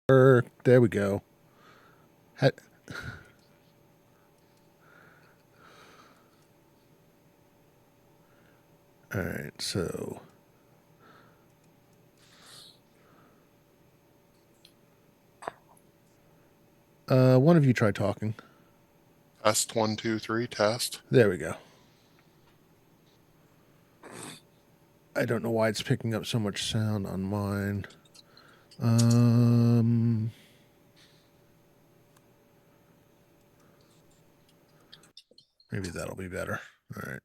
There we go. Ha- All right, so one of you try talking. Test one, two, three, test. There we go. I don't know why it's picking up so much sound on mine. Um, Maybe that'll be better. All right.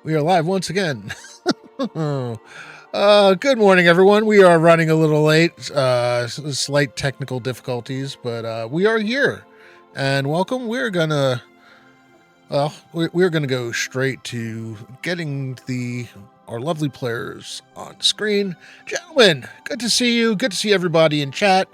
We are live once again. Good morning, everyone. We are running a little late, slight technical difficulties, but we are here. And welcome. We're gonna go straight to getting our lovely players on screen. Gentlemen, good to see you. Good to see everybody in chat.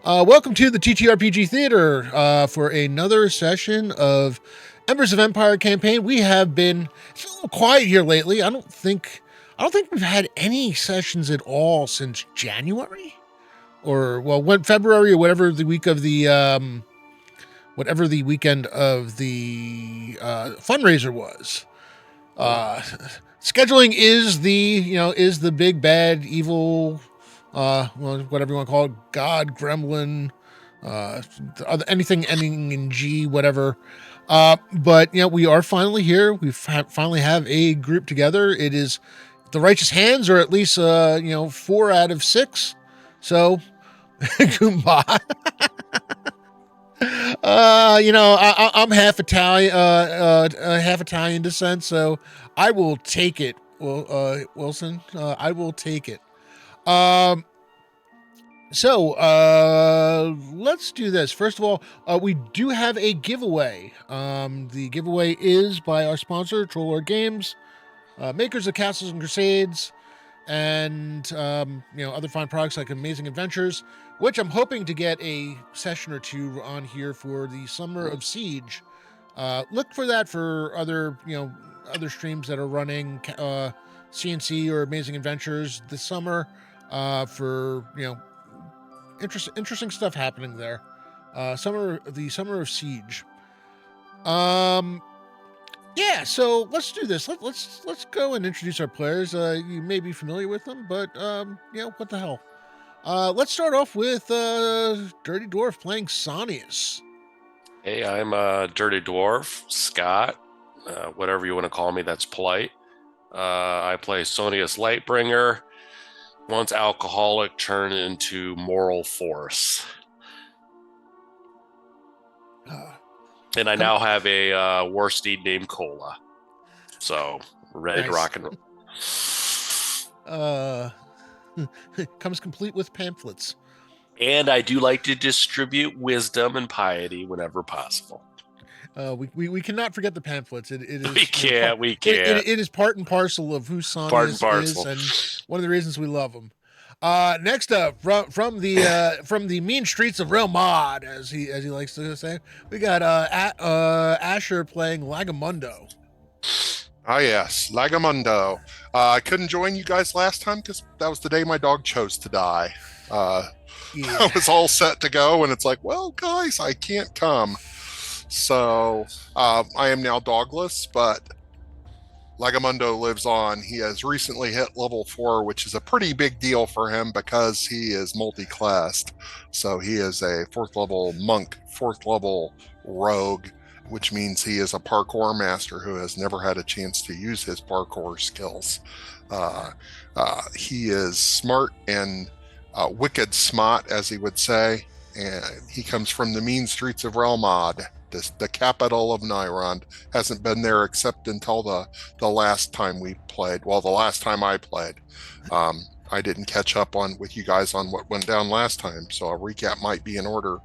Welcome to the TTRPG Theater for another session of Embers of Empire campaign. We have been it's a little quiet here lately. I don't think we've had any sessions at all since January, or well, when February or whatever the weekend of the fundraiser was. Uh, Scheduling is the big bad evil, whatever you want to call it, god gremlin, anything ending in G, whatever. But we are finally here. Finally have a group together. It is the righteous hands, or at least 4 out of 6. So, kumbaya. I'm half Italian, half Italian descent, so I will take it. Well, Wilson, I will take it. Um, let's do this. First of all, we do have a giveaway. The giveaway is by our sponsor, Trollor Games, makers of Castles and Crusades, and other fine products like Amazing Adventures, which I'm hoping to get a session or two on here for the Summer of Siege. Look for that for other streams that are running CNC or Amazing Adventures this summer, for interesting stuff happening there. The Summer of Siege. Um, yeah, so let's do this. Let's go and introduce our players. You may be familiar with them, but what the hell? Let's start off with Dirty Dwarf playing Sonius. Hey, I'm Dirty Dwarf, Scott, whatever you want to call me, that's polite. I play Sonius Lightbringer, once alcoholic turned into moral force. And I now have a war steed named Cola. So, ready to rock and roll. Comes complete with pamphlets. And I do like to distribute wisdom and piety whenever possible. We cannot forget the pamphlets. It is we can't. It is part and parcel of who Sonius is, and one of the reasons we love him. Next up, from the mean streets of Real Mod, as he likes to say, we got Asher playing Lagamundo. Ah, yes, Lagamundo. I couldn't join you guys last time because that was the day my dog chose to die. I was all set to go, and it's like, well, guys, I can't come. So I am now dogless, but Lagamundo lives on. He has recently hit level 4, which is a pretty big deal for him because he is multi-classed. So he is a 4th level monk, 4th level rogue, which means he is a parkour master who has never had a chance to use his parkour skills. He is smart and wicked smart, as he would say, and he comes from the mean streets of Relmod, the capital of Nyrond. Hasn't been there except until the last time we played. Well, the last time I played. I didn't catch up with you guys on what went down last time, so a recap might be in order.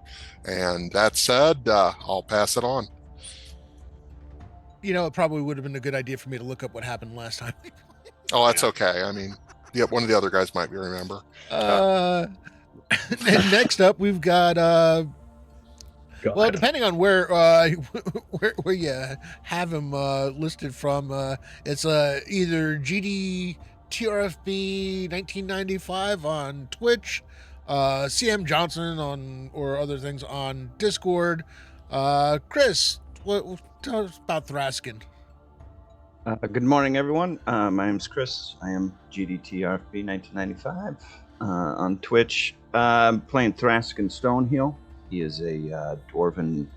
And that said, I'll pass it on. It probably would have been a good idea for me to look up what happened last time. Oh, that's okay. I mean, one of the other guys might remember. And next up, we've got God. Well, depending on where where you have him listed from, it's either GDTRFB 1995 on Twitch, CM Johnson on or other things on Discord. Chris, tell us about Thraskin. Good morning, everyone. My name's Chris. I am GDTRFB 1995 on Twitch. I'm playing Thraskin Stonehill. He is a dwarven,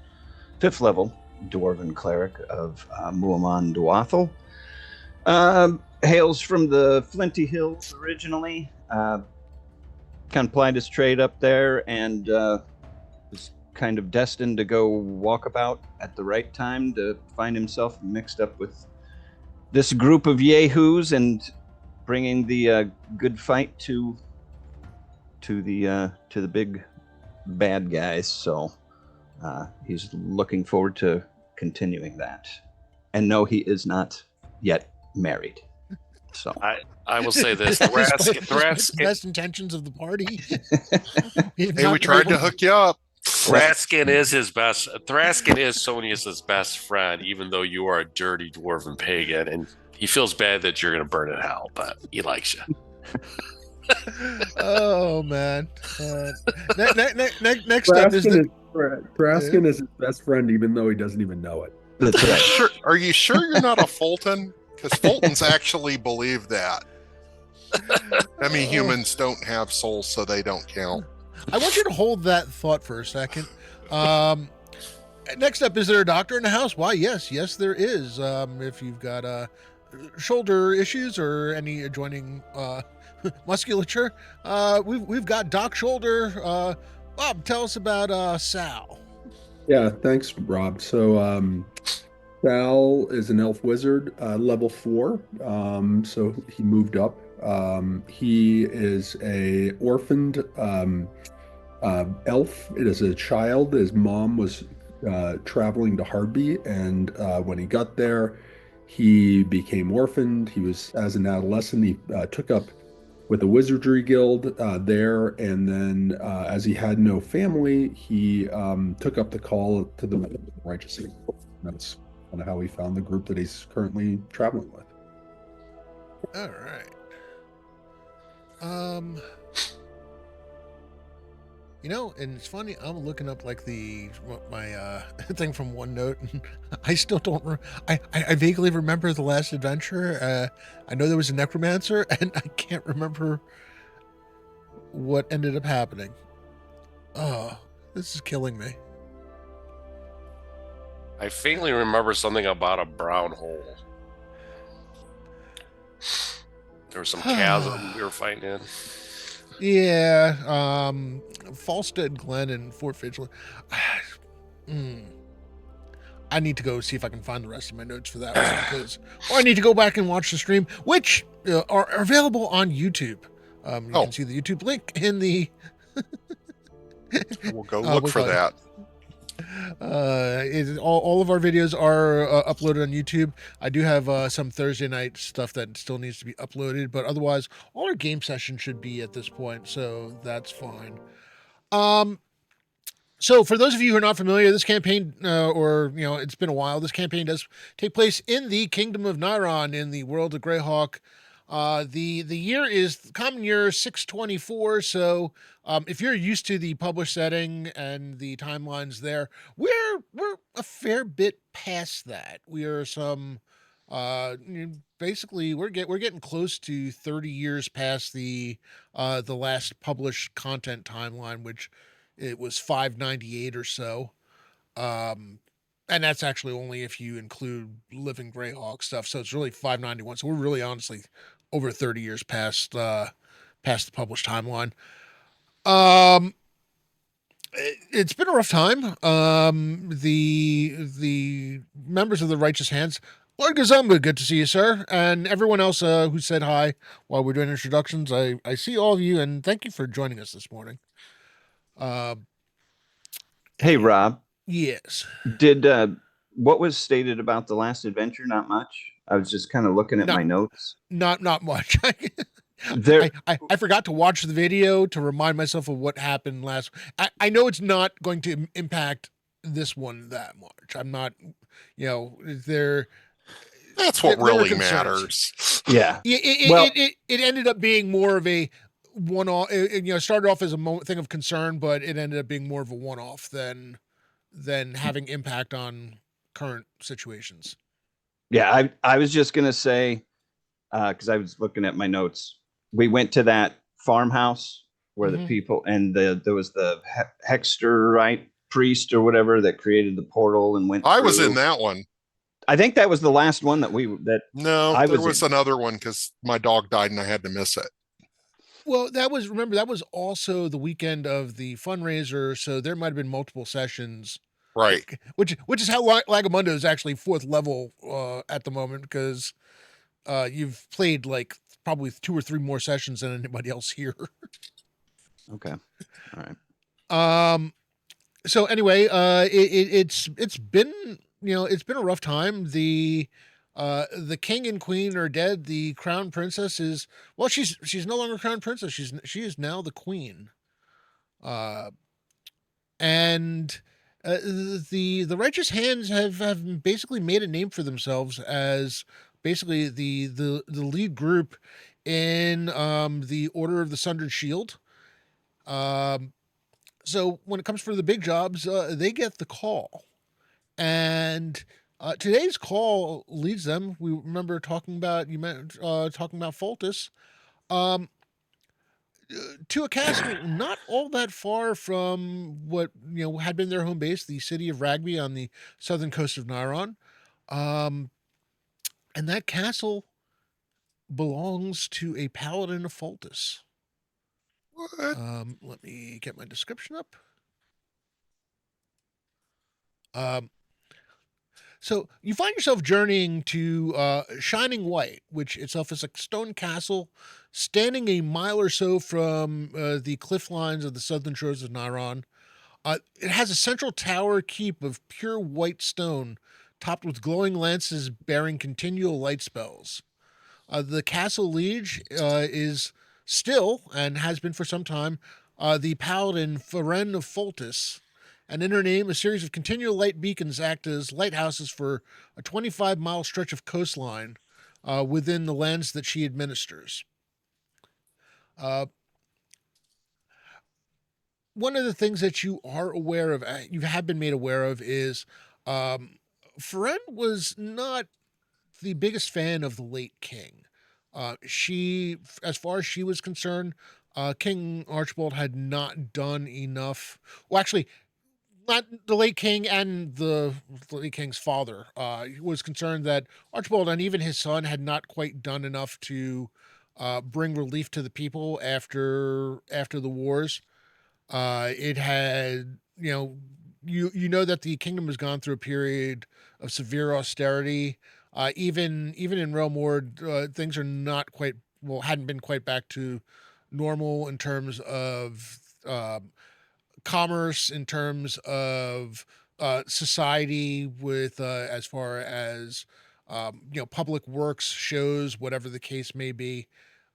5th level dwarven cleric of Muaman Duathel. Hails from the Flinty Hills originally. Kind of plied his trade up there and was kind of destined to go walkabout at the right time to find himself mixed up with this group of yahoos and bringing the good fight to the big bad guys. So he's looking forward to continuing that. And no, he is not yet married. So I will say this: the best intentions of the party. Hey, we tried to hook you up. Thraskin is his best. Thraskin is Sonius's best friend, even though you are a dirty dwarven pagan, and he feels bad that you're going to burn in hell, but he likes you. Oh man! Next up is Thraskin is his best friend, even though he doesn't even know it. that's right. Are you sure you're not a Fulton? Because Fultons actually believe that. Humans don't have souls, so they don't count. I want you to hold that thought for a second. Next up, is there a doctor in the house? Why, yes, there is. If you've got shoulder issues or any adjoining musculature, we've got Doc Shoulder. Bob, tell us about Sal. Yeah, thanks, Rob. So Sal is an elf wizard, level 4. So he moved up. He is a orphaned elf. It is a child. His mom was traveling to Hardby, and when he got there, he became orphaned. He was, as an adolescent, he took up with the Wizardry Guild there, and then as he had no family, he took up the call to the Righteous Hand. That's kind of how he found the group that he's currently traveling with. All right. And it's funny, I'm looking up like my thing from OneNote, and I still don't I vaguely remember the last adventure. I know there was a necromancer, and I can't remember what ended up happening. Oh, this is killing me. I faintly remember something about a brown hole. There was some chasm we were fighting in. Yeah, Falstead Glen and Fort Vigilant. I need to go see if I can find the rest of my notes for that one, or I need to go back and watch the stream, which are available on YouTube. You can see the YouTube link in the. We'll go look for that. All of our videos are uploaded on YouTube. I do have some Thursday night stuff that still needs to be uploaded, but otherwise all our game sessions should be at this point, so that's fine. So for those of you who are not familiar, this campaign, it's been a while, this campaign does take place in the Kingdom of Nairon in the world of Greyhawk. The year is common year 624, so if you're used to the published setting and the timelines there, we're a fair bit past that. We are basically we're getting close to 30 years past the last published content timeline, which it was 598 or so. And that's actually only if you include Living Greyhawk stuff. So it's really 591. So we're really honestly over 30 years past the published timeline. It's been a rough time. The members of the Righteous Hands, Lord Gazumba, good to see you, sir. And everyone else who said hi while we're doing introductions. I see all of you, and thank you for joining us this morning. Hey, Rob. Yes. Did what was stated about the last adventure? Not much. I was just kind of looking at my notes. Not much. I forgot to watch the video to remind myself of what happened last. I know it's not going to impact this one that much. I'm not, there That's what there were really concerns. matters. Yeah. It ended up being more of a one-off. It started off as a thing of concern, but it ended up being more of a one-off than having impact on current situations. Yeah, I was just gonna say, because I was looking at my notes. We went to that farmhouse where the Mhm. people and there was the Hexter, right, priest or whatever that created the portal and went I was through. in that one. I think that was the last one that No, I there was was in. another one because my dog died and I had to miss it. Well, that was also the weekend of the fundraiser, so there might have been multiple sessions. Right. Which is how Lagamundo is actually 4th level at the moment, because you've played like probably 2 or 3 more sessions than anybody else here. Okay, all right. So anyway, it's been it's been a rough time. The king and queen are dead. The crown princess is, well, she's no longer crown princess. She is now the queen. Uh, and the righteous hands have basically made a name for themselves as basically the lead group in the Order of the Sundered Shield. So when it comes for the big jobs, they get the call, and today's call leads them. We remember talking about talking about Foltis, um, to a castle not all that far from what had been their home base, the city of Ragby on the southern coast of Niron, um, and that castle belongs to a paladin of Foltis. What? Let me get my description up. Um, So you find yourself journeying to Shining White, which itself is a stone castle standing a mile or so from the cliff lines of the southern shores of Niron. It has a central tower keep of pure white stone, topped with glowing lances bearing continual light spells. The castle liege is still, and has been for some time, the paladin Feren of Foltis. And in her name, a series of continual light beacons act as lighthouses for a 25-mile stretch of coastline within the lands that she administers. Uh, One of the things that you are aware of, you have been made aware of, is um, Feren was not the biggest fan of the late king. She, as far as she was concerned, King Archibald had not done enough. Well, actually, not the late king and the late king's father. He was concerned that Archibald and even his son had not quite done enough to bring relief to the people after the wars. It had, you know that the kingdom has gone through a period of severe austerity. Even in Realm Ward, things are not quite, well, hadn't been quite back to normal in terms of commerce, in terms of society, with as far as public works, shows, whatever the case may be.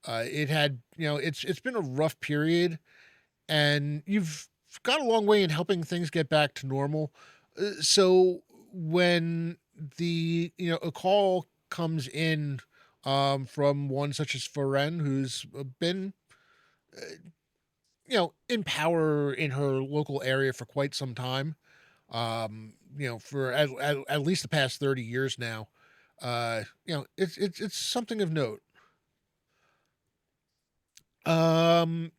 It had, it's been a rough period, and you've got a long way in helping things get back to normal. So when the a call comes in from one such as Foren, who's been in power in her local area for quite some time, for at least the past 30 years now, it's something of note. Um,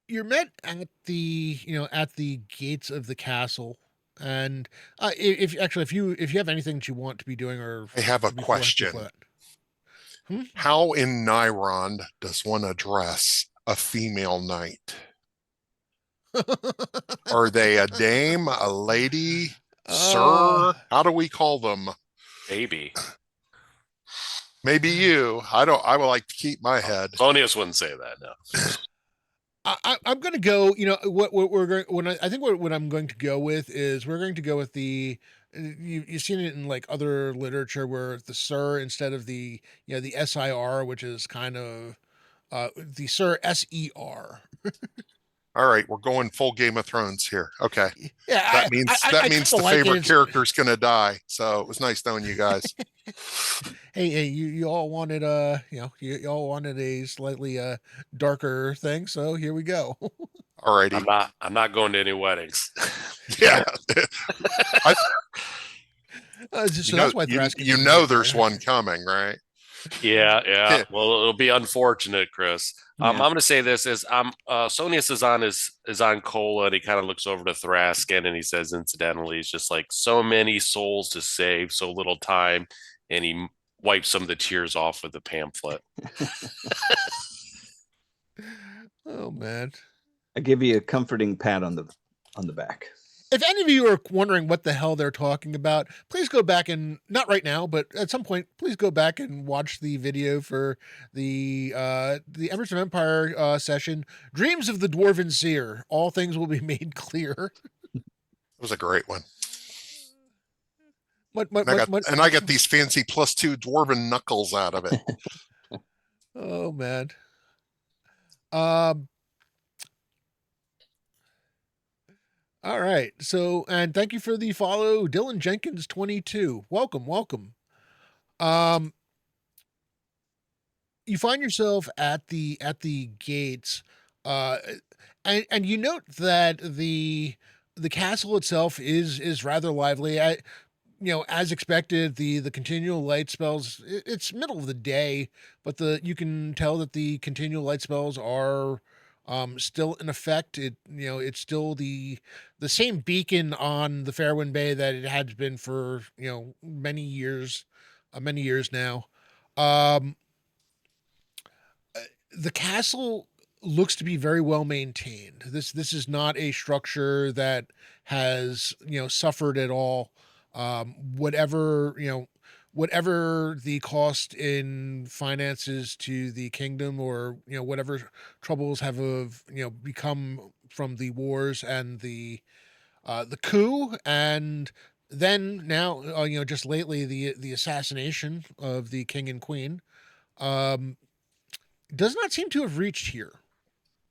you're met at the gates of the castle, and if you have anything that you want to be doing, or I have a before question. that. Hmm? How in Niron does one address a female knight? Are they a dame, a lady, uh, sir? How do we call them? Baby. Maybe you. I don't. I would like to keep my head. Clonius wouldn't say that, no. I'm going to go. What we're going. I think what I'm going to go with is, we're going to go with the. You've seen it in like other literature where the sir, instead of the the SIR, which is kind of the sir SER. All right, we're going full Game of Thrones here. Okay. Yeah, That means I kind the of like favorite it. character's gonna die. So it was nice knowing you guys. Hey, you all wanted you all wanted a slightly darker thing, so here we go. Alrighty. I'm not going to any weddings. Yeah. I, So that's why Thrask can you even know get there's by. one coming, right? Yeah. Well, it'll be unfortunate, Chris. I'm Yeah. going to say this is Sonius is on Cola, and he kind of looks over to Thraskin, and he says, incidentally, it's just like so many souls to save, so little time, and he wipes some of the tears off with the pamphlet. Oh man. I give you a comforting pat on the back. If any of you are wondering what the hell they're talking about, please go back and not right now, but at some point, please go back and watch the video for the Embers of Empire session. Dreams of the Dwarven Seer. All things will be made clear. It was a great one. What? And I got these fancy +2 dwarven knuckles out of it. Oh man. Um. All right. So, and thank you for the follow, Dylan Jenkins 22. Welcome. Um. You find yourself at the gates, and you note that the castle itself is rather lively. As expected, the continual light spells. It's middle of the day, but you can tell that the continual light spells are still in effect. It's still the same beacon on the Fairwind Bay that it had been for many years now. Um, the castle looks to be very well maintained. This is not a structure that has suffered at all. Whatever the cost in finances to the kingdom, or whatever troubles have become from the wars and the coup, and then now just lately the assassination of the king and queen. Um, does not seem to have reached here.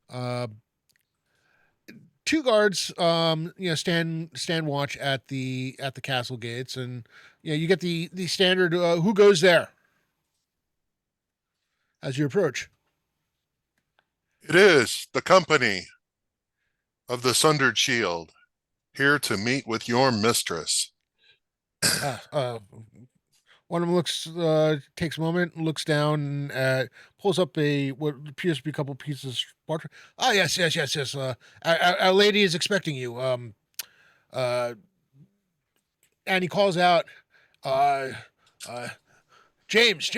Uh, Two guards, stand watch at the castle gates, and you get the standard. Who goes there? As you approach. It is the company of the Sundered Shield, here to meet with your mistress. One of them takes a moment, looks down, pulls up what appears to be a couple pieces of parchment. Ah, yes. Our lady is expecting you. And he calls out, uh, uh, James,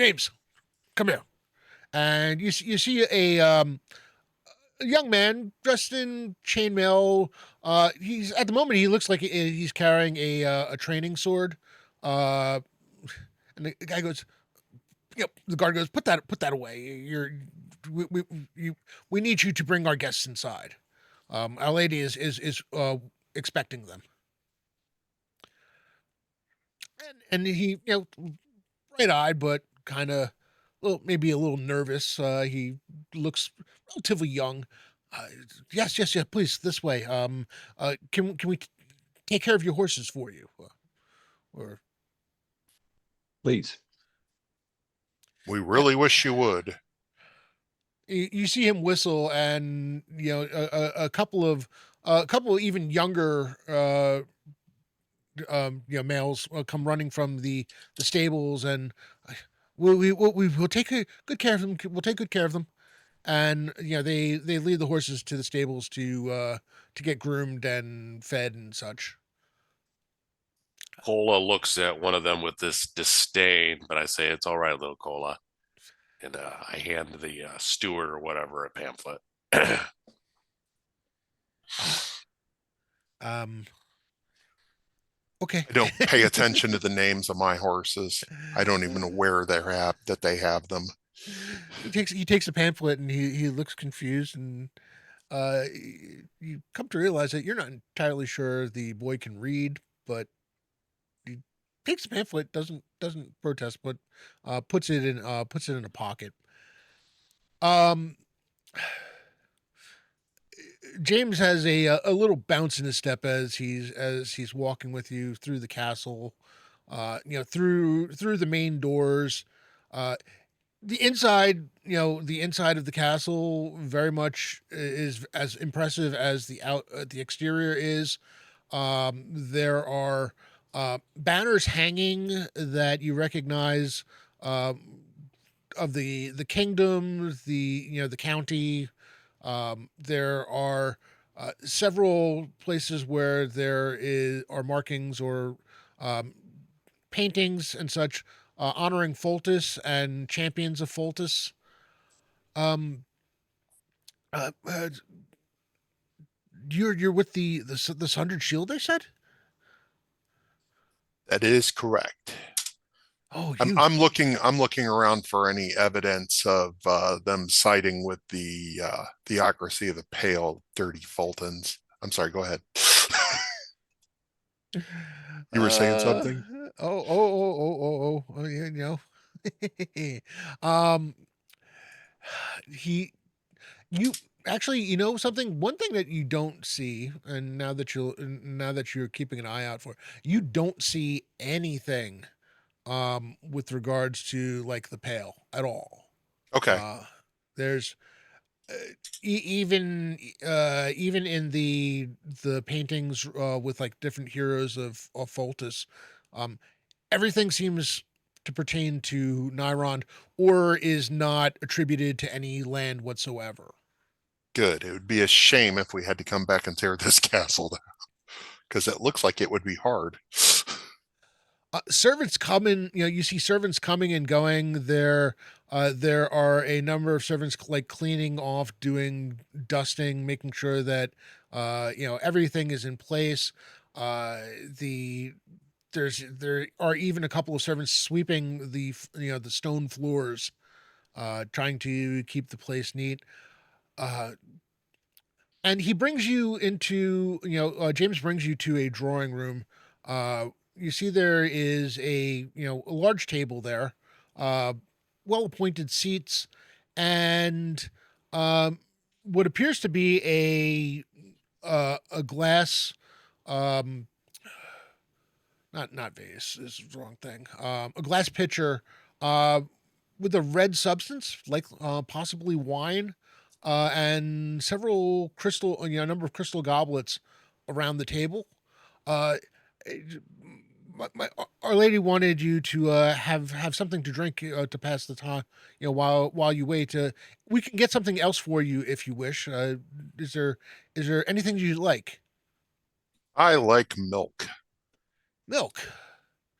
come here. And you see a young man dressed in chainmail. He's at the moment he looks like he's carrying a training sword. Uh, and the guy goes, the guard goes, put that away. We need you to bring our guests inside. Our lady is expecting them. And he, bright-eyed, but kind of, maybe a little nervous. He looks relatively young. Yes, please, this way. Can we take care of your horses for you? Or Please. We really wish you would. you see him whistle, and a couple of even younger males come running from the stables, and we'll take good care of them. We'll take good care of them. And they lead the horses to the stables to get groomed and fed and such. Cola looks at one of them with this disdain, but I say, it's all right, little Cola. And I hand the steward or whatever a pamphlet. Okay. I don't pay attention to the names of my horses. I don't even know where that they have them. He takes the pamphlet, and he looks confused, and you come to realize that you're not entirely sure the boy can read, but he takes the pamphlet, doesn't protest, but puts it in a pocket. James has a little bounce in his step as he's walking with you through the castle, through the main doors. Uh, the inside, the inside of the castle very much is as impressive as the exterior is. There are banners hanging that you recognize, um, of the kingdom, the county. There are several places where are markings or um, paintings and such, honoring Foltis and champions of Foltis. Um, uh, uh, you're with the Sundered Shield, I said. That is correct. Oh, I'm looking around for any evidence of them siding with the theocracy of the pale, dirty Fultons. I'm sorry. Go ahead. You were saying Uh, something? yeah. um, he, you actually, something. One thing that you don't see, and now that you're keeping an eye out for, you don't see anything, with regards to like the Pale at all. Okay. There's even in the paintings, with like different heroes of Foltis, um, everything seems to pertain to Nyrond or is not attributed to any land whatsoever. Good. It would be a shame if we had to come back and tear this castle down because it looks like it would be hard. Servants come in, you see servants coming and going. There are a number of servants like cleaning off, doing dusting, making sure that everything is in place. The there are even a couple of servants sweeping the stone floors, trying to keep the place neat. Uh, and he brings you into, James brings you to a drawing room. You see there is a large table there, uh, well appointed seats, and what appears to be a glass, um, not vase, this is the wrong thing, a glass pitcher, uh, with a red substance, like possibly wine, and several a number of crystal goblets around the table. Uh, Our Lady wanted you to have something to drink, to pass the time. While you wait, we can get something else for you if you wish. Is there anything you like? I like milk. Milk,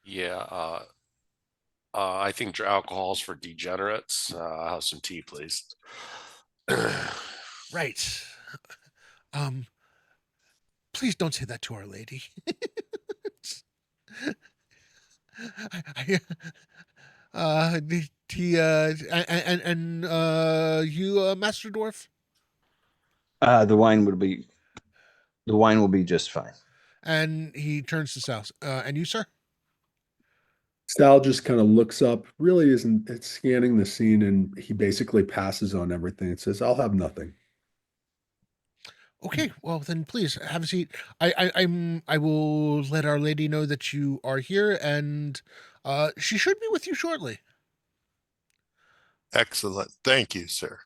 Yeah, I think alcohol's for degenerates. I'll have some tea, please. right? Um, please don't say that to Our Lady. I, you, Master Dwarf, The wine will be just fine. and he turns to Sal. And you, sir? Sal just kind of looks up, really isn't it's scanning the scene, and he basically passes on everything and says, I'll have nothing. Okay, well then, please have a seat. I will let Our Lady know that you are here, and she should be with you shortly. Excellent. Thank you, sir.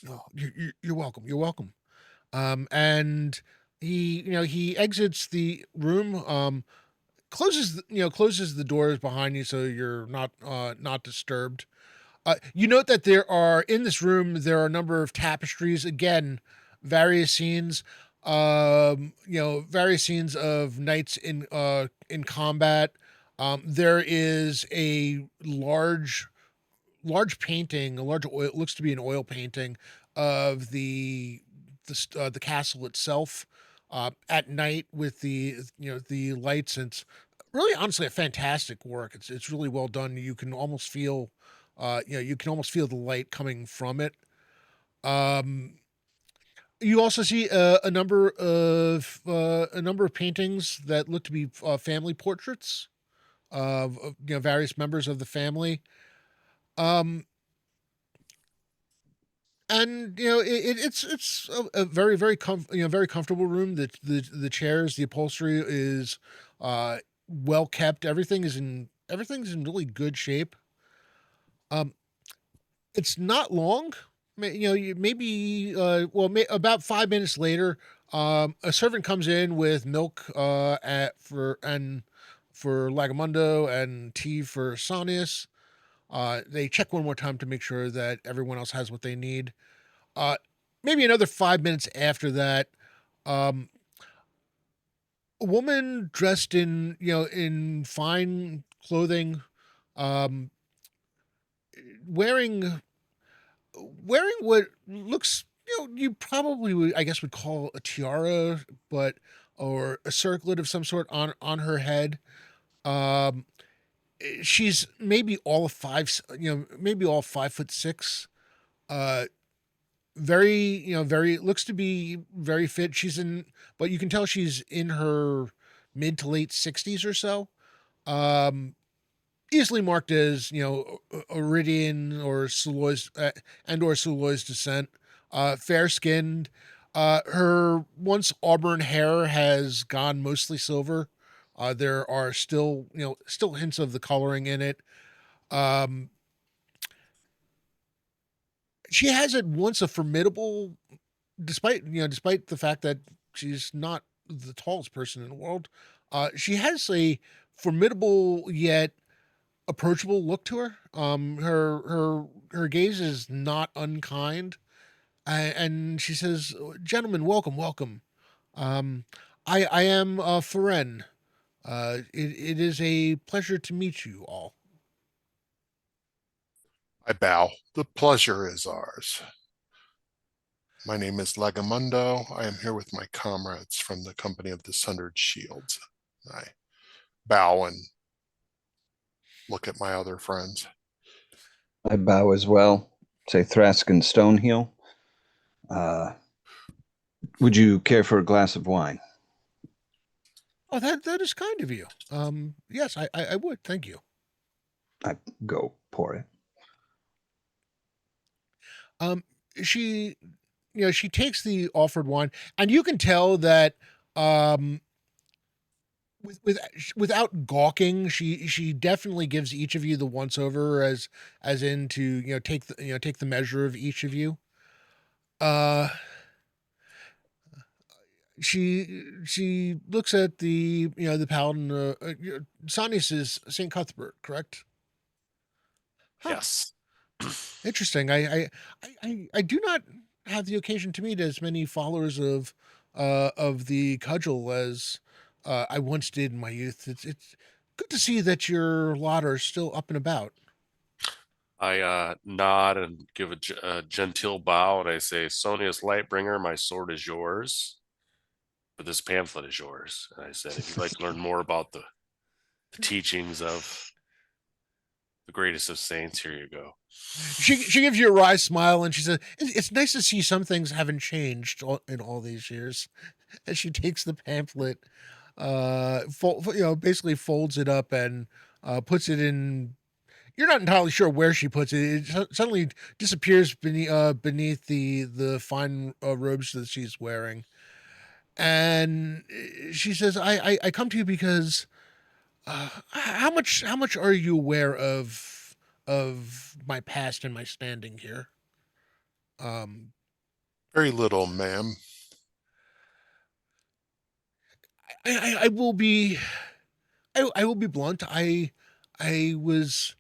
Oh, you're welcome. You're welcome. And he exits the room. Closes the doors behind you so you're not disturbed. You note that in this room there are a number of tapestries. Again, various scenes. Various scenes of knights in combat. There is a large painting, a large oil, it looks to be an oil painting of the castle itself, at night with the lights. And it's really, honestly, a fantastic work. It's really well done. You can almost feel, the light coming from it. Um, you also see a number of paintings that look to be family portraits of various members of the family. Um, and it's a very very comfortable room. The chairs, the upholstery is well kept. Everything's in really good shape. Um, it's not long. Maybe about 5 minutes later, a servant comes in with milk for Lagamundo and tea for Sonius. They check one more time to make sure that everyone else has what they need. Uh, Maybe another 5 minutes after that, um, a woman dressed in fine clothing, um, wearing wearing what looks you probably would, I guess, would call a tiara, but or a circlet of some sort on her head. Um, she's maybe all of maybe all 5'6". Uh, very very looks to be very fit. But you can tell she's in her mid to late 60s or so. Um, Easily marked as Iridian or Sulu's and or Sulu's descent. Fair skinned. Her once auburn hair has gone mostly silver. There are still hints of the coloring in it. Um, she has at once a formidable, despite the fact that she's not the tallest person in the world. She has a formidable yet approachable look to her. Her gaze is not unkind, and she says, "Gentlemen, welcome, welcome. Um, I am Ferenn. It is a pleasure to meet you all." I bow. The pleasure is ours. My name is Lagamundo. I am here with my comrades from the Company of the Sundered Shields. I bow and look at my other friends. I bow as well. Say Thrask and Stonehill. Would you care for a glass of wine? Oh, that is kind of you. Yes, I would. Thank you. I go pour it. Um, she she takes the offered wine, and you can tell that um with without gawking, she definitely gives each of you the once over, as in to take the measure of each of you. Uh, she looks at the paladin. Sanius is Saint Cuthbert, correct? Huh. Yes. Interesting. I do not have the occasion to meet as many followers of the cudgel as I once did in my youth. It's good to see that your lot are still up and about. I nod and give a genteel bow, and I say, Sonia's Lightbringer, my sword is yours, but this pamphlet is yours. And I said, if you'd like to learn more about the teachings of the greatest of saints, here you go. She gives you a wry smile and she says, "It's nice to see some things haven't changed in all these years." And she takes the pamphlet, basically folds it up and puts it in. You're not entirely sure where she puts it. Suddenly disappears beneath the fine robes that she's wearing, and she says, "I come to you because how much are you aware of my past and my standing here?" Um, Very little, ma'am. I will be I will be blunt. I was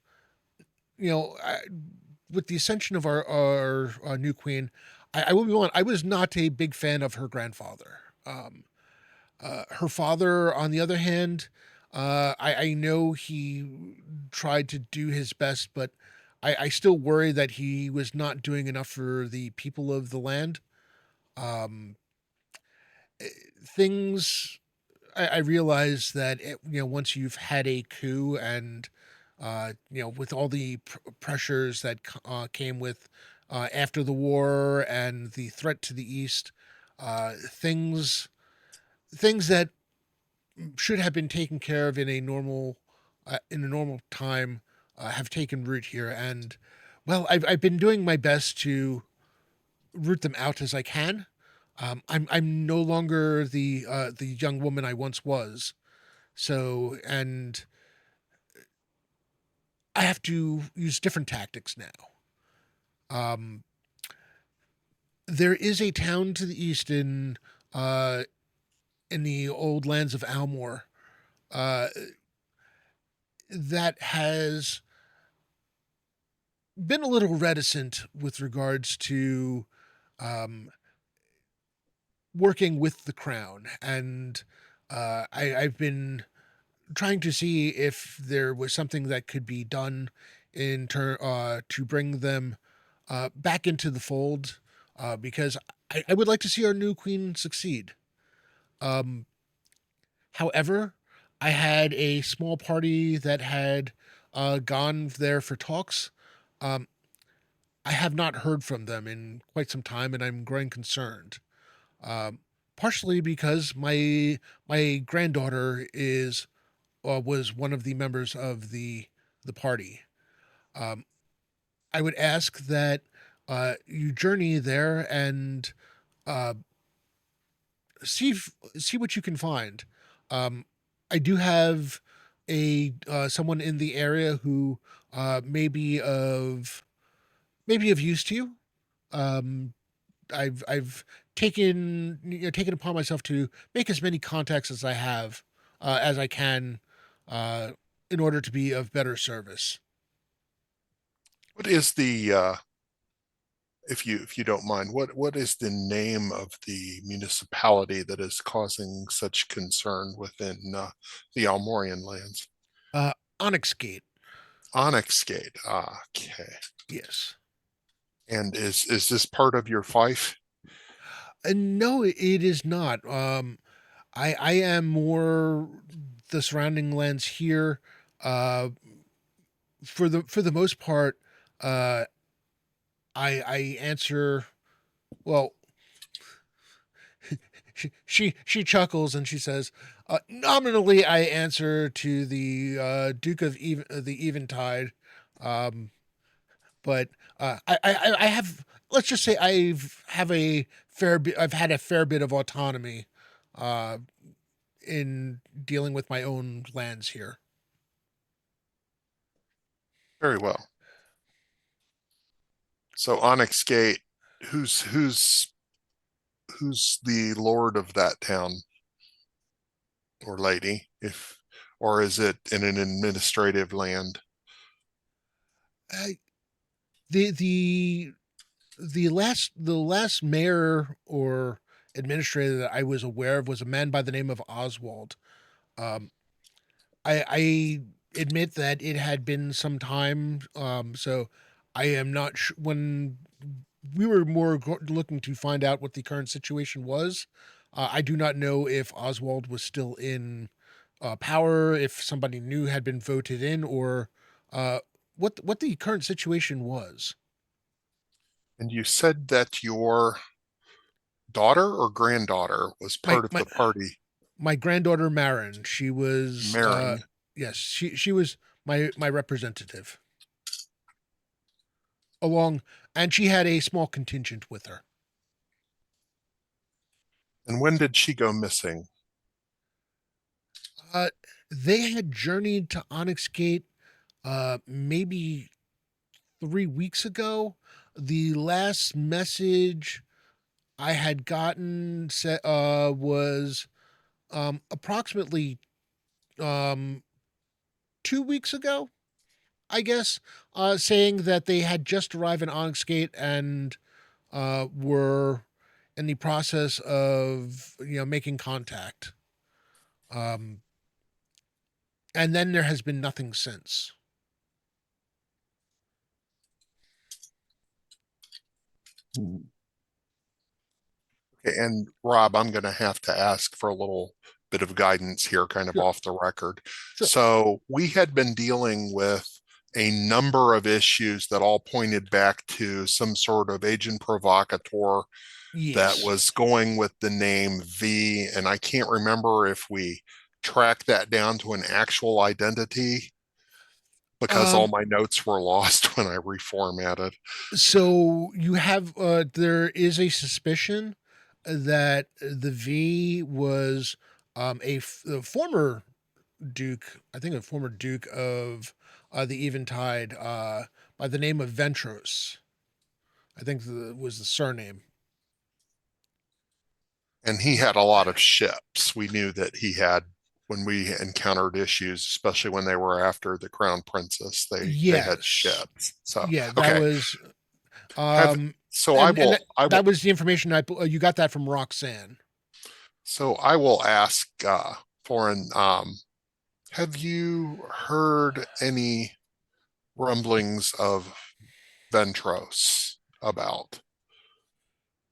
with the ascension of our new queen. I will be blunt. I was not a big fan of her grandfather. Her father, on the other hand, I know he tried to do his best, but I still worry that he was not doing enough for the people of the land. Um, Things I realize that once you've had a coup and with all the pressures that came with after the war and the threat to the east, things that should have been taken care of in a normal time have taken root here. And well, I've been doing my best to root them out as I can. I'm no longer the young woman I once was. So, and I have to use different tactics now. Um, there is a town to the east in the old lands of Almor uh, that has been a little reticent with regards to um, working with the crown, and I've been trying to see if there was something that could be done to bring them back into the fold, because I would like to see our new queen succeed. Um, However, I had a small party that had gone there for talks. Um, I have not heard from them in quite some time, and I'm growing concerned. Um, Partially because my granddaughter is was one of the members of the party. Um, I would ask that you journey there and uh, see what you can find. Um, I do have a someone in the area who may be of use to you. Um, I've taken upon myself to make as many contacts as I can uh, in order to be of better service. What is the if you don't mind, what is the name of the municipality that is causing such concern within the Almorian lands? Uh, Onyx Gate, Onyxgate. Ah, okay. yes. And is this part of your fief? No, it is not. I am more the surrounding lands here. Uh, for the most part, uh, I answer. Well, she chuckles and she says, "Nominally, I answer to the Duke of the Eventide, um, but I have, let's just say I've had a fair bit of autonomy uh, in dealing with my own lands here." Very well. So Onyxgate, who's the lord of that town or lady, if or is it in an administrative land? Uh, the the the last mayor or administrator that I was aware of was a man by the name of Oswald. Um, I admit that it had been some time, so I am not sure. When we were looking to find out what the current situation was, I do not know if Oswald was still in power, if somebody new had been voted in, or uh, what the current situation was. And you said that your daughter or granddaughter was My part of my the party, my granddaughter Marin, she was Marin. yes, she was my representative along, and she had a small contingent with her. And when did she go missing? Uh, they had journeyed to Onyx Gate maybe 3 weeks ago. The last message I had gotten was approximately um 2 weeks ago, I guess, saying that they had just arrived in Onyx Gate and were in the process of making contact. Um, and then there has been nothing since. Hmm. Okay, and Rob, I'm going to have to ask for a little bit of guidance here, kind of Sure, off the record. sure. So we had been dealing with a number of issues that all pointed back to some sort of agent provocateur that Yes. was going with the name V, and I can't remember if we tracked that down to an actual identity, because all my notes were lost when I reformatted. So you have there is a suspicion that the V was a former Duke, I think a former Duke of the Eventide, by the name of Ventros. I think was the surname. And he had a lot of ships. We knew that he had when we encountered issues, especially when they were after the Crown Princess, they had Yes, ships. So yeah, that okay, was have um, so and I will that was the information you got that from Roxanne. so I will ask for an have you heard any rumblings of Ventros about?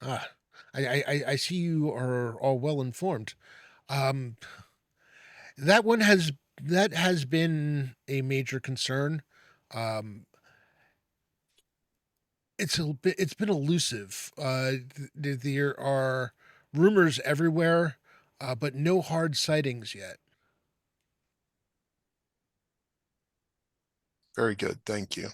Ah, I see you are all well informed. Um, that one has that has been a major concern. Um, it's been elusive. There are rumors everywhere, but no hard sightings yet. Very good, thank you.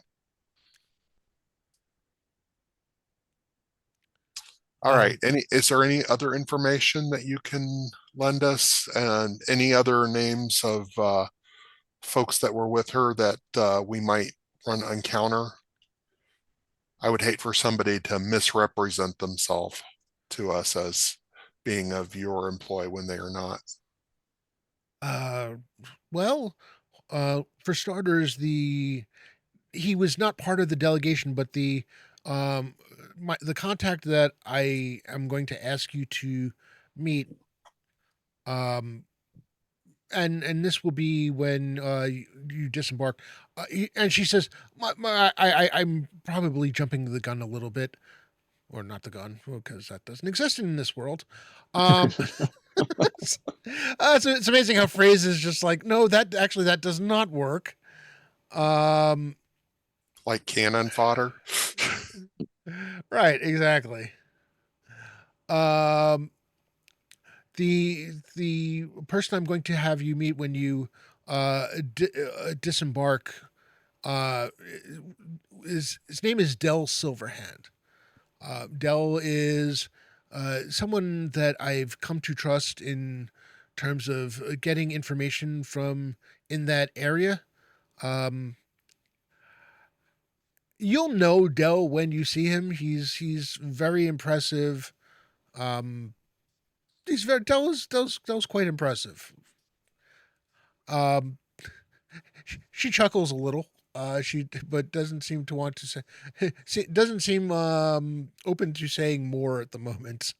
All right. Um, Is there any other information that you can lend us, and any other names of folks that were with her that we might run encounter? I would hate for somebody to misrepresent themselves to us as being a viewer employee when they are not. uh, well, for starters, the he was not part of the delegation, but the contact that I am going to ask you to meet, um, and this will be when you disembark. And she says, I'm probably jumping the gun a little bit, or not the gun, because that doesn't exist in this world. Um, it's amazing how phrases just like, no, that actually that does not work. Um, Like cannon fodder. right, exactly. Um, the person I'm going to have you meet when you disembark, uh, his name is Dell Silverhand. Dell is someone that I've come to trust in terms of getting information from in that area. Um, you'll know Dell when you see him. He's very impressive. Um, he's very Dell's quite impressive. Um, she chuckles a little. She but doesn't seem to want to say. Doesn't seem open to saying more at the moment.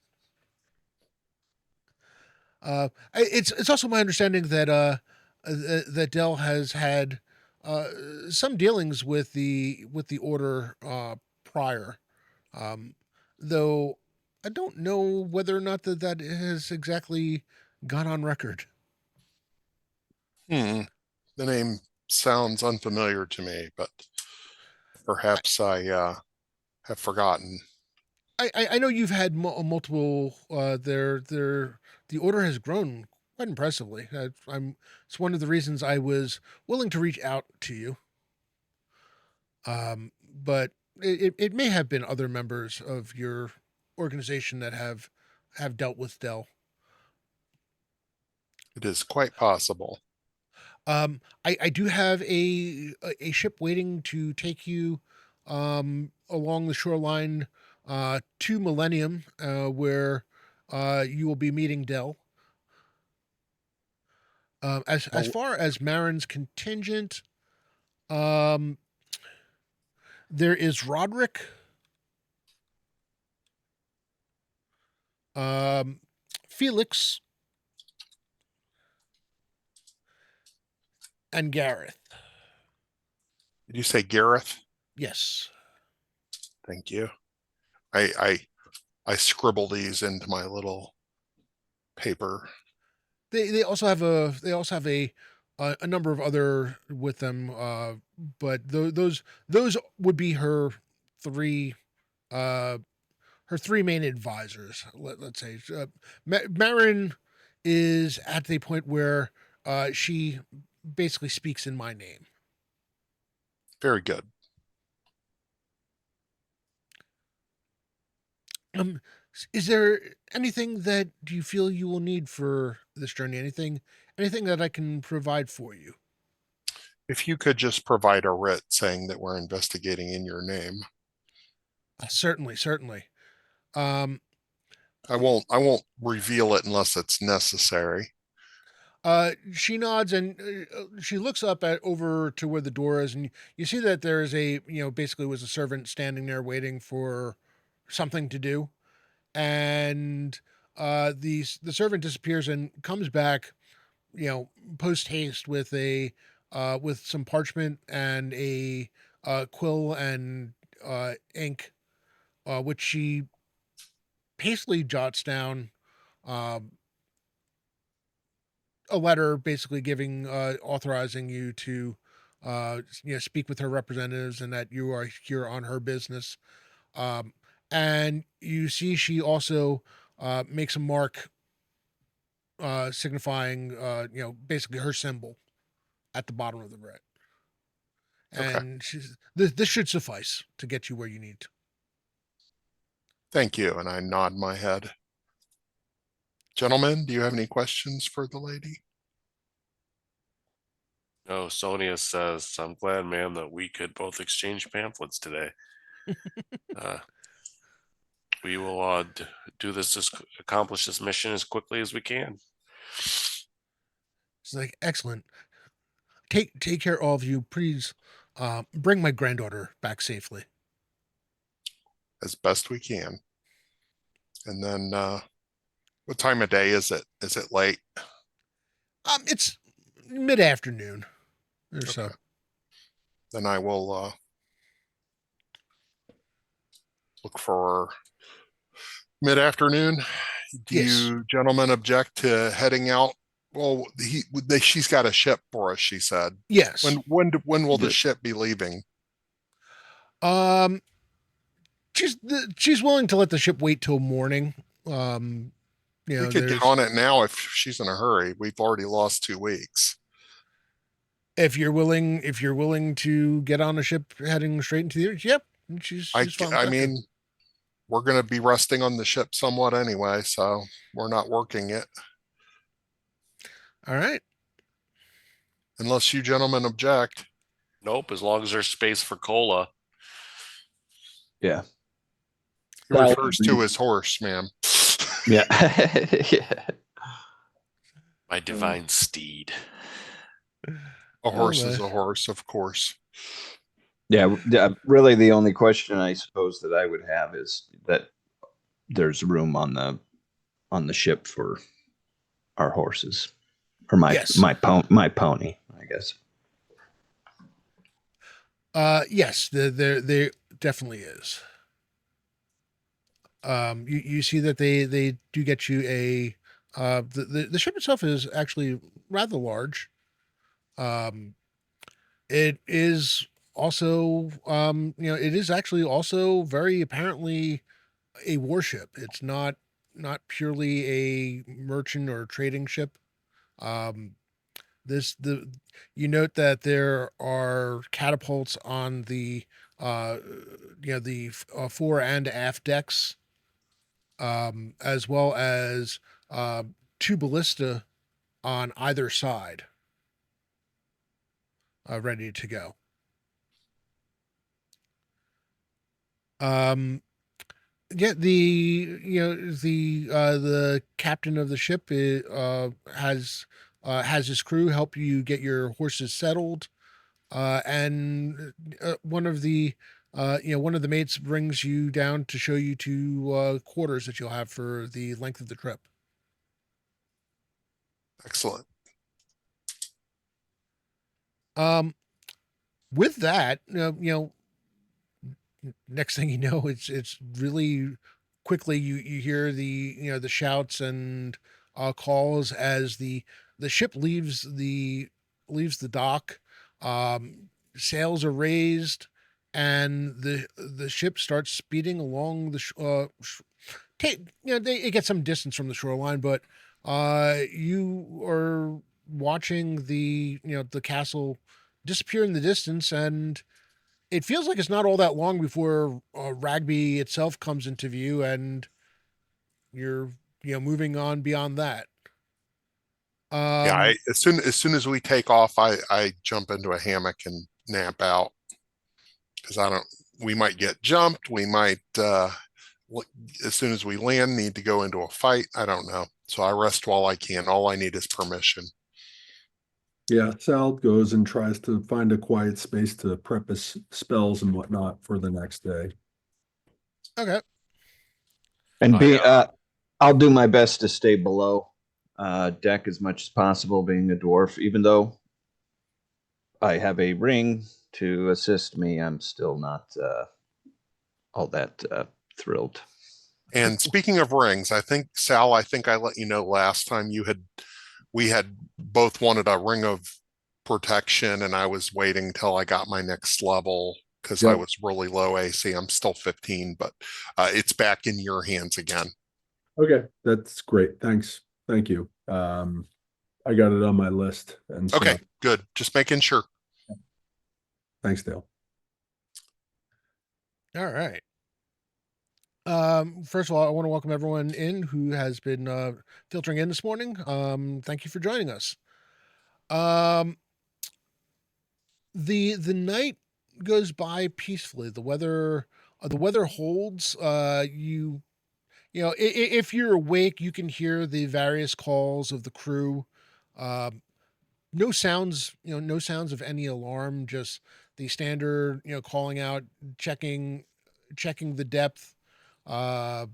It's also my understanding that that Dell has had uh, some dealings with the order prior, um, though I don't know whether or not that has exactly gone on record. Hmm. The name sounds unfamiliar to me, but perhaps I have forgotten. I know you've had multiple. The order has grown quite impressively. It's one of the reasons I was willing to reach out to you. But it may have been other members of your organization that have dealt with Dell. It is quite possible. I do have a ship waiting to take you along the shoreline to Millennium, where you will be meeting Dell. As Well, far as Marin's contingent, um, there is Roderick, um, Felix, and Gareth. did you say Gareth? Yes. Thank you. I I scribble these into my little paper. They also have a number of other with them, but those would be three uh her three main advisors. Let's say Marin is at the point where she basically speaks in my name. Very good. Um, is there anything that you feel you will need for this journey? Anything that I can provide for you? If you could just provide a writ saying that we're investigating in your name. Certainly, certainly. Um, I won't reveal it unless it's necessary. she nods and she looks up at over to where the door is, and you see that there is basically was a servant standing there waiting for something to do, and the servant disappears and comes back, post haste with a with some parchment and a quill and ink, which she hastily jots down um a letter basically giving authorizing you to speak with her representatives and that you are here on her business. um and you see she also makes a mark signifying basically her symbol at the bottom of the writ, Okay. and this should suffice to get you where you need to. Thank you. And I nod my head. Gentlemen, do you have any questions for the lady? No, Sonia says, I'm glad, ma'am, that we could both exchange pamphlets today. Uh, we will do this, accomplish this mission as quickly as we can. It's like, excellent. Take care, all of you. Please bring my granddaughter back safely. As best we can. And then what time of day is it? Is it late? It's mid-afternoon or so. Okay. Then I will look for mid-afternoon. Do Yes. you gentlemen object to heading out? Well, she's got a ship for us, she said. Yes. When will the Yeah. ship be leaving? Um, she's willing to let the ship wait till morning. We could get on it now if she's in a hurry. We've already lost 2 weeks. If you're willing to get on a ship heading straight into the yep, she's fine with I that, mean, too. we're going to be resting on the ship somewhat anyway, so we're not working it. All right. Unless you gentlemen object. Nope, as long as there's space for cola. Yeah. He refers to his horse, ma'am. Yeah. Yeah. My divine steed. A horse is my. a horse, of course. Yeah. Really, the only question I suppose that I would have is that there's room on the ship for our horses, or Yes. my pony, I guess. Yes, there definitely is. You see that they do get you a the ship itself is actually rather large. It is also it is actually also very apparently a warship. It's not purely a merchant or trading ship. Um, this the You note that there are catapults on the uh fore and aft decks, as well as uh, two ballista on either side, ready to go. Um, yeah, the captain of the ship has his crew help you get your horses settled, and one of the mates brings you down to show you to quarters that you'll have for the length of the trip. Excellent. With that, next thing you know, it's really quickly you hear the shouts and calls as the ship leaves the dock. Sails are raised, and the ship starts speeding along it gets some distance from the shoreline, but you are watching the castle disappear in the distance, and it feels like it's not all that long before Ragby itself comes into view, and you're moving on beyond that. Yeah, Um, as soon as we take off, I jump into a hammock and nap out because I don't. We might get jumped. We might as soon as we land need to go into a fight. I don't know. So I rest while I can. All I need is permission. Yeah, Sal goes and tries to find a quiet space to prep his spells and whatnot for the next day. okay. And I I'll do my best to stay below deck as much as possible, being a dwarf. Even though I have a ring to assist me, I'm still not all that thrilled. And speaking of rings, I think Sal, I think I let you know last time we had both wanted a ring of protection, and I was waiting till I got my next level because I Yep. was really low AC. I'm still 15, but it's back in your hands again. Okay, that's great. Thanks. Thank you. I got it on my list. And so Okay, good. Just making sure. thanks, Dale. All right. First of all, I want to welcome everyone in who has been filtering in this morning. Thank you for joining us. Um, the night goes by peacefully. The weather holds. If you're awake, you can hear the various calls of the crew. Um, no sounds, no sounds of any alarm. Just the standard, calling out, checking the depth. Uh,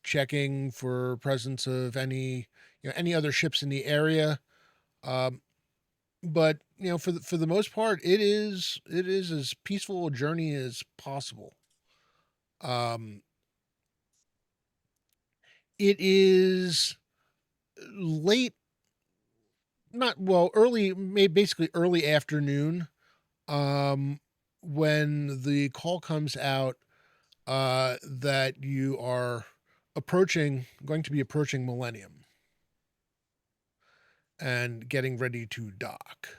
Checking for presence of any other ships in the area. Um, but for the most part, it is as peaceful a journey as possible. Um, it is late, not well, early, basically early afternoon. Um, when the call comes out that you are going to be approaching Millennium and getting ready to dock.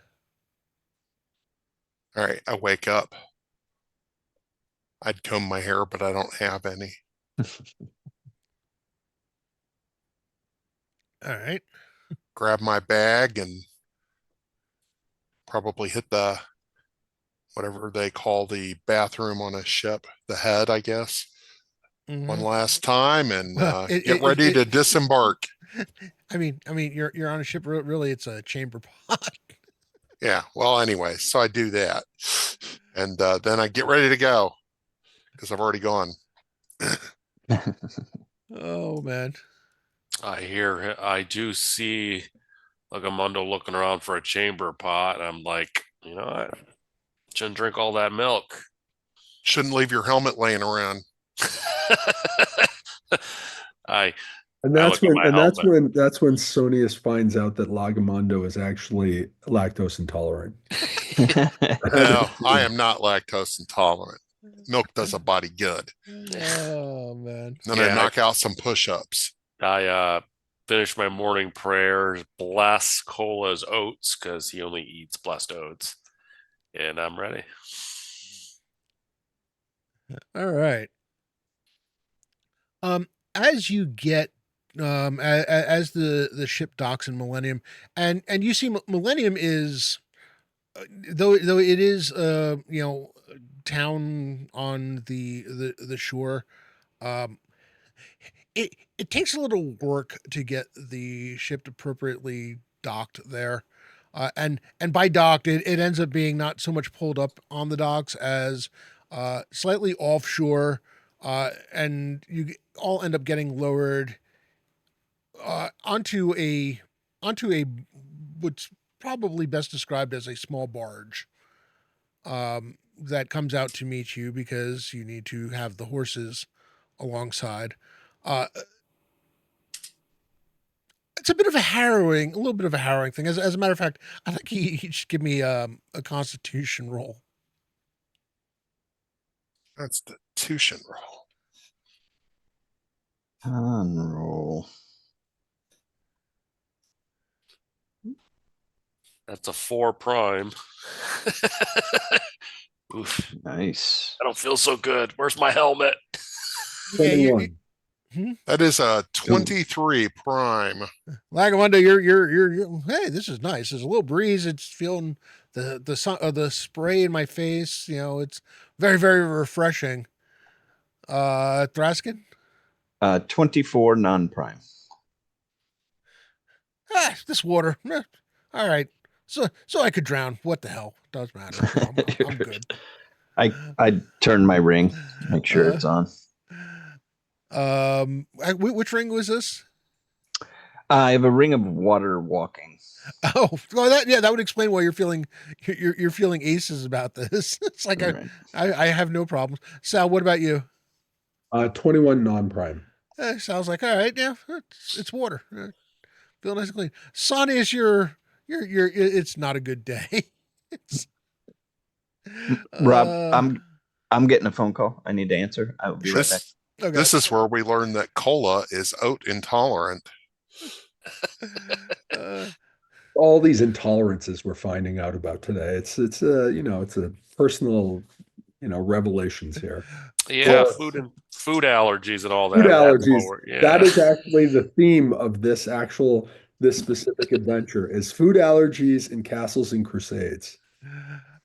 All right, I wake up. I'd comb my hair, but I don't have any. All right. Grab my bag and probably hit the whatever they call the bathroom on a ship, the head, I guess, one Mm-hmm. last time and Well, get ready to disembark. I mean, you're on a ship. Really, it's a chamber pot. Yeah, well, anyway, so I do that. And then I get ready to go because I've already gone. Oh man. I do see Agamotto looking around for a chamber pot. I'm like, I shouldn't drink all that milk. Shouldn't leave your helmet laying around. I And I that's look at when my helmet. that's when Sonius finds out that Lagamondo is actually lactose intolerant. No, I am not lactose intolerant. Milk does a body good. Oh man. Then I Yeah, knock out some push-ups. I finish my morning prayers, bless Cola's oats because he only eats blessed oats, and I'm ready. All right. As you get as the ship docks in Millennium, and you see Millennium is though it is town on the shore. Um, it takes a little work to get the ship appropriately docked there. And by docked, it ends up being not so much pulled up on the docks as slightly offshore, and you all end up getting lowered onto a what's probably best described as a small barge that comes out to meet you because you need to have the horses alongside. Uh, it's a little bit of a harrowing thing. As a matter of fact, I think he should give me a Constitution roll. That's the Tushin roll. On roll. That's a 4 prime. Oof. Nice. I don't feel so good. Where's my helmet? Yeah, you 21. That is a 23 prime. Lagamundo, hey, this is nice. There's a little breeze. It's feeling the sun, the spray in my face. It's very, very refreshing. Thraskin? 24 non-prime. This water. All right. So I could drown. What the hell? Doesn't matter. I'm good. I turn my ring, make sure it's on. Which ring was this? I have a ring of water walking. Oh, well, that would explain why you're feeling aces about this. It's like Right. I have no problems. Sal, what about you? 21 non-prime. Sal's like, all right, yeah, it's water. Feel nice and clean. Sonny, is your it's not a good day. It's Rob, I'm getting a phone call. I need to answer. I will be right back. This okay. this is where we learn that cola is oat intolerant. All these intolerances we're finding out about today. It's it's a personal revelations here. Yeah, Well, food allergies and all food that. That's allergies. what we're, That yeah. is actually the theme of this specific adventure is food allergies in castles and crusades.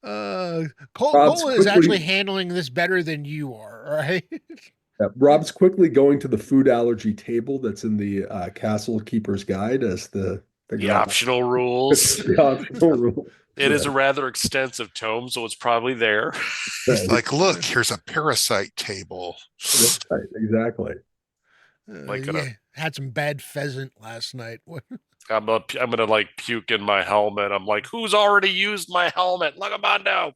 Rob's Cola is actually quickly handling this better than you are, right? Rob's quickly going to the food allergy table that's in the Castle Keeper's Guide as the The optional rules. the optional rule. It is a rather extensive tome, so it's probably there. He's like, look, here's a parasite table. Right, exactly. Like Yeah, had some bad pheasant last night. I'm gonna like puke in my helmet. I'm like, who's already used my helmet? Look about now.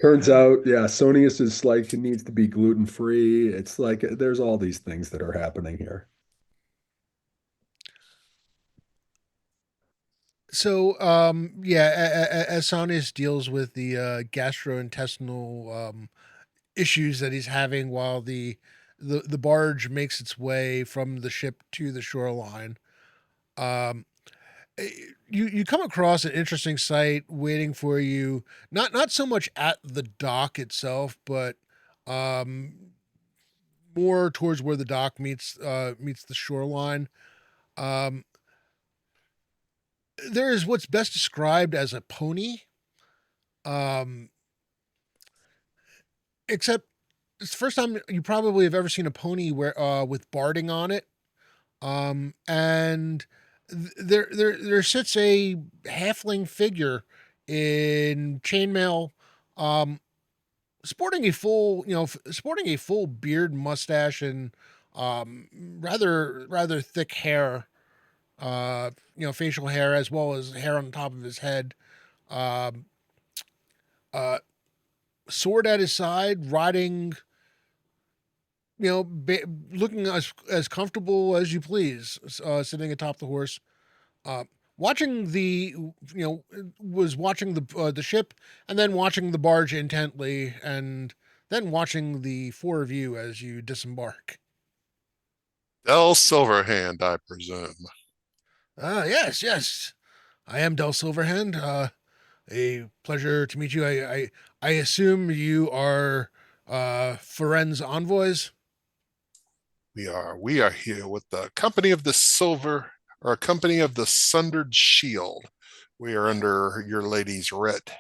Turns out, yeah, Sonius is like it needs to be gluten free. It's like there's all these things that are happening here. So, yeah, as Sonus deals with the gastrointestinal issues that he's having while the barge makes its way from the ship to the shoreline, um, you come across an interesting sight waiting for you. Not so much at the dock itself, but um, more towards where the dock meets the shoreline. Um, there is what's best described as a pony. Um, except it's the first time you probably have ever seen a pony where with barding on it. And there sits a halfling figure in chainmail, um, sporting a full beard, mustache, and rather thick hair. Facial hair as well as hair on the top of his head. Um, uh, sword at his side, riding, looking as comfortable as you please, sitting atop the horse. Uh, watching was watching the ship and then watching the barge intently and then watching the four of you as you disembark. Del Silverhand, I presume. Yes. I am Del Silverhand. A pleasure to meet you. I assume you are Feren's envoys. We are here with the Company of the Silver, or Company of the Sundered Shield. We are under your lady's writ.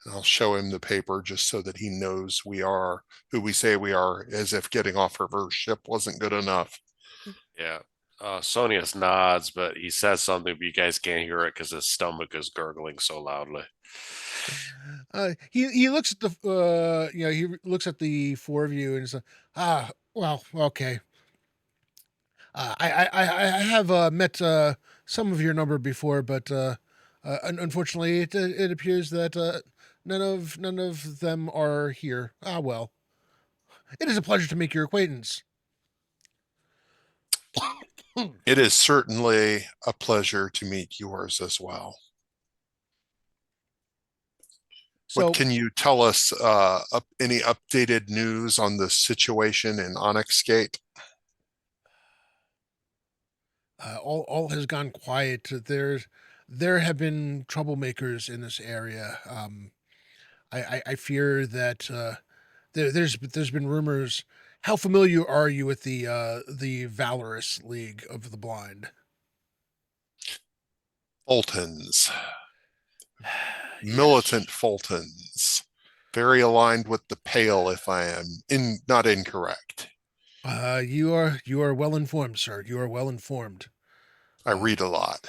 And I'll show him the paper just so that he knows we are who we say we are, as if getting off of her ship wasn't good enough. Yeah. Sonius nods, but he says something, but you guys can't hear it because his stomach is gurgling so loudly. He looks at he looks at the four of you and says, well, okay. I have met some of your number before, but unfortunately, it appears that none of them are here. Well, it is a pleasure to make your acquaintance. It is certainly a pleasure to meet yours as well. So, What can you tell us? Any updated news on the situation in Onyx Gate? all has gone quiet. There have been troublemakers in this area. I fear that there's been rumors. How familiar are you with the Valorous League of the Blind? Fultons, Yes. militant Fultons, very aligned with the Pale, if I am not incorrect. You are well informed, sir. You are well informed. I read a lot.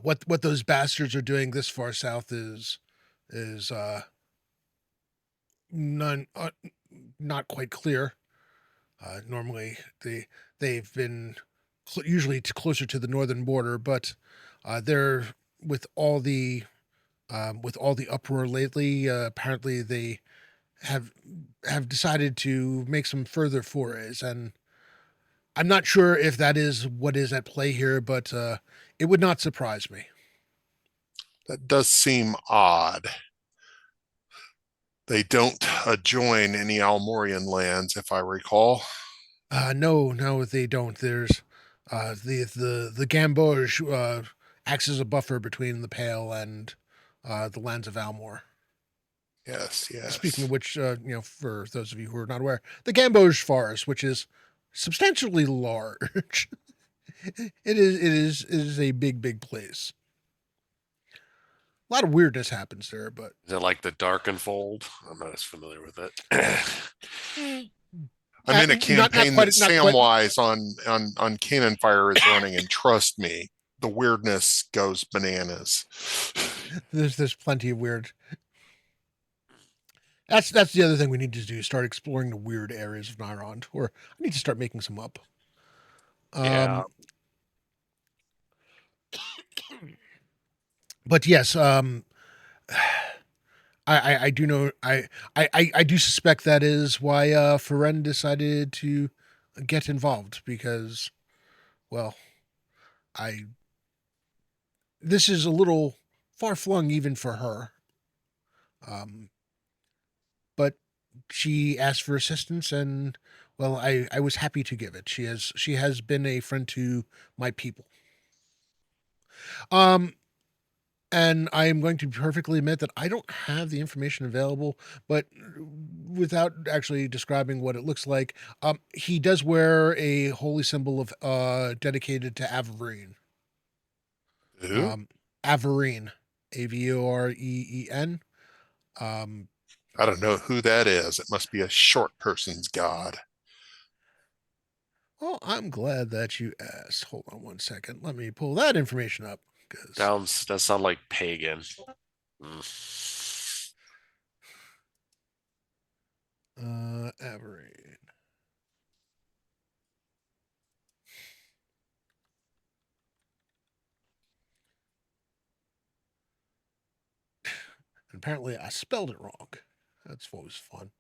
What those bastards are doing this far south is none not quite clear. Normally they've been usually closer to the northern border, but they're with all the uproar lately. Apparently they have decided to make some further forays, and I'm not sure if that is what is at play here, but it would not surprise me. That does seem odd. They don't join any Almorian lands, if I recall. No, they don't. There's the Gamboge acts as a buffer between the Pale and the lands of Almor. Yes, Speaking yes. of which, for those of you who are not aware, the Gamboge Forest, which is substantially large, it is a big place. A lot of weirdness happens there, but Is it like the Darkenfold? I'm not as familiar with it. I'm in a not campaign that quite, not quite. Samwise on Cannon Fire is running, and trust me, the weirdness goes bananas. There's plenty of weird. That's the other thing we need to do: start exploring the weird areas of Nyrond, or I need to start making some up. Yeah. But yes, I do know I do suspect that is why Ferenn decided to get involved because, well, I this is a little far flung even for her. But she asked for assistance, and well, I was happy to give it. She has been a friend to my people. Um, and I am going to perfectly admit that I don't have the information available, but without actually describing what it looks like, he does wear a holy symbol of dedicated to Averine. Who? Um, Averine, Avoreen. Um, I don't know who that is. It must be a short person's god. well, I'm glad that you asked. Hold on one second. Let me pull that information up because Does sound like pagan. Mm. Averine. Apparently, I spelled it wrong. That's always fun.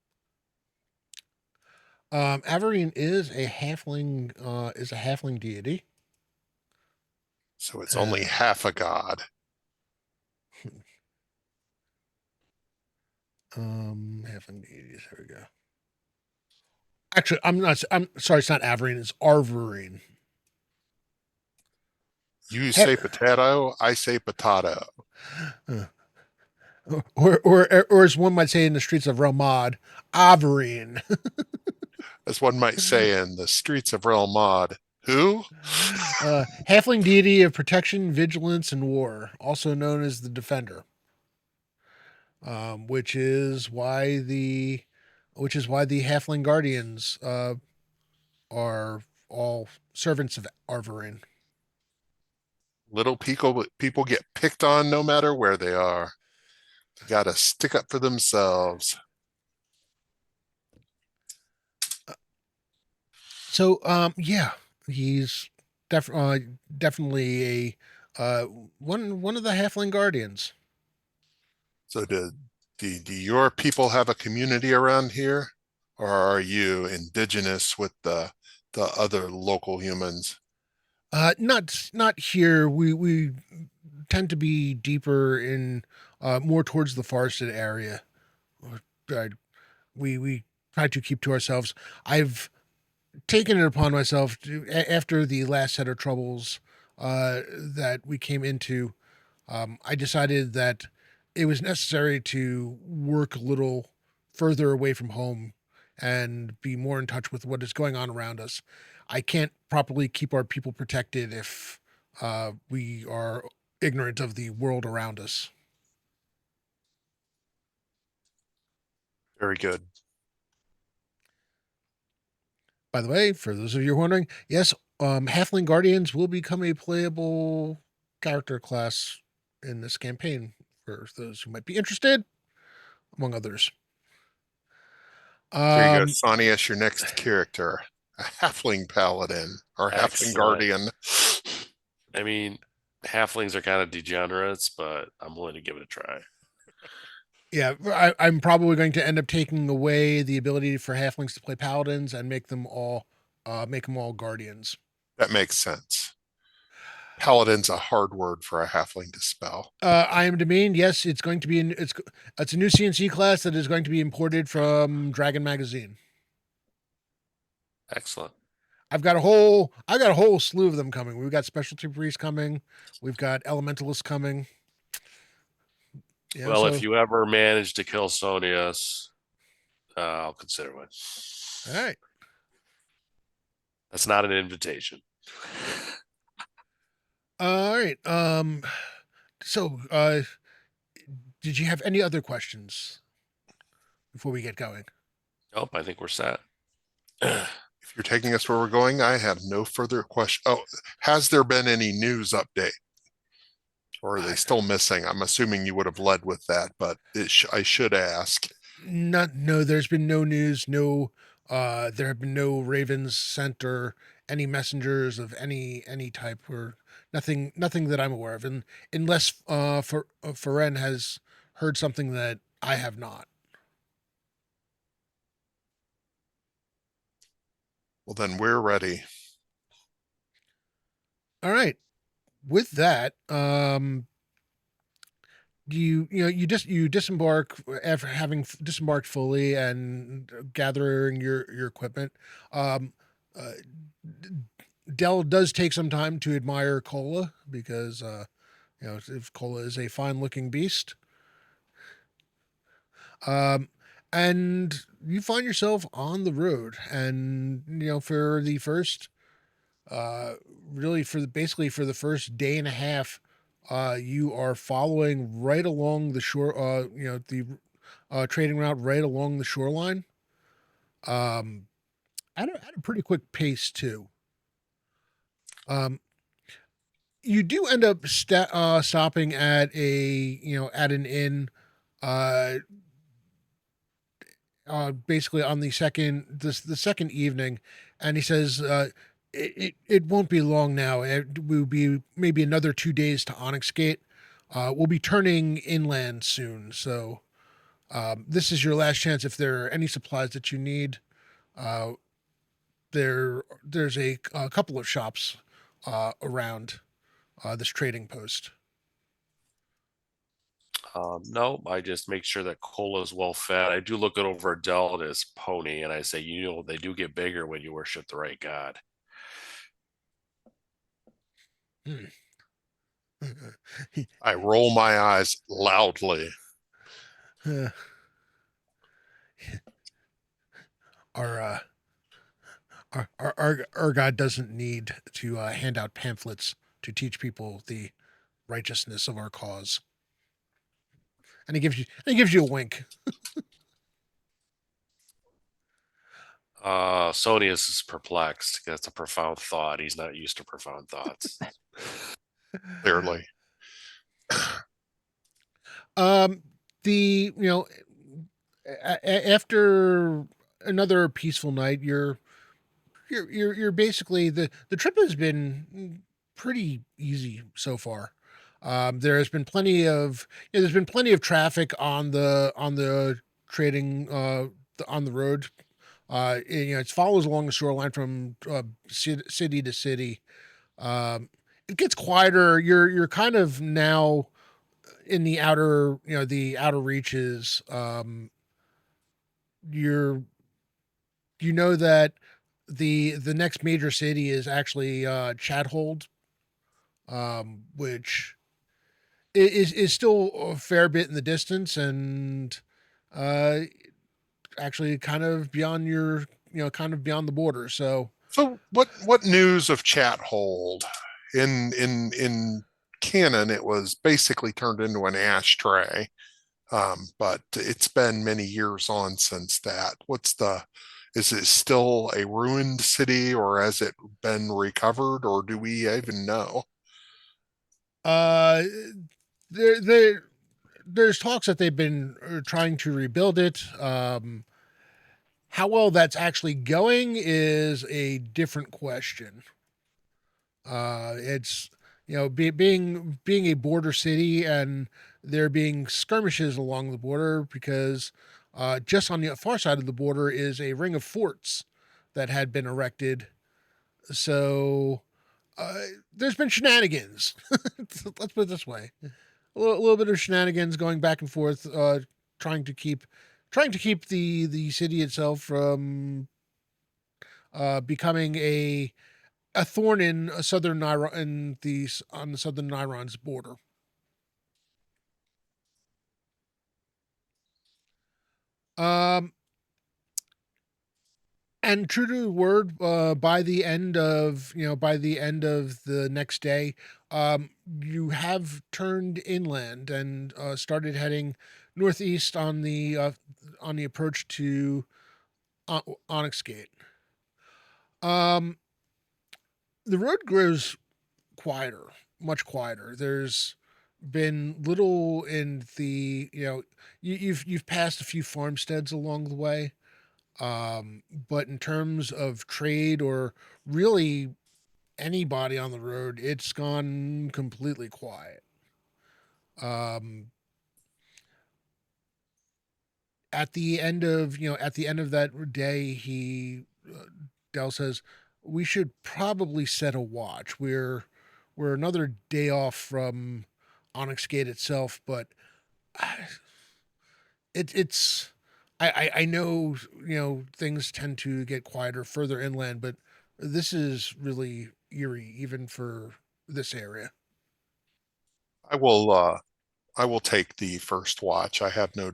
Averine is a halfling deity. So it's only half a god. Halfling deities. There we go. Actually, I'm not. I'm sorry. It's not Averine. It's Arverine. You say potato, I say potato. Or as one might say in the streets of Romad, Averine. As one might say in the streets of Real Mod. Who? Halfling deity of protection, vigilance, and war, also known as the Defender. Which is why the Halfling Guardians are all servants of Arverin. Little people get picked on no matter where they are. They gotta stick up for themselves. So, yeah, he's definitely a one of the Halfling Guardians. So do your people have a community around here? Or are you indigenous with the other local humans? Not here. We tend to be deeper in more towards the forested area. Uh, we try to keep to ourselves. I've taken it upon myself to, after the last set of troubles that we came into. I decided that it was necessary to work a little further away from home and be more in touch with what is going on around us. I can't properly keep our people protected if we are ignorant of the world around us. Very good. By the way, for those of you wondering, yes, Halfling Guardians will become a playable character class in this campaign for those who might be interested, among others. There you go, Sonius, your next character, a halfling paladin or halfling Excellent. guardian. I mean, halflings are kind of degenerates, but I'm willing to give it a try. Yeah, I'm probably going to end up taking away the ability for halflings to play paladins and make them all guardians. That makes sense. Paladin's a hard word for a halfling to spell. I am domain. Yes, it's going to be it's a new CNC class that is going to be imported from Dragon Magazine. Excellent. I got a whole slew of them coming. We've got specialty priests coming. We've got elementalists coming. Well, if you ever manage to kill Sonius, I'll consider one. All right. That's not an invitation. All right. So, did you have any other questions before we get going? Nope, I think we're set. If you're taking us where we're going, I have no further question. Oh, has there been any news update? Or are they still missing? I'm assuming you would have led with that, but I should ask. No, there's been no news. No, there have been no ravens sent or any messengers of any type or nothing that I'm aware of. And unless Feren has heard something that I have not. Well, then we're ready. All right. With that, you disembark after having disembarked fully and gathering your equipment. Dell does take some time to admire Cola because if Cola is a fine looking beast. And you find yourself on the road, and for the first basically for the first day and a half, you are following right along the shore, the trading route right along the shoreline, at a pretty quick pace too. You do end up stopping at an inn, basically on the second evening, and he says, it won't be long now. It will be maybe another 2 days to Onyx Gate. We'll be turning inland soon, so this is your last chance. If there are any supplies that you need, there's a couple of shops around this trading post. No, I just make sure that Cola is well fed. I do look over at Dell and his pony, and I say, they do get bigger when you worship the right god. I roll my eyes loudly. Our god doesn't need to hand out pamphlets to teach people the righteousness of our cause. And he gives you a wink. Sonius is perplexed. That's a profound thought. He's not used to profound thoughts. Clearly. After another peaceful night, you're basically the trip has been pretty easy so far. There has been plenty of traffic on the trading on the road. It follows along the shoreline from city to city. It gets quieter. You're kind of now in the outer reaches. You know that the next major city is actually Chadhold, which is still a fair bit in the distance, and uh, actually kind of beyond your, kind of beyond the border. So So what news of Chat Hold? In canon, it was basically turned into an ashtray. But it's been many years on since that. Is it still a ruined city, or has it been recovered, or do we even know? uh, there there's talks that they've been trying to rebuild it. How well that's actually going is a different question. It's, being a border city, and there being skirmishes along the border, because just on the far side of the border is a ring of forts that had been erected. So uh, there's been shenanigans. Let's put it this way: a little bit of shenanigans going back and forth, trying to keep the city itself from becoming a thorn in southern Iran, on the southern Iran's border. Um, and true to the word, by the end of the next day, you have turned inland and started heading northeast on the approach to Onyx Gate. Um, the road grows quieter, much quieter. There's been little in the, you've passed a few farmsteads along the way, but in terms of trade or really anybody on the road, it's gone completely quiet. Um, at the end of that day, Dell says, we should probably set a watch. We're another day off from Onyx Gate itself, but it's I know, things tend to get quieter further inland, but this is really eerie even for this area. I will take the first watch. I have no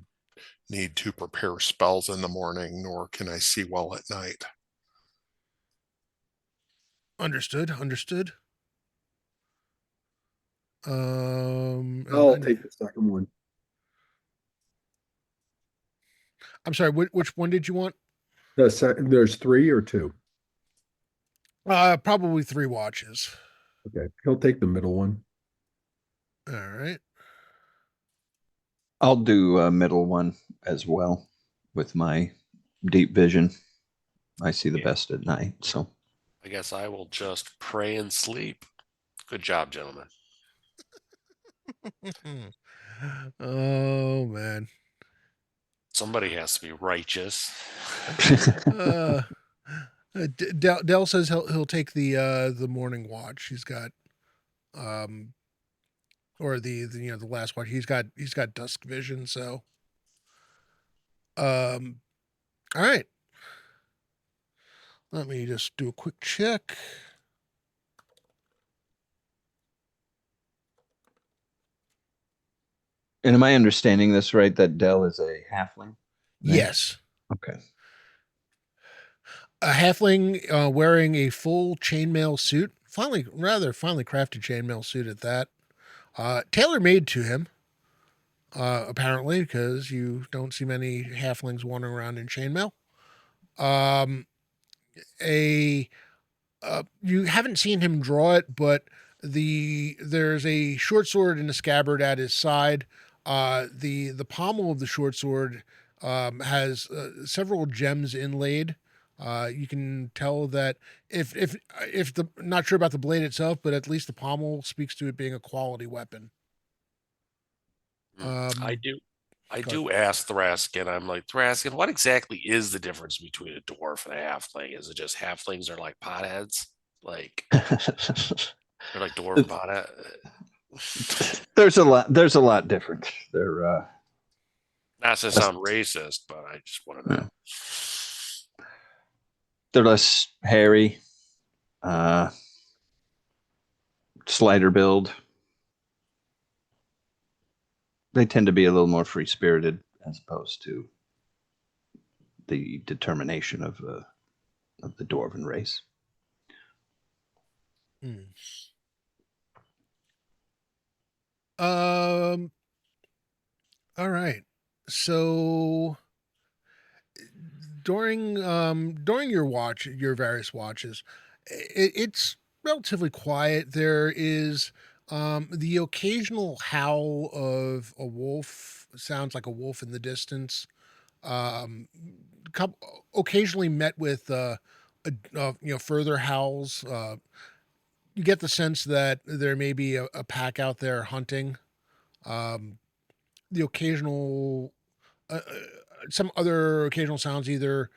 need to prepare spells in the morning, nor can I see well at night. Understood. Understood. I'll And take the second one. I'm sorry. Which one did you want? There's three or two. Probably three watches. Okay, he'll take the middle one. All right. I'll do a middle one as well with my deep vision. I see the Yeah. best at night. So I guess I will just pray and sleep. Good job, gentlemen. Oh man. Somebody has to be righteous. Uh, Dell says he'll take the morning watch. He's got um or the last watch. He's got dusk vision. So all right. Let me just do a quick check. and am I understanding this right? That Dell is a halfling? Yes. Okay. A halfling wearing a full chainmail suit, rather finely crafted chainmail suit at that, tailor made to him, apparently, because you don't see many halflings wandering around in chainmail. Um, a You haven't seen him draw it, but there's a short sword in a scabbard at his side. The pommel of the short sword has several gems inlaid. You can tell that if the not sure about the blade itself, but at least the pommel speaks to it being a quality weapon. I Um, do. I go ahead. do ask Thraskin. I'm like, Thraskin, what exactly is the difference between a dwarf and a halfling? Is it just halflings are like potheads? Like they're like dwarf pothead? There's a lot different. Not to Less, sound racist, but I just want to know. they're less hairy, uh, slighter build. They tend to be a little more free spirited as opposed to the determination of the dwarven race. Um. All right. So during your various watches, it's relatively quiet. There is the occasional howl of a wolf. Sounds like a wolf in the distance. Um, occasionally met with further howls. You get the sense that there may be a pack out there hunting. Um, the occasional some other occasional sounds, either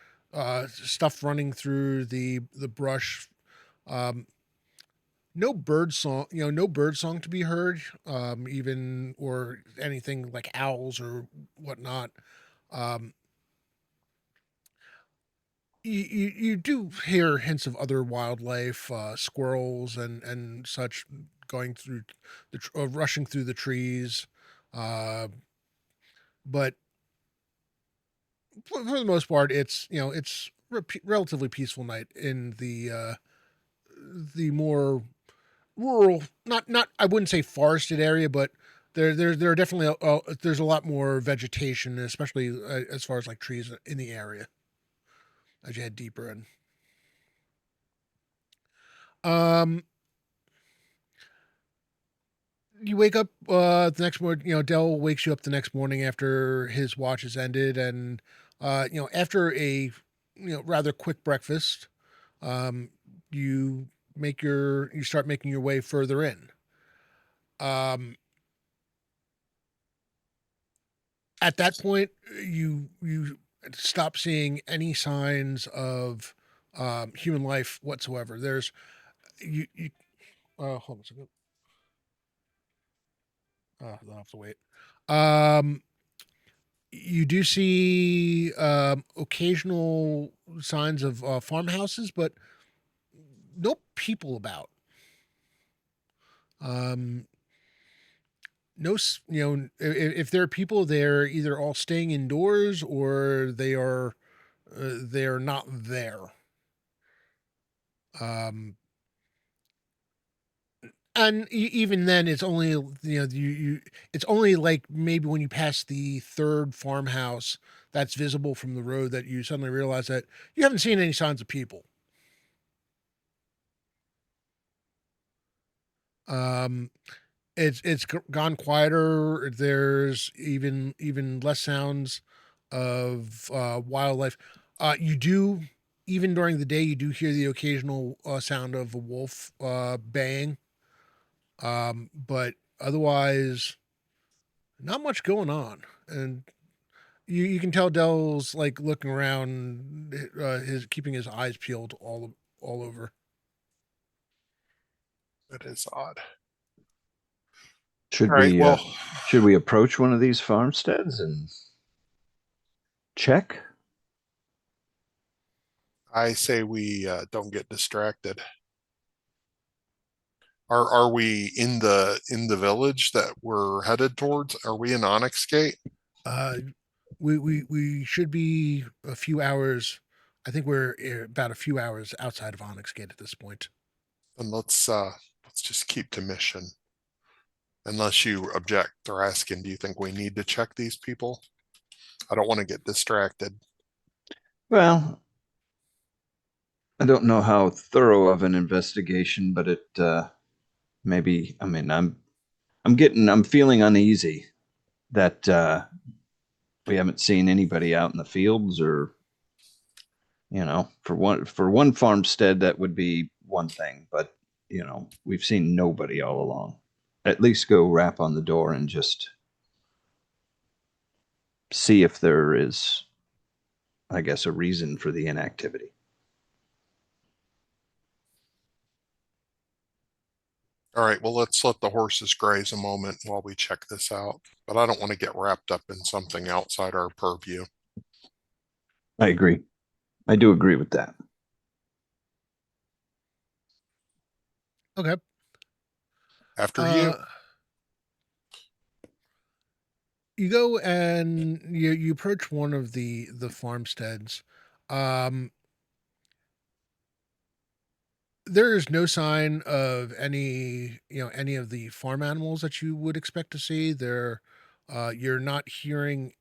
stuff running through the brush. Um, no bird song, no bird song to be heard, even or anything like owls or whatnot. Um, you do hear hints of other wildlife, squirrels and such going through rushing through the trees, uh, but for the most part, it's relatively peaceful night in the more rural, not I wouldn't say forested area, but there are definitely there's a lot more vegetation, especially as far as like trees in the area as you head deeper in. Um, you wake up the next morning. Dell wakes you up the next morning after his watch has ended, and after a rather quick breakfast, um, you you start making your way further in. Um, at that point, you stop seeing any signs of human life whatsoever. There's you hold on a second. I'll have to wait. Um, you do see occasional signs of farmhouses, but no people about. Um, no, if there are people, they're either all staying indoors or they're not there. Um, and even then, it's only it's only like maybe when you pass the third farmhouse that's visible from the road that you suddenly realize that you haven't seen any signs of people. Um, it's gone quieter. There's even less sounds of wildlife. You do even during the day you do hear the occasional sound of a wolf baying, but otherwise not much going on. And you can tell Dell's like looking around, his keeping his eyes peeled all over. That is odd. Should All right. we Well, should we approach one of these farmsteads and check? I say we don't get distracted. Are we in the village that we're headed towards? Are we in Onyx Gate? Uh, we should be a few hours. I think we're about a few hours outside of Onyx Gate at this point. And let's just keep to mission. Unless you object or asking, do you think we need to check these people? I don't want to get distracted. Well, I don't know how thorough of an investigation, but it maybe. I mean, I'm feeling uneasy that we haven't seen anybody out in the fields, or for one farmstead that would be one thing, but we've seen nobody all along. At least go rap on the door and just see if there is, I guess, a reason for the inactivity. All right, well, let's let the horses graze a moment while we check this out. But I don't want to get wrapped up in something outside our purview. I agree. I do agree with that. After you. Uh, You go and you approach one of the farmsteads. Um, there is no sign of any of the farm animals that you would expect to see. You're not hearing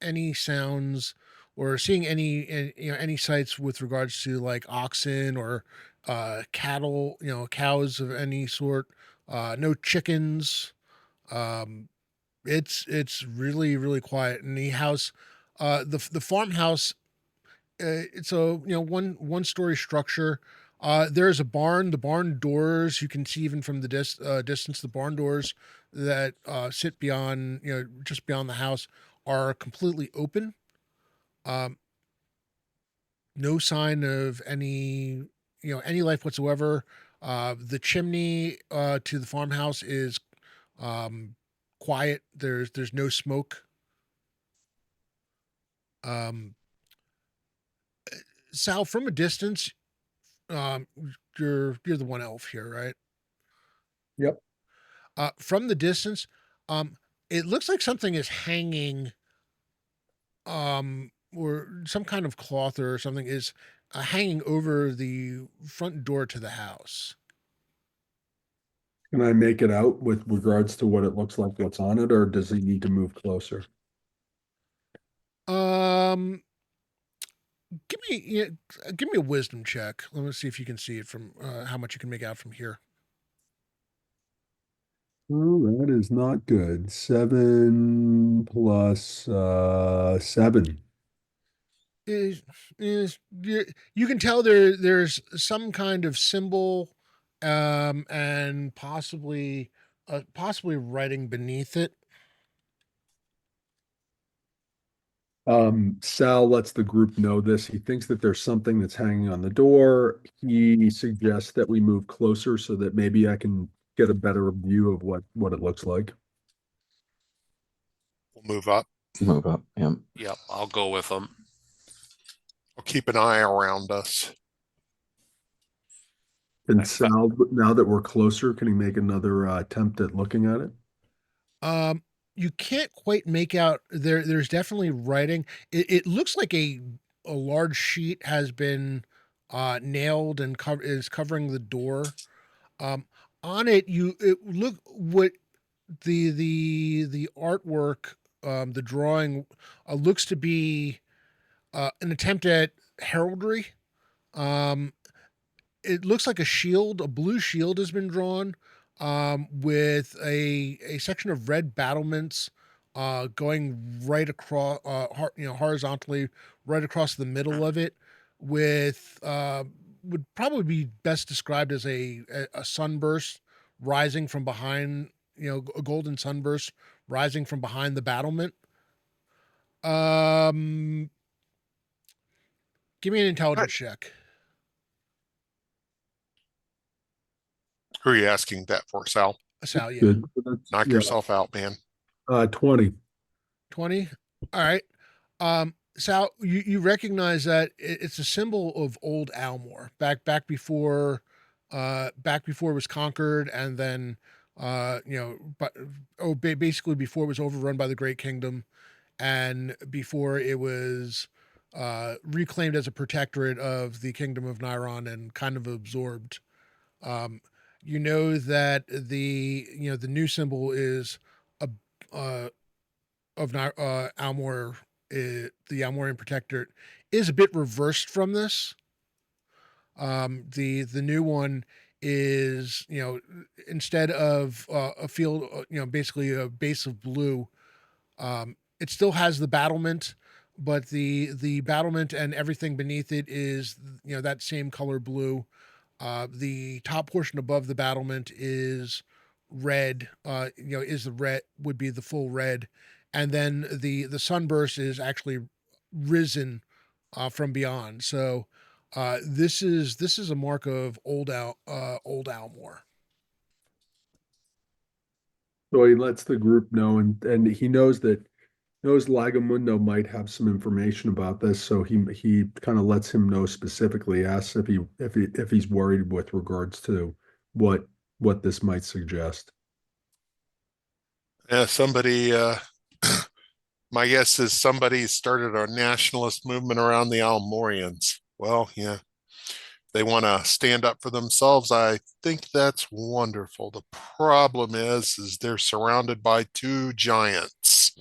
any sounds or seeing any sights with regards to like oxen or cattle, cows of any sort. No chickens. Um, it's really really quiet. And the house, the farmhouse, it's a one story structure. There's a barn. The barn doors you can see even from the distance. The barn doors that sit beyond just beyond the house are completely open. Um, no sign of any life whatsoever. The chimney to the farmhouse is um, quiet. There's no smoke. Um, Sal, from a distance, um, you're the one elf here, right? Yep. From the distance, um, it looks like something is hanging, or some kind of cloth or something is hanging over the front door to the house. Can I make it out with regards to what it looks like, what's on it, or does he need to move closer? Um, give me give me a wisdom check. Let me see if you can see it from how much you can make out from here. Oh, that is not good. 7 plus 7. is you can tell there's some kind of symbol and possibly writing beneath it. Sal lets the group know this. He thinks that there's something that's hanging on the door. He suggests that we move closer so that maybe I can get a better view of what it looks like. We'll move up. Move up. Yeah. Yep, I'll go with them. I'll keep an eye around us. And Sal, now that we're closer, can he make another attempt at looking at it? You can't quite make out there's definitely writing. It looks like a large sheet has been nailed and is covering the door. um on it, it look what the artwork, the drawing, looks to be an attempt at heraldry. Um, it looks like a shield, a blue shield has been drawn, with a section of red battlements going right across, horizontally, right across the middle of it, with would probably be best described as a sunburst rising from behind, a golden sunburst rising from behind the battlement. Um, Give me an Right. intelligence check. Who are you asking that for, Sal? Sal, yeah. Good. Knock Yeah. yourself out, man. 20. 20. All right. Sal, you recognize that it's a symbol of old Almore, back before it was conquered, and then but basically before it was overrun by the Great Kingdom, and before it was reclaimed as a protectorate of the Kingdom of Nairon and kind of absorbed. Um, you know that the new symbol is a uh, of Almor, the Almorian Protectorate, is a bit reversed from this. The new one is, instead of a field, basically a base of blue. It still has the battlement, but the battlement and everything beneath it is, that same color blue. The top portion above the battlement is red. Is the red, would be the full red, and then the sunburst is actually risen from beyond. So this is a mark of old Almore. So he lets the group know, and he knows Lagamundo might have some information about this, so he kind of lets him know specifically, asks if he's worried with regards to what what this might suggest. Somebody My guess is somebody started a nationalist movement around the Almorians. Well, yeah, they want to stand up for themselves. I think that's wonderful. The problem is they're surrounded by two giants.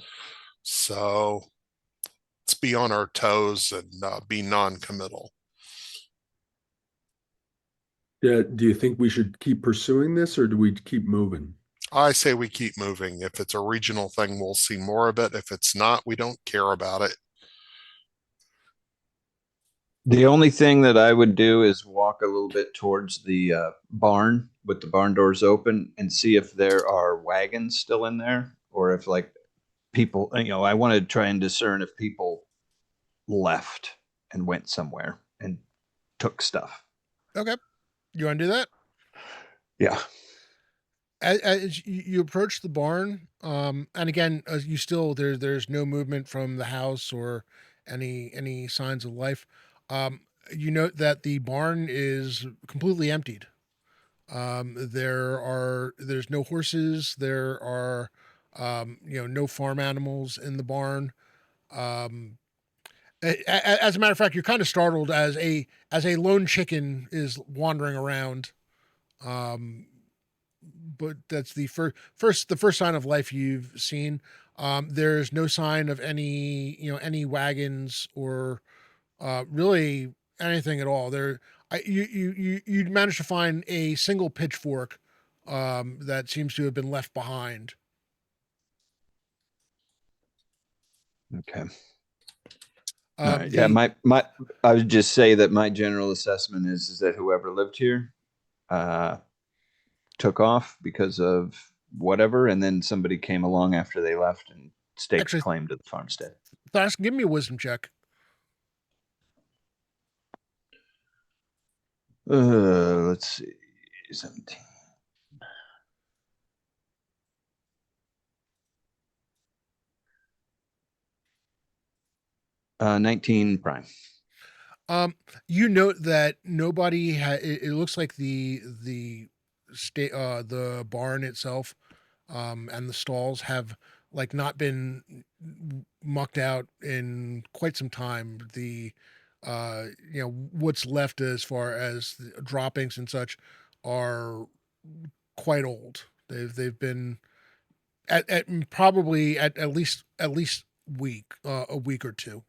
So let's be on our toes and be non-committal. Yeah, do you think we should keep pursuing this or do we keep moving? I say we keep moving. If it's a regional thing, we'll see more of it. If it's not, we don't care about it. The only thing that I would do is walk a little bit towards the barn with the barn doors open and see if there are wagons still in there or if like people, I want to try and discern if people left and went somewhere and took stuff. Okay. You want to do that? Yeah. As you approach the barn, and again, you still there's no movement from the house or any signs of life. Um, you note that the barn is completely emptied. There's no horses. There are no farm animals in the barn. Um, as a matter of fact, you're kind of startled as a lone chicken is wandering around. Um, but that's the first sign of life you've seen. There's no sign of any wagons or really anything at all. You managed to find a single pitchfork that seems to have been left behind. Okay. All right. Yeah. The My I would just say that my general assessment is that whoever lived here uh, took off because of whatever, and then somebody came along after they left and staked Actually, claim to the farmstead. Thras, give me a wisdom check. Let's see, 17. 19 prime. You note that nobody had. It looks like the barn itself, and the stalls have like not been mucked out in quite some time. What's left as far as the droppings and such are quite old. They've been probably at least a week or two,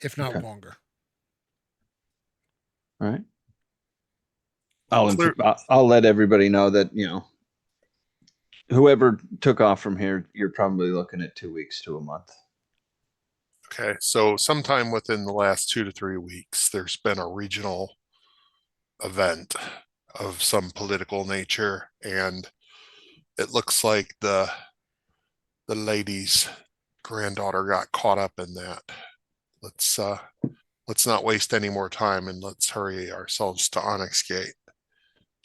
if not Okay. longer. All right. I'll Clear. I'll let everybody know that whoever took off from here, you're probably looking at 2 weeks to a month. Okay, so sometime within the last 2 to 3 weeks, there's been a regional event of some political nature, and it looks like the lady's granddaughter got caught up in that. Let's not waste any more time and let's hurry ourselves to Onyx Gate.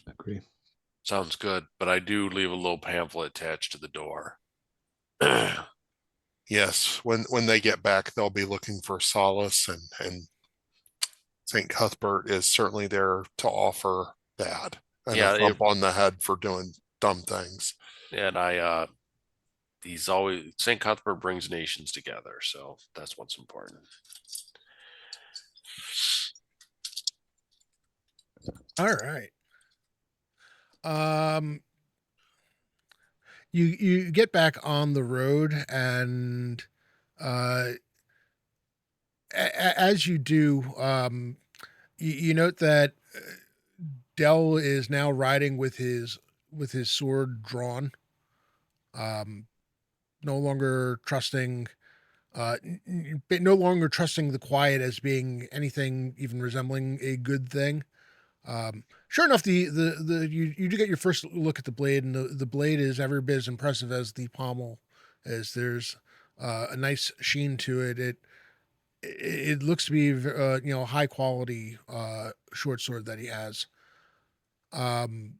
Agree. Sounds good, but I do leave a little pamphlet attached to the door. Yes, when they get back, they'll be looking for solace, and St. Cuthbert is certainly there to offer that and Yeah, a thump on the head for doing dumb things. and he's always St. Cuthbert brings nations together, so that's what's important. All right. Um, you get back on the road, and uh, as you do, you note that Dell is now riding with his sword drawn, um, no longer trusting. No longer trusting the quiet as being anything even resembling a good thing. Sure enough, you do get your first look at the blade, and the blade is every bit as impressive as the pommel. As there's a nice sheen to it. It looks to be high quality short sword that he has. Um,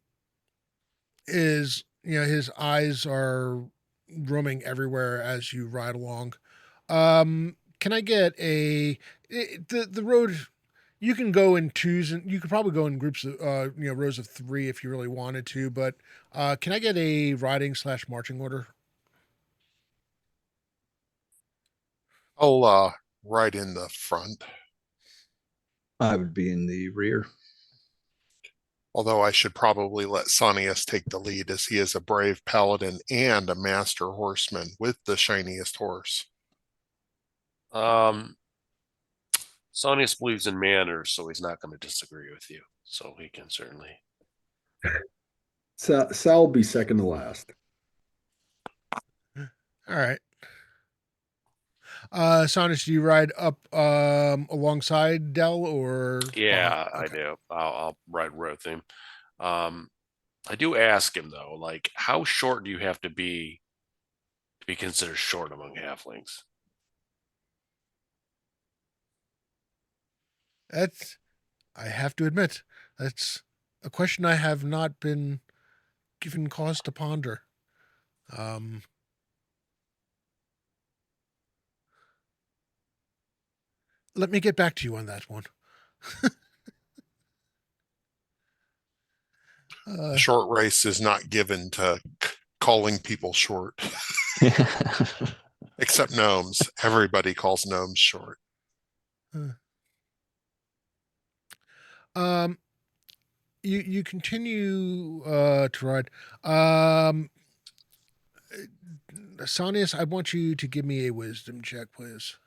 is his eyes are roaming everywhere as you ride along. Can I get the road? You can go in twos, and you could probably go in groups of rows of three if you really wanted to. But can I get a riding/marching order? I'll ride in the front. I would be in the rear. Although I should probably let Sonius take the lead, as he is a brave paladin and a master horseman with the shiniest horse. Um, Sonius believes in manners, so he's not going to disagree with you. So he can certainly. Sal will be second to last. All right. Sonus, do you ride up alongside Dell or Yeah, I okay. do. I'll ride with him. Um, I do ask him though, like, how short do you have to be considered short among halflings? That's I have to admit, that's a question I have not been given cause to ponder. Um Let me get back to you on that one. The short race is not given to calling people short, except gnomes. Everybody calls gnomes short. um, you continue to ride. Um, Sonius, I want you to give me a wisdom check, please.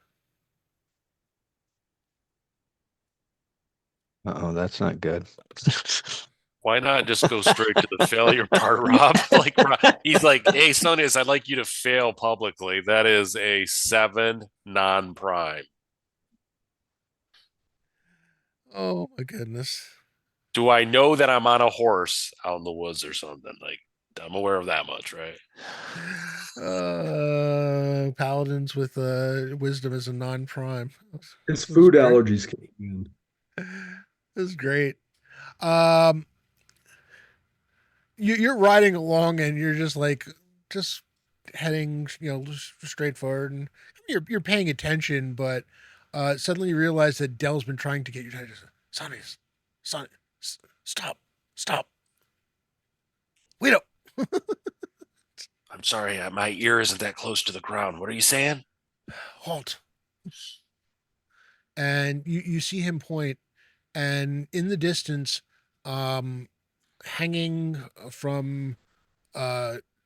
Oh, that's not good. Why not just go straight to the failure part, Rob? Like he's like, "Hey, Sonius, I'd like you to fail publicly." That is a 7 non-prime. Oh my goodness. Do I know that I'm on a horse out in the woods or something? Like, I'm aware of that much, right? Paladins with wisdom as a non-prime. His That's food great. allergies kick in. That's great. Um, you're riding along and you're just heading straight forward, and you're paying attention, but suddenly you realize that Dell's been trying to get you to Sonny, Sonny, stop, wait up, I'm sorry, my ear isn't that close to the ground. What are you saying? halt. And you see him point, and in the distance, um hanging from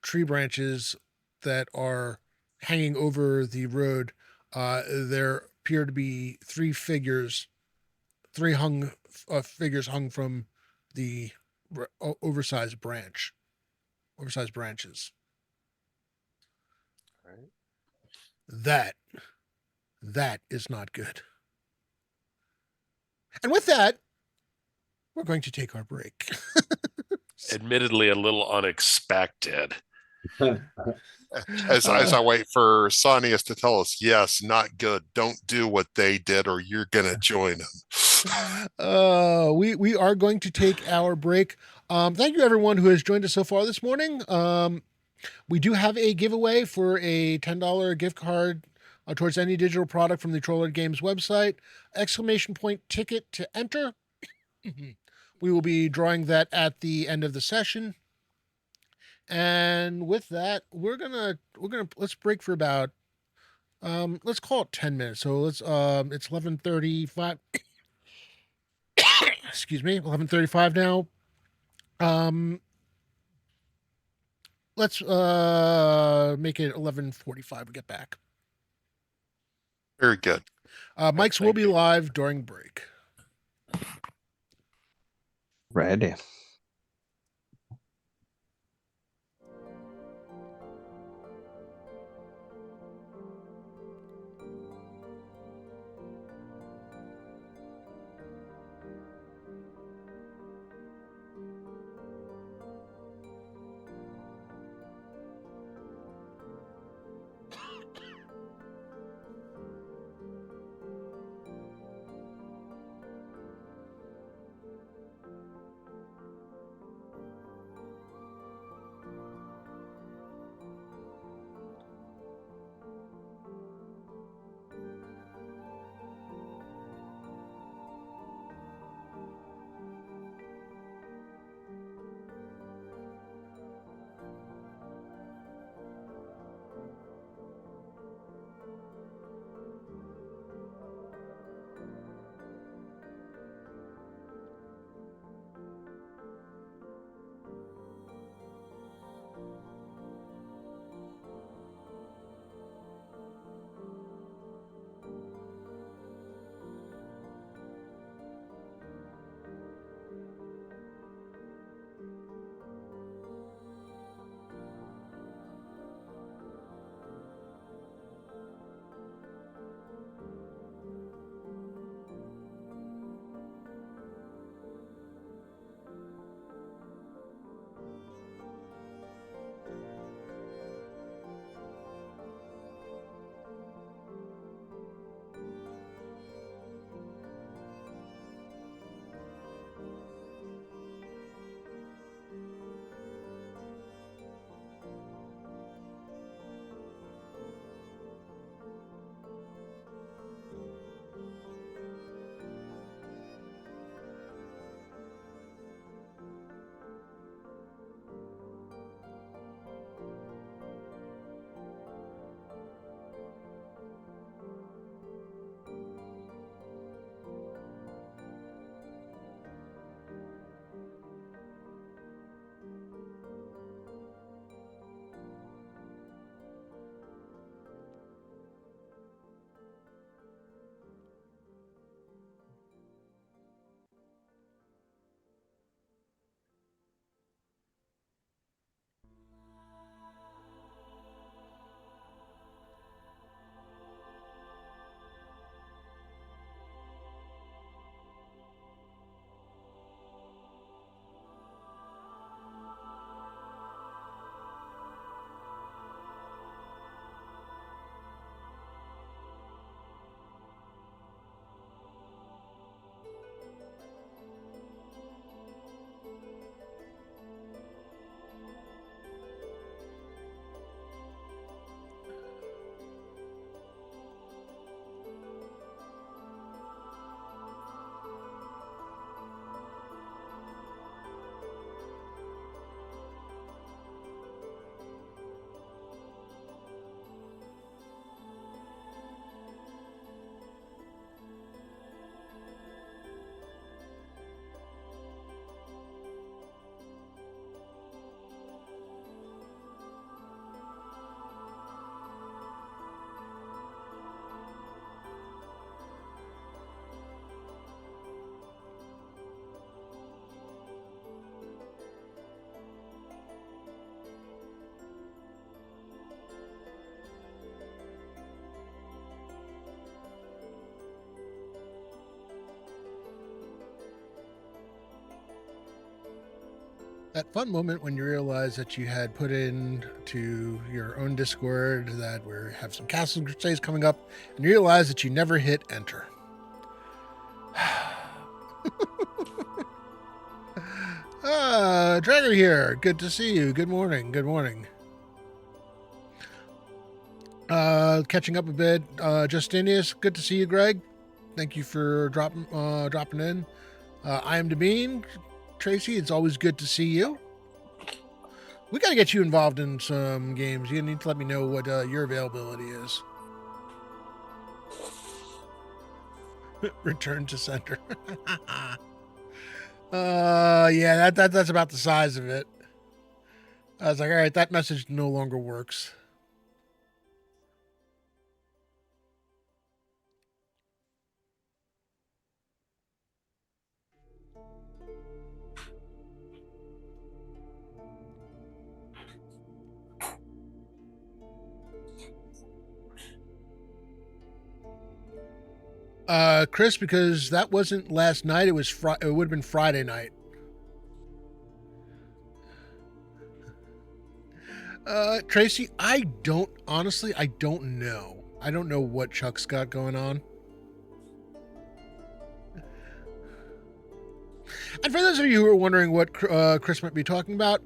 tree branches that are hanging over the road, there appear to be three figures hung from the oversized branches. Right. That that is not good. And with that, we're going to take our break. Admittedly, a little unexpected. As I wait for Sonius to tell us, yes, not good. Don't do what they did, or you're gonna join them. We are going to take our break. Thank you everyone who has joined us so far this morning. We do have a giveaway for a $10 gift card towards any digital product from the Troller Games website. Exclamation point ticket to enter. We will be drawing that at the end of the session. And with that, let's break for about let's call it 10 minutes. So it's 11:35. Excuse me, 11:35 now. Um let's make it 11:45 we get back. Very good. Mike's will be live during break. Ready. that fun moment when you realize that you had put in to your own Discord that we have some Castles and Crusades coming up, and you realize that you never hit enter. Dragger here. Good to see you. Good morning. Good morning. Catching up a bit. Justinius, good to see you, Greg. Thank you for dropping in. I am Devine. Tracy, it's always good to see you. We got to get you involved in some games. You need to let me know what your availability is. Return to center. Yeah, that's about the size of it. I was like, all right, that message no longer works. Chris, because that wasn't last night. It was it would have been Friday night. Tracy, I don't know. I don't know what Chuck's got going on. And for those of you who are wondering what Chris might be talking about,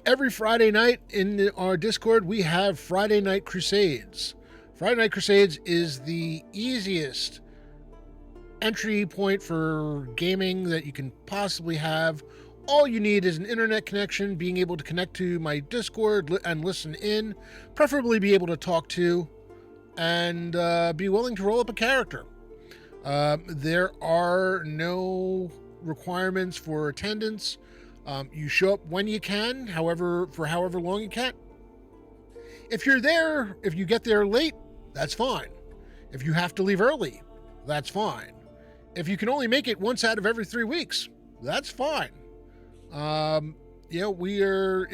every Friday night in our Discord, we have Friday Night Crusades. Friday Night Crusades is the easiest entry point for gaming that you can possibly have. All you need is an internet connection, being able to connect to my Discord and listen in, preferably be able to talk to, and be willing to roll up a character. There are no requirements for attendance. You show up when you can, for however long you can. If you get there late, that's fine. If you have to leave early, that's fine. If you can only make it once out of every 3 weeks, that's fine. We are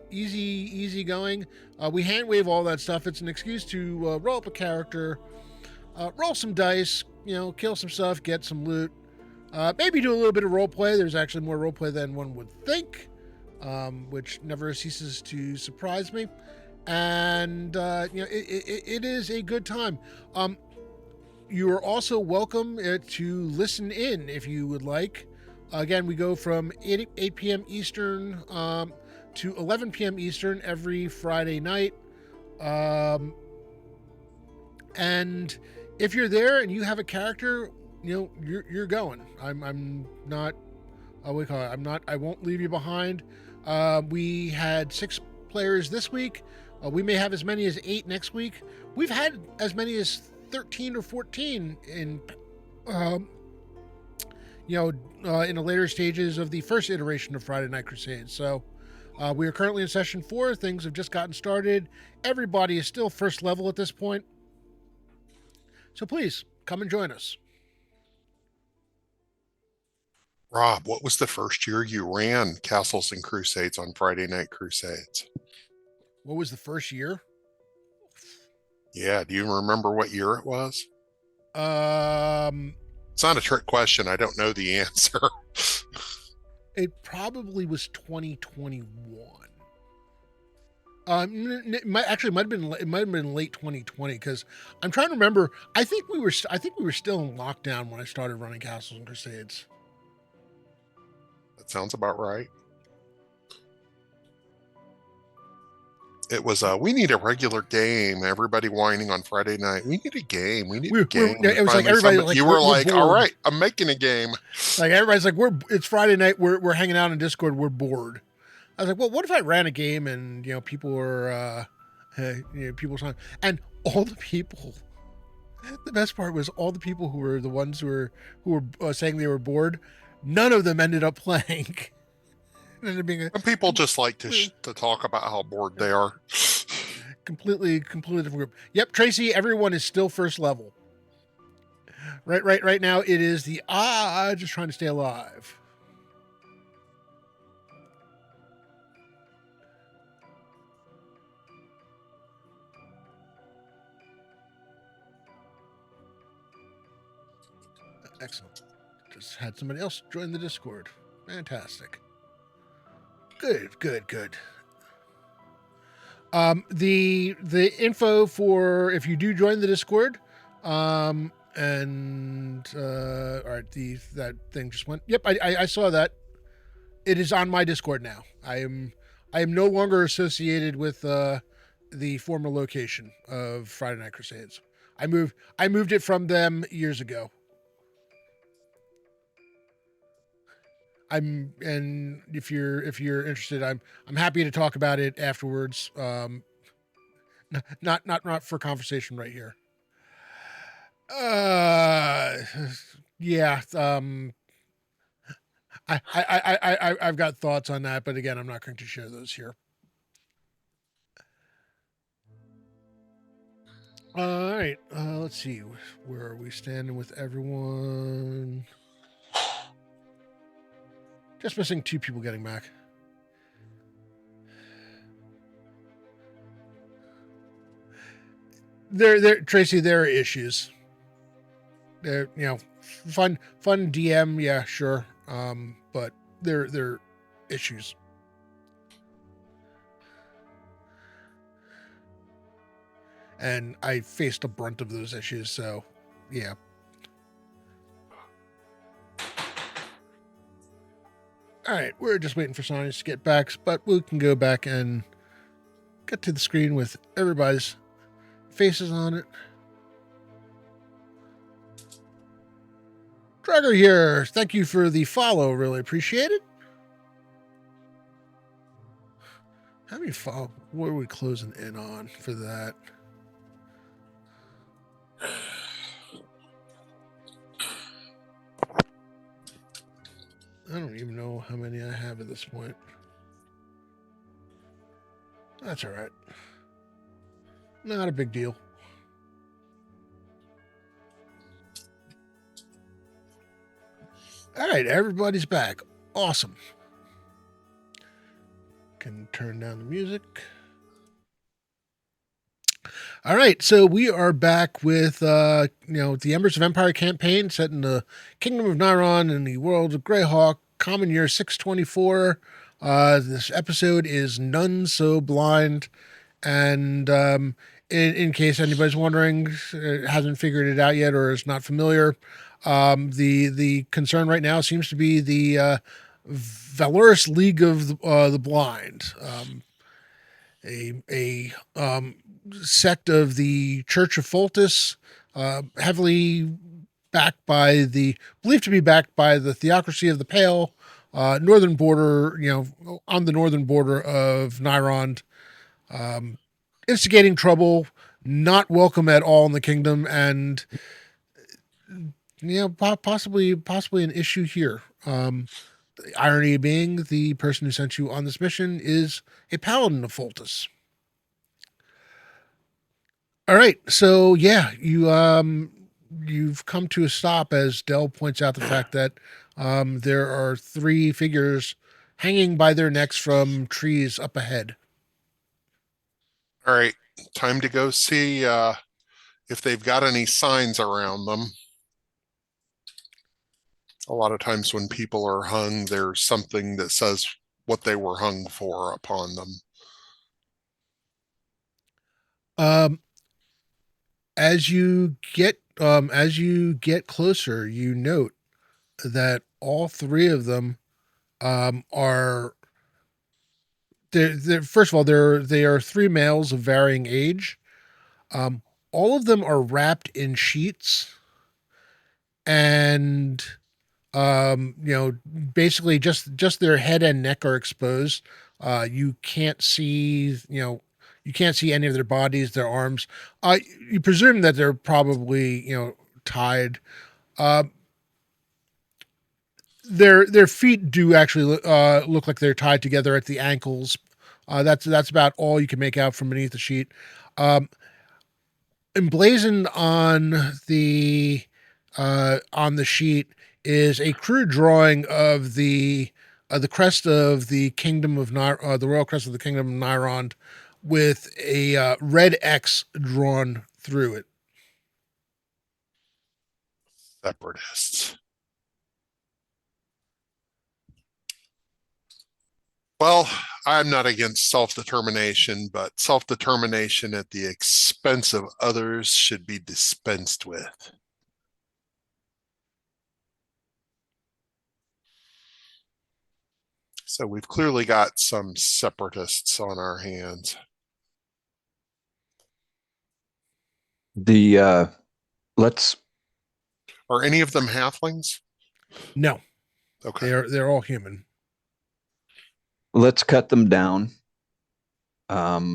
easy going. We hand wave all that stuff. It's an excuse to roll up a character, roll some dice, kill some stuff, get some loot, maybe do a little bit of role play. There's actually more role play than one would think, which never ceases to surprise me. And it is a good time. You are also welcome to listen in if you would like. Again, we go from 8 p.m. Eastern to 11 p.m. Eastern every Friday night. And if you're there and you have a character, you're going. I'm not. I won't leave you behind. We had 6 players this week. We may have as many as 8 next week. We've had as many as 13 or 14 in the later stages of the first iteration of Friday Night Crusades. So we are currently in session 4. Things have just gotten started. Everybody is still first level at this point. So please come and join us. Rob, what was the first year you ran Castles and Crusades on Friday Night Crusades? What was the first year? Yeah, do you remember what year it was? It's not a trick question. I don't know the answer. It probably was 2021. It might have been late 2020 because I'm trying to remember. I think we were still in lockdown when I started running Castles and Crusades. That sounds about right. It was we need a regular game. Everybody whining on Friday night. We need a game. We need a game. It was like everybody like, you were like, all right, I'm making a game. Like everybody's like, it's Friday night. We're hanging out in Discord. We're bored. I was like, well, what if I ran a game and people were people sign, and all the people. The best part was all the people who were the ones who were saying they were bored. None of them ended up playing. Some people just like to talk about how bored they are. Completely different group. Yep, Tracy, everyone is still first level. Right now it is the just trying to stay alive. Excellent. Just had somebody else join the Discord. Fantastic. Good. The info for if you do join the Discord, and all right, that thing just went. Yep, I saw that. It is on my Discord now. I am no longer associated with the former location of Friday Night Crusades. I moved it from them years ago. And if you're interested, I'm happy to talk about it afterwards. Not for conversation right here. Yeah. I've got thoughts on that, but again, I'm not going to share those here. All right. Let's see. Where are we standing with everyone? Just missing 2 people getting back. Tracy, there are issues. There, fun DM, yeah, sure. But there are issues. And I faced a brunt of those issues, so yeah. All right, we're just waiting for Sonya to get back, but we can go back and get to the screen with everybody's faces on it. Dragger here, thank you for the follow, really appreciate it. How many follow? What are we closing in on for that? I don't even know how many I have at this point. That's all right. Not a big deal. All right, everybody's back. Awesome. Can turn down the music. All right, so we are back with the Embers of Empire campaign set in the Kingdom of Nyron in the world of Greyhawk, common year 624. This episode is None So Blind, and in case anybody's wondering, hasn't figured it out yet or is not familiar, the concern right now seems to be the Valorous League of the Blind. A sect of the Church of Foltis, heavily believed to be backed by the Theocracy of the Pale, northern border, on the northern border of Nyron, instigating trouble, not welcome at all in the kingdom, and possibly an issue here. The irony being, the person who sent you on this mission is a paladin of Foltis. All right, so yeah, you've come to a stop as Dell points out the fact that there are 3 figures hanging by their necks from trees up ahead. All right, time to go see if they've got any signs around them. A lot of times when people are hung, there's something that says what they were hung for upon them. As you get closer, you note that all 3 of them are. First of all, they are 3 males of varying age. All of them are wrapped in sheets, and basically just their head and neck are exposed. You can't see any of their bodies, their arms. You presume that they're probably tied. Their feet do actually look like they're tied together at the ankles. That's about all you can make out from beneath the sheet. Emblazoned on the sheet is a crude drawing of the crest of the kingdom of the royal crest of the kingdom of Nyron, with a red X drawn through it. Separatists. Well, I'm not against self-determination, but self-determination at the expense of others should be dispensed with. So we've clearly got some separatists on our hands. The let's Are any of them halflings? No, Okay. they're all human. let's cut them down. I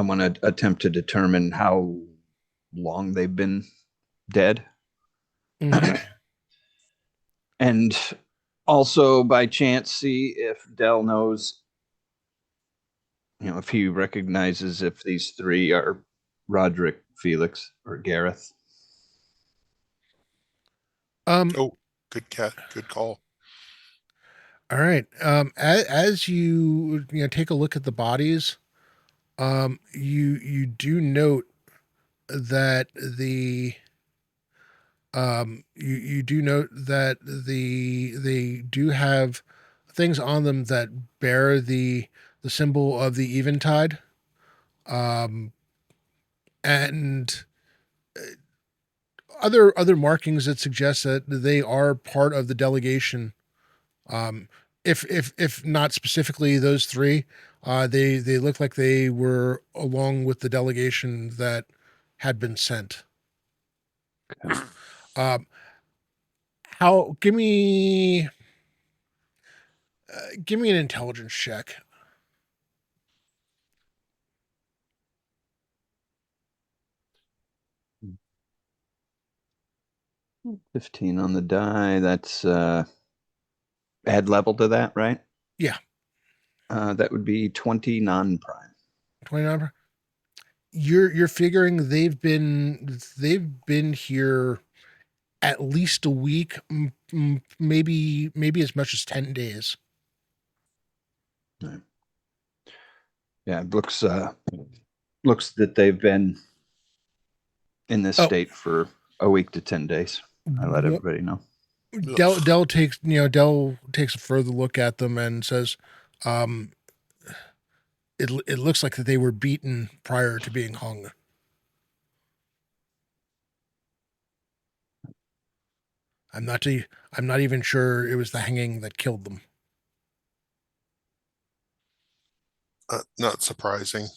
want to attempt to determine how long they've been dead. Mhm. And also by chance see if Dell knows, if he recognizes if these three are Roderick, Felix, or Gareth. Oh, good cat. Good call. All right. As you take a look at the bodies, you do note that you do note that they do have things on them that bear the symbol of the Eventide, and other markings that suggest that they are part of the delegation. Um, if not specifically those three, they look like they were along with the delegation that had been sent. Um, how? Give me an intelligence check. 15 on the die. That's add level to that, right? Yeah, That would be 20 non-prime. 29. You're figuring they've been here at least a week, maybe as much as 10 days. Right. Yeah, it looks that they've been in this Oh, state for a week to 10 days. I let everybody know. Ugh. Dell takes a further look at them and says, um, "It looks like that they were beaten prior to being hung. I'm not i I'm not even sure it was the hanging that killed them." Not surprising.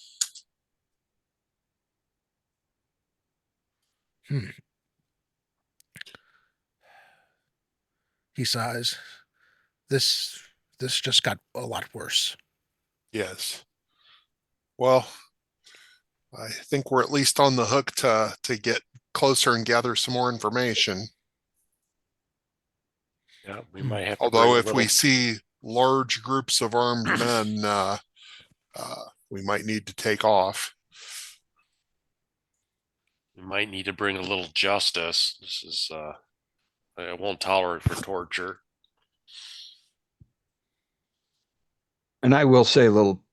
Hmm. He sighs. This this just got a lot worse. Yes. Well, I think we're at least on the hook to get closer and gather some more information. Yeah, we Hmm. might have to bring Although a if we little. see large groups of armed men, we might need to take off. We might need to bring a little justice. This is I won't tolerate for torture. And I will say a little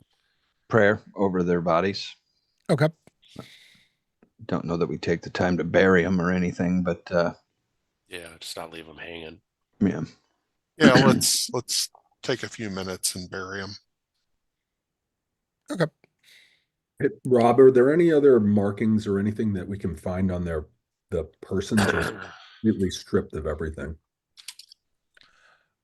prayer over their bodies. Okay. Don't know that we take the time to bury them or anything, but Yeah, just not leave them hanging. yeah. Yeah, let's take a few minutes and bury them. Okay. Hey, Rob, are there any other markings or anything that we can find on the persons, or completely stripped of everything?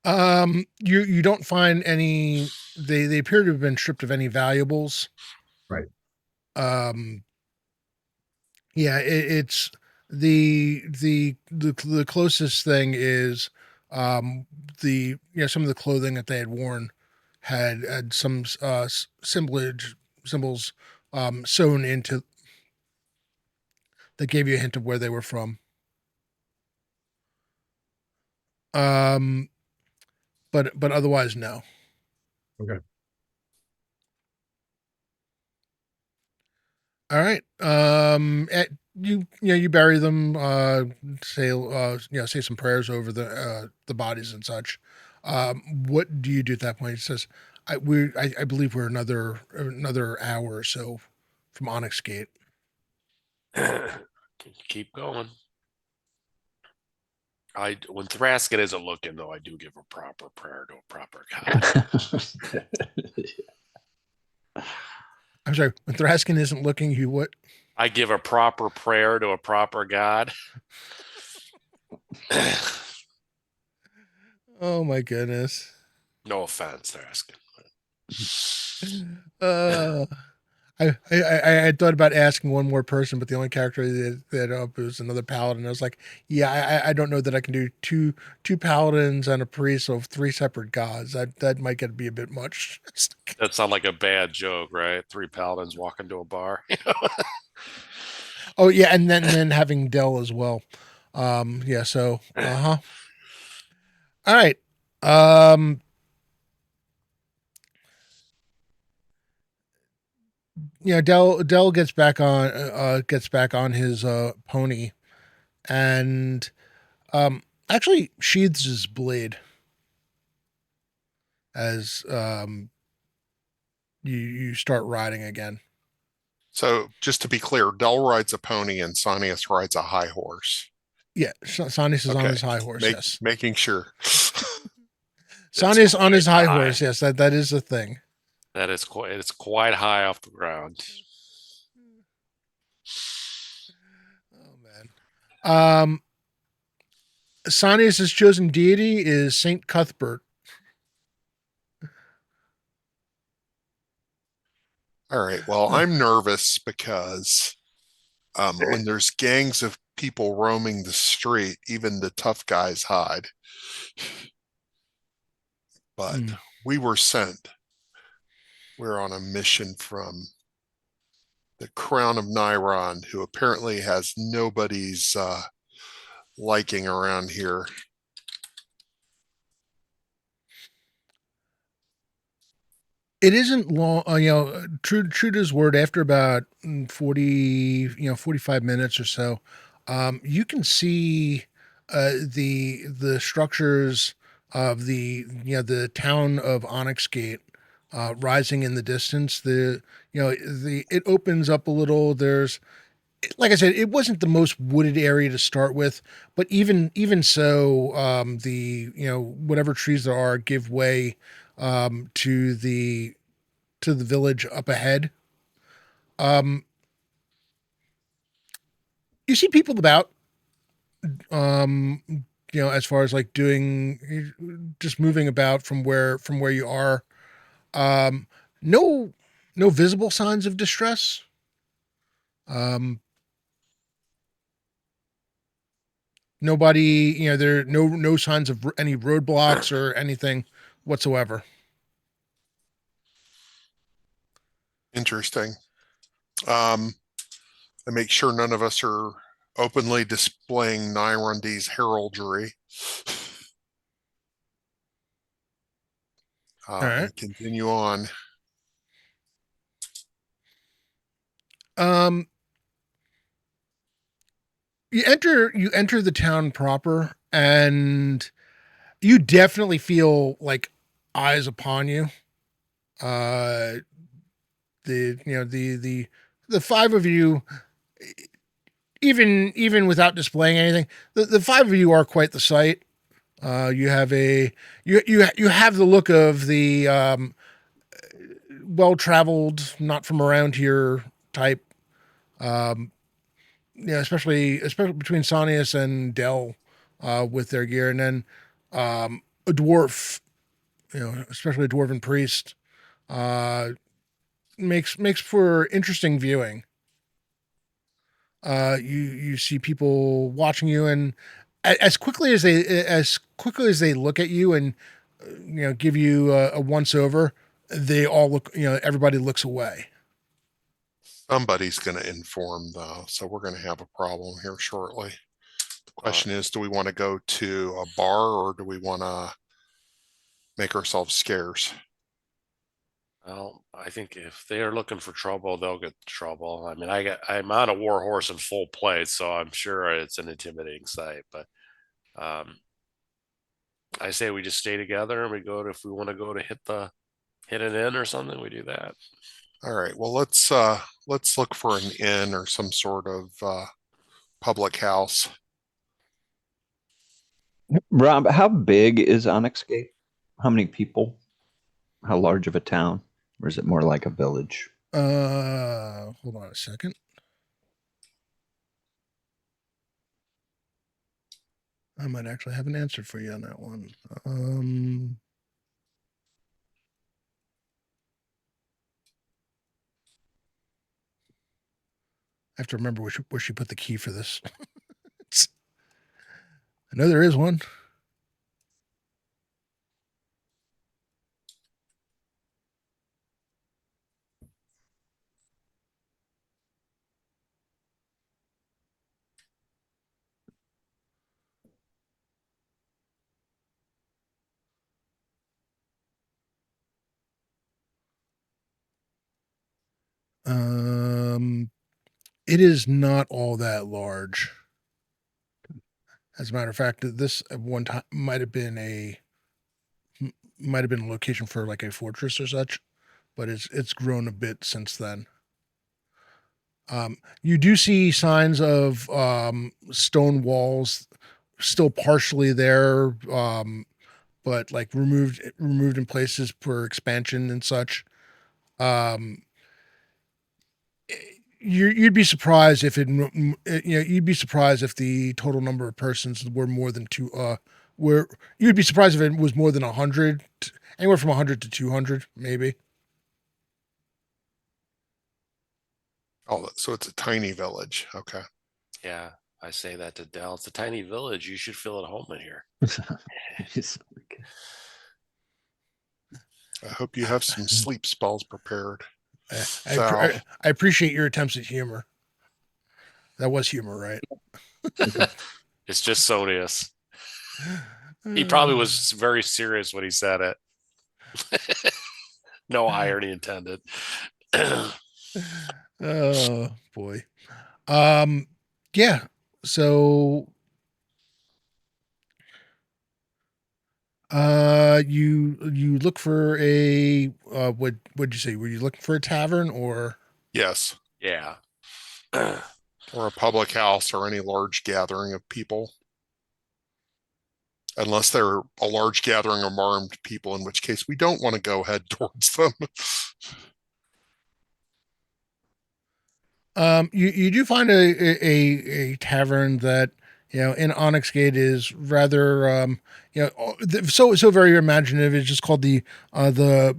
You don't find any. They appear to have been stripped of any valuables. Right. Um, yeah, it's the closest thing is some of the clothing that they had worn had some symbols sewn into that gave you a hint of where they were from. Um, but otherwise, no. Okay. All right. You bury them. Say some prayers over the bodies and such. What do you do at that point? He says, I believe we're another hour or so from Onyx Gate. Keep going. When Thraskin isn't looking, though, I do give a proper prayer to a proper god. I'm sorry. When Thraskin isn't looking, you what? I give a proper prayer to a proper god. Oh my goodness. No offense, Thraskin. Uh, I had thought about asking one more person, but the only character that was another paladin. I was like, yeah, I don't know that I can do two paladins and a priest of three separate gods. That might get to be a bit much. That sounds like a bad joke, right? Three paladins walk into a bar. Oh yeah, and then having Dell as well. Yeah. So All right. Um, Dell gets back on his pony and actually sheathes his blade as you start riding again. So just to be clear, Dell rides a pony and Sanius rides a high horse. Yeah, Sanius is on Okay. his high horse. Yes, Making sure. Sanius on his high high. horse. Yes, that is a thing. That is quite. It's quite high off the ground. Oh man. Sanius's chosen deity is Saint Cuthbert. All right. Well, I'm nervous because when there's gangs of people roaming the street, even the tough guys hide. But we were sent. We're on a mission from the Crown of Niron, who apparently has nobody's liking around here. It isn't long, true to his word. After about 45 minutes or so, you can see the structures of the town of Onyx Gate rising in the distance. It opens up a little. There's, like I said, it wasn't the most wooded area to start with, but even so, whatever trees there are give way to the village up ahead. Um, you see people about, um, as far as like just moving about from where you are. Um, no, no visible signs of distress. Um, Nobody, there are no signs of any roadblocks or anything whatsoever. Interesting. I make sure none of us are openly displaying Nyrondi's heraldry. All right. And continue on. Um, you enter the town proper, and you definitely feel like eyes upon you. Uh, the five of you, even without displaying anything, the five of you are quite the sight. You have you have the look of the well traveled, not from around here type. Um, especially between Sanius and Dell with their gear, and then a dwarf, especially a dwarven priest, uh, makes for interesting viewing. You see people watching you, and as quickly as they look at you and give you a once over, they all look. Everybody looks away. Somebody's going to inform, though, so we're going to have a problem here shortly. The question is, do we want to go to a bar or do we want to make ourselves scarce? Well, I think if they are looking for trouble, they'll get trouble. I mean, I'm on a war horse in full plate, so I'm sure it's an intimidating sight. But I say we just stay together and we go to, if we want to go to hit an inn or something, we do that. All right. Well, let's look for an inn or some sort of public house. Rob, how big is Onyx Gate? How many people? How large of a town? Or is it more like a village? Hold on a second. I might actually have an answer for you on that one. I have to remember where she put the key for this. I know there is one. It is not all that large. As a matter of fact, this at one time might have been a location for like a fortress or such, but it's grown a bit since then. You do see signs of stone walls still partially there, but like removed in places for expansion and such. Um, you'd be surprised if you'd be surprised if the total number of persons were more than two. Were You'd be surprised if it was more than 100, anywhere from 100 to 200, maybe. Oh, so it's a tiny village. Okay. Yeah, I say that to Dell. It's a tiny village. You should feel at home in here. I hope you have some sleep spells prepared. I appreciate your attempts at humor. That was humor, right? It's just Sonius. He probably was very serious when he said it. No irony intended. Oh boy. Yeah. So you look for a what'd you say? Were you looking for a tavern or Yes. Yeah. Or a public house or any large gathering of people. Unless they're a large gathering of armed people, in which case we don't want to go head towards them. you do find a tavern that in Onyx Gate is rather so very imaginative. It's just called the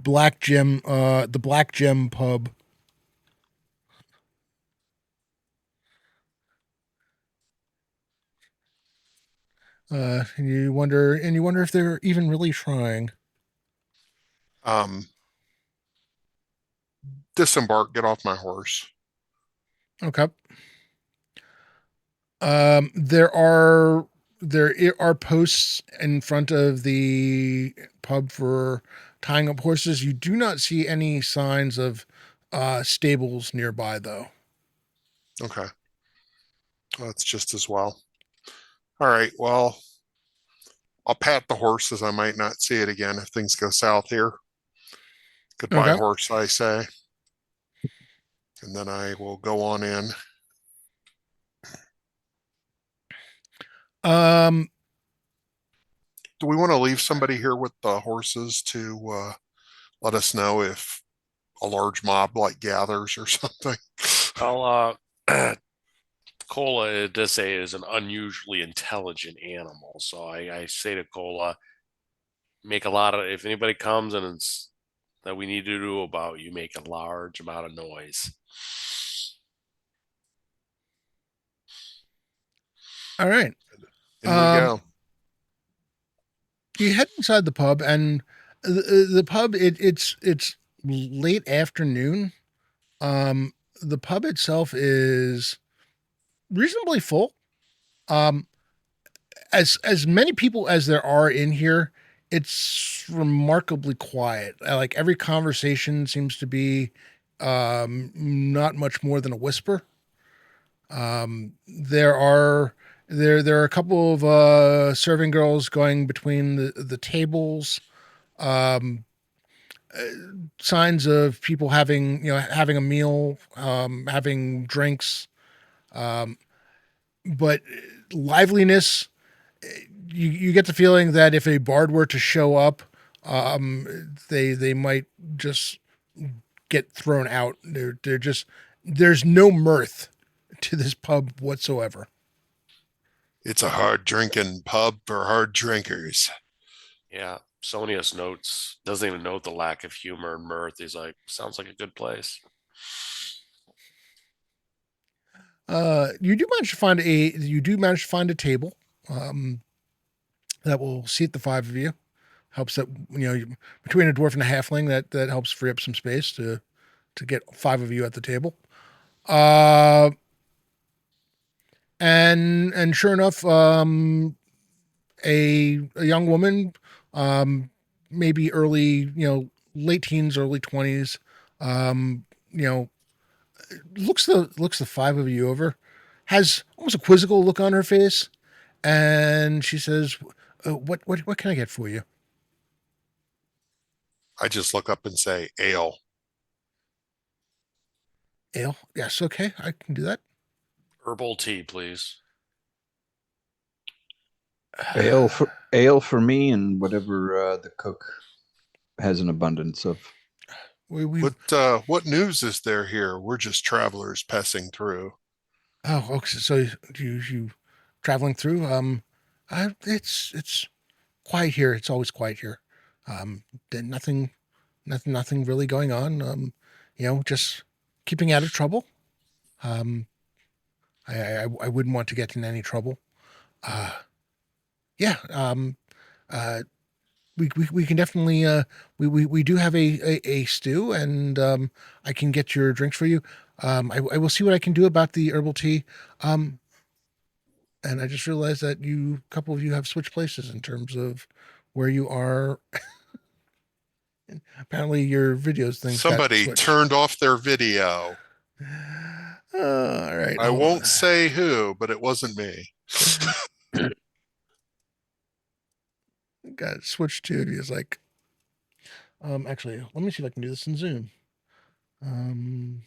Black Gem Pub. And you wonder if they're even really trying. um, Disembark, get off my horse. Okay. There are posts in front of the pub for tying up horses. You do not see any signs of stables nearby, though. Okay. Well, that's just as well. All right. Well, I'll pat the horse as I might not see it again if things go south here. Goodbye, Okay. horse, I say. And then I will go on in. Um. Do we want to leave somebody here with the horses to let us know if a large mob like gathers or something? Well, Cola, it does say, is an unusually intelligent animal. So I say to Cola, make a lot of, if anybody comes and it's that we need to do about, you make a large amount of noise. All right. In we go. You head inside the pub, and the pub it's late afternoon. The pub itself is reasonably full. Um, as many people as there are in here, it's remarkably quiet. Like every conversation seems to be not much more than a whisper. There are a couple of serving girls going between the tables. Um, Signs of people having a meal, having drinks, but liveliness you get the feeling that if a bard were to show up, they might just get thrown out. They're just there's no mirth to this pub whatsoever. It's a hard drinking pub for hard drinkers. Yeah, Sonius notes doesn't even note the lack of humor and mirth. He's like, sounds like a good place. You do manage to find a table that will seat the five of you. Helps that between a dwarf and a halfling that helps free up some space to get five of you at the table. And sure enough, a young woman, maybe early, late teens, early 20s, looks the five of you over, has almost a quizzical look on her face, and she says, "What can I get for you?" I just look up and say, ale. Ale? Yes, okay, I can do that. Herbal tea, please. Ale for me, and whatever the cook has an abundance of. What news is there here? We're just travelers passing through. Oh, okay. So you traveling through? It's quiet here. It's always quiet here. Nothing really going on. Just keeping out of trouble. I wouldn't want to get in any trouble. Yeah. We can definitely we do have a stew, and I can get your drinks for you. I will see what I can do about the herbal tea. And I just realized that a couple of you have switched places in terms of where you are. Apparently your videos thing. Somebody turned off their video. All right. I won't say who, but it wasn't me. Got switched to it. He's like, actually, let me see if I can do this in Zoom. And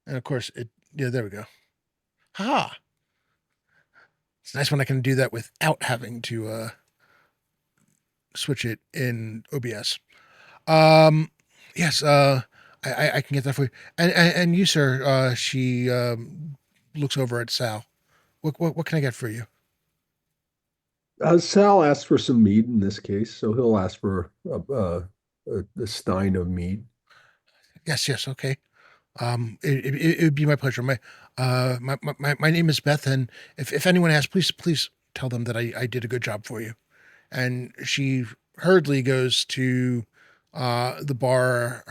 of course there we go. Ha! It's nice when I can do that without having to switch it in OBS. Yes, I can get that for you. And you, sir, she looks over at Sal. What can I get for you? Sal asked for some mead in this case, so he'll ask for a stein of mead. Yes, okay. It would be my pleasure. My name is Beth, and if anyone asks, please tell them that I did a good job for you. And she hurriedly goes to the bar,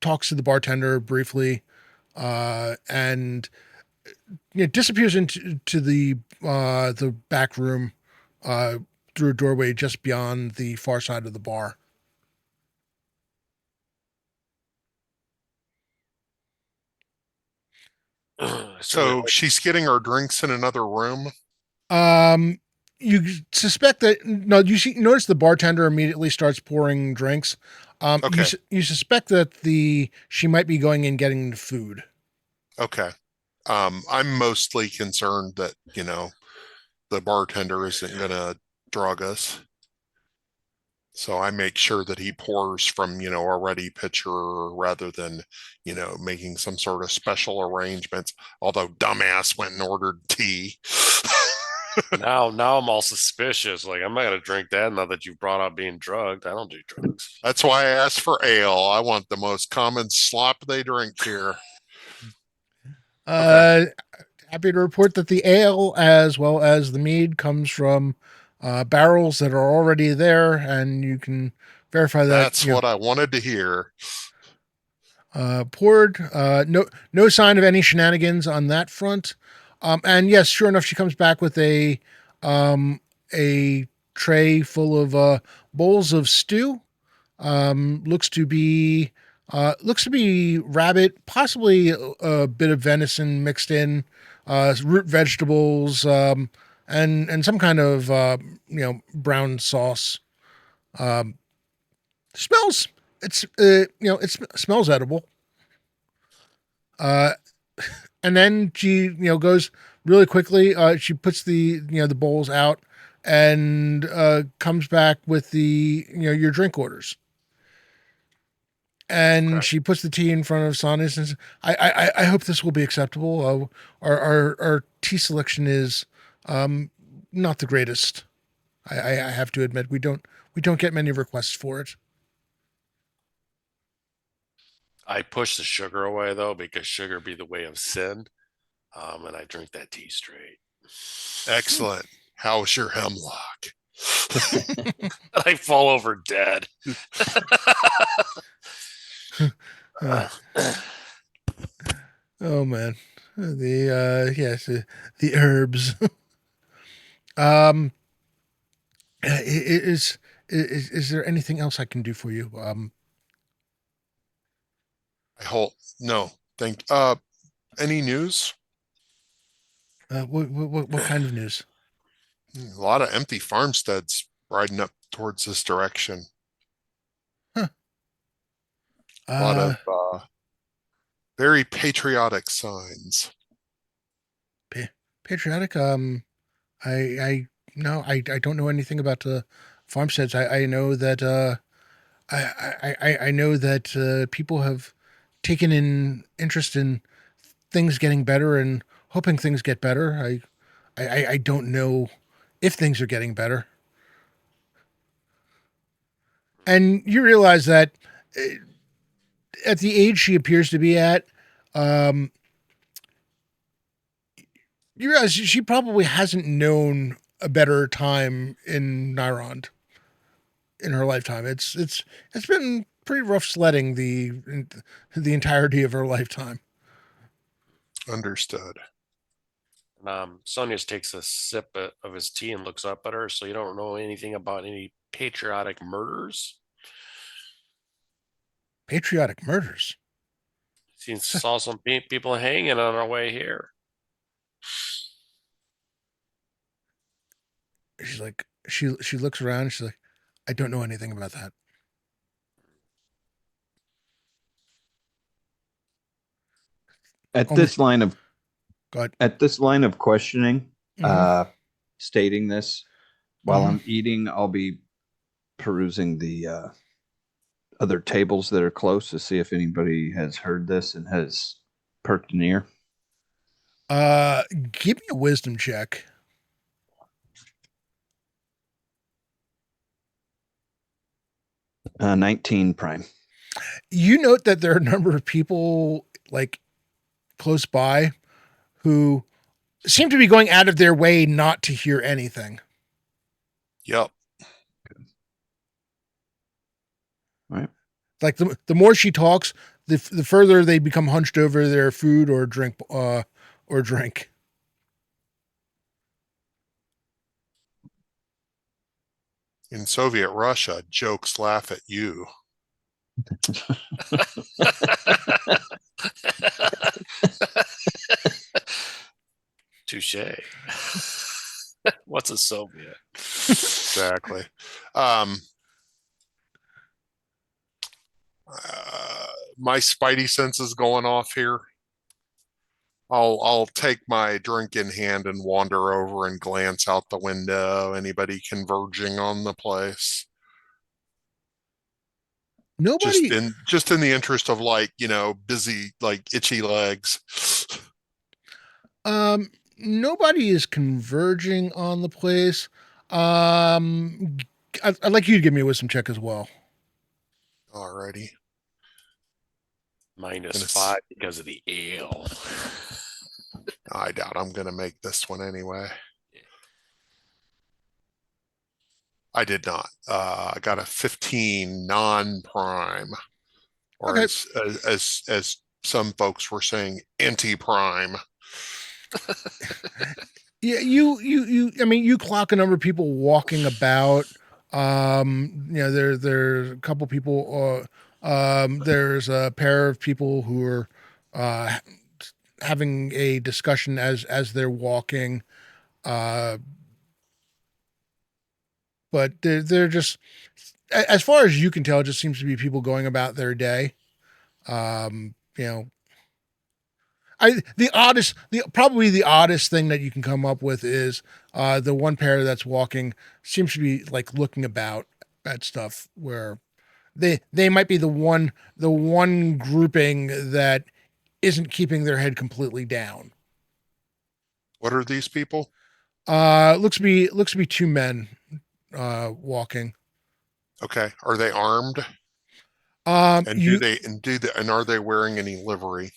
talks to the bartender briefly, and disappears into the back room through a doorway just beyond the far side of the bar. So she's getting her drinks in another room. You suspect that notice the bartender immediately starts pouring drinks. Okay. You suspect that she might be going and getting the food. Okay. I'm mostly concerned that, the bartender isn't going to drug us. So I make sure that he pours from, a ready pitcher rather than, making some sort of special arrangements. Although dumbass went and ordered tea. Now I'm all suspicious. Like, I'm not going to drink that now that you've brought up being drugged. I don't do drugs. That's why I asked for ale. I want the most common slop they drink here. Okay. Happy to report that the ale as well as the mead comes from barrels that are already there, and you can verify that. That's what I wanted to hear. Poured. No sign of any shenanigans on that front. And yes, sure enough, she comes back with a tray full of bowls of stew. Looks to be rabbit, possibly a bit of venison mixed in, root vegetables, and some kind of brown sauce. Smells. It smells edible. Uh, and then she goes really quickly. She puts the bowls out and comes back with the your drink orders. And Okay. she puts the tea in front of Sonia and says, I hope this will be acceptable. Our tea selection is not the greatest. I have to admit we don't get many requests for it. I push the sugar away though because sugar be the way of sin, and I drink that tea straight. Excellent. How's your hemlock? I fall over dead. Uh, oh man, the yes, the herbs. um, is there anything else I can do for you? I hope no. Thank. Any news? What kind of news? A lot of empty farmsteads riding up towards this direction. Huh. A lot Uh, of very patriotic signs. patriotic. I no, I don't know anything about the farmsteads. I know that I know that people have taken in interest in things getting better and hoping things get better. I don't know if things are getting better. And you realize that uh, at the age she appears to be at, um, you realize she probably hasn't known a better time in Nyrond in her lifetime. It's been pretty rough sledding the entirety of her lifetime. Understood. Sonia takes a sip of his tea and looks up at her. So you don't know anything about any patriotic murders? Patriotic murders. Saw some people hanging on our way here. She's like she looks around. And she's like, I don't know anything about that. At Only this line of God. questioning, Mhm. stating this while I'm eating, I'll be perusing the other tables that are close to see if anybody has heard this and has perked an ear. Give me a wisdom check. 19 prime. You note that there are a number of people like close by who seem to be going out of their way not to hear anything. Yep. All right. Like the more she talks, the further they become hunched over their food or drink. In Soviet Russia, jokes laugh at you. Touche. What's a Soviet? Exactly. My spidey sense is going off here. I'll take my drink in hand and wander over and glance out the window. Anybody converging on the place? Nobody. Just in the interest of busy itchy legs. Nobody is converging on the place. I'd like you to give me a wisdom check as well. Alrighty. -5 because of the ale. I doubt I'm gonna make this one anyway. I did not. I got a 15 non-prime, or Okay. as some folks were saying, anti-prime. Yeah, I mean, you clock a number of people walking about. There's a couple people. There's a pair of people who are uh, having a discussion as they're walking. Uh, but they're just, as far as you can tell, it just seems to be people going about their day. Um, you know, Probably the oddest thing that you can come up with is the one pair that's walking seems to be like looking about at stuff where they might be the one grouping that isn't keeping their head completely down. What are these people? Looks to be two men walking. Okay. Are they armed? And You are they wearing any livery?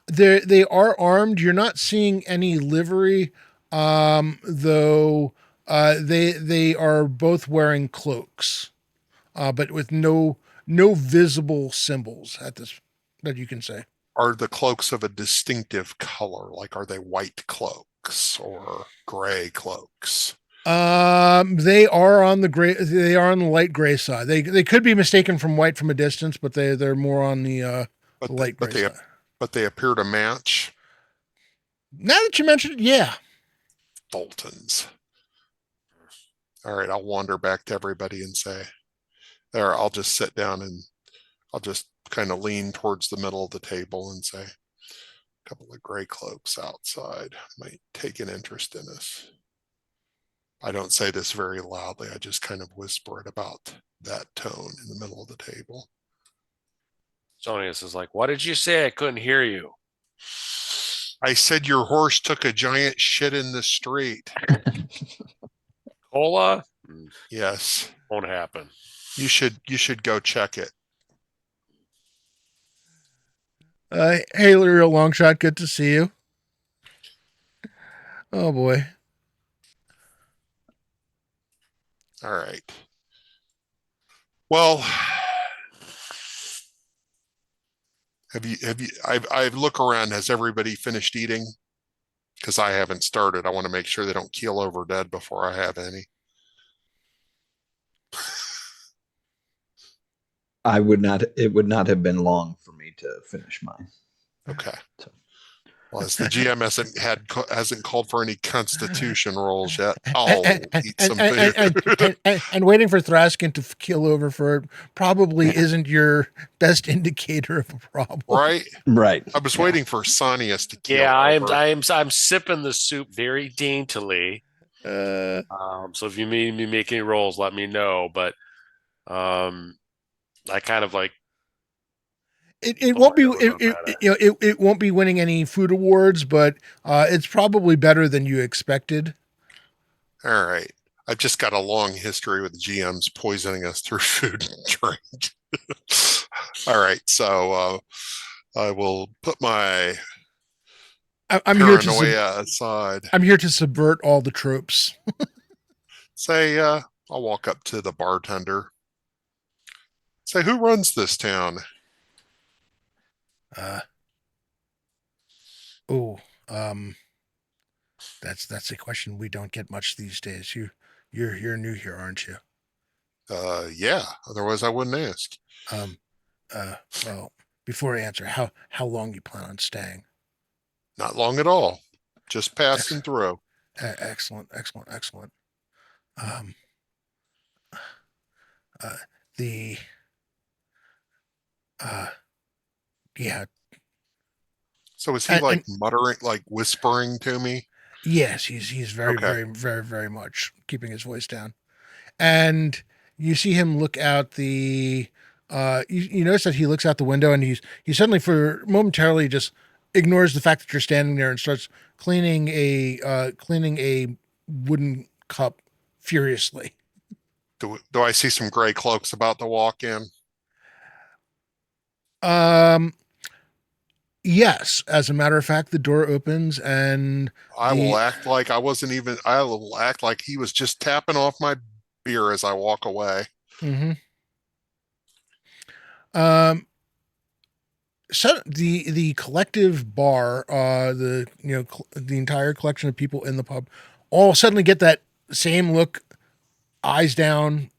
they are armed. You're not seeing any livery, though. They are both wearing cloaks, but with no visible symbols at this that you can say. Are the cloaks of a distinctive color? Like, are they white cloaks or gray cloaks? They are on the gray. They are on the light gray side. They could be mistaken from white from a distance, but they're more on the But light gray side. but they appear to match Now that you mentioned it, yeah. Fulton's. All right, I'll wander back to everybody and say, there, I'll just sit down and I'll just kind of lean towards the middle of the table and say, a couple of gray cloaks outside might take an interest in us. I don't say this very loudly. I just kind of whisper it about that tone in the middle of the table. Sonius is like, what did you say? I couldn't hear you. I said your horse took a giant shit in the street. Cola? Yes. Won't happen. You should go check it. Hey, real long shot. Good to see you. Oh boy. All right. Well, I've look around. Has everybody finished eating? Because I haven't started. I want to make sure they don't keel over dead before I have any. It would not have been long for me to finish mine. Okay. So. Well, as the GM hasn't called for any constitution rolls yet, I'll eat some food. And waiting for Thraskin to keel over for it probably isn't your best indicator of a problem. Right? Right. I was waiting for Sonius to keel Yeah, over. I'm sipping the soup very daintily. Uh, So if you need me make any rolls, let me know. But I kind of like it won't be it won't be winning any food awards, but it's probably better than you expected. All right. I've just got a long history with GMs poisoning us through food and drink. All right. So I will put my I'm here paranoia aside. I'm here to subvert all the tropes. Say, I'll walk up to the bartender. Say, who runs this town? Oh, that's a question we don't get much these days. You're new here, aren't you? Yeah. Otherwise, I wouldn't ask. Well, before I answer, how long you plan on staying? Not long at all. Just passing through. Excellent. The yeah. So is he like muttering, like whispering to me? Yes, he's very much keeping his voice down. And you see him look out the you notice that he looks out the window and he suddenly for momentarily just ignores the fact that you're standing there and starts cleaning a wooden cup furiously. Do I see some gray cloaks about to walk in? Yes, as a matter of fact, the door opens and I will act like I wasn't even. I will act like he was just tapping off my beer as I walk away. Mm-hmm. So the collective bar, the entire collection of people in the pub, all suddenly get that same look, eyes down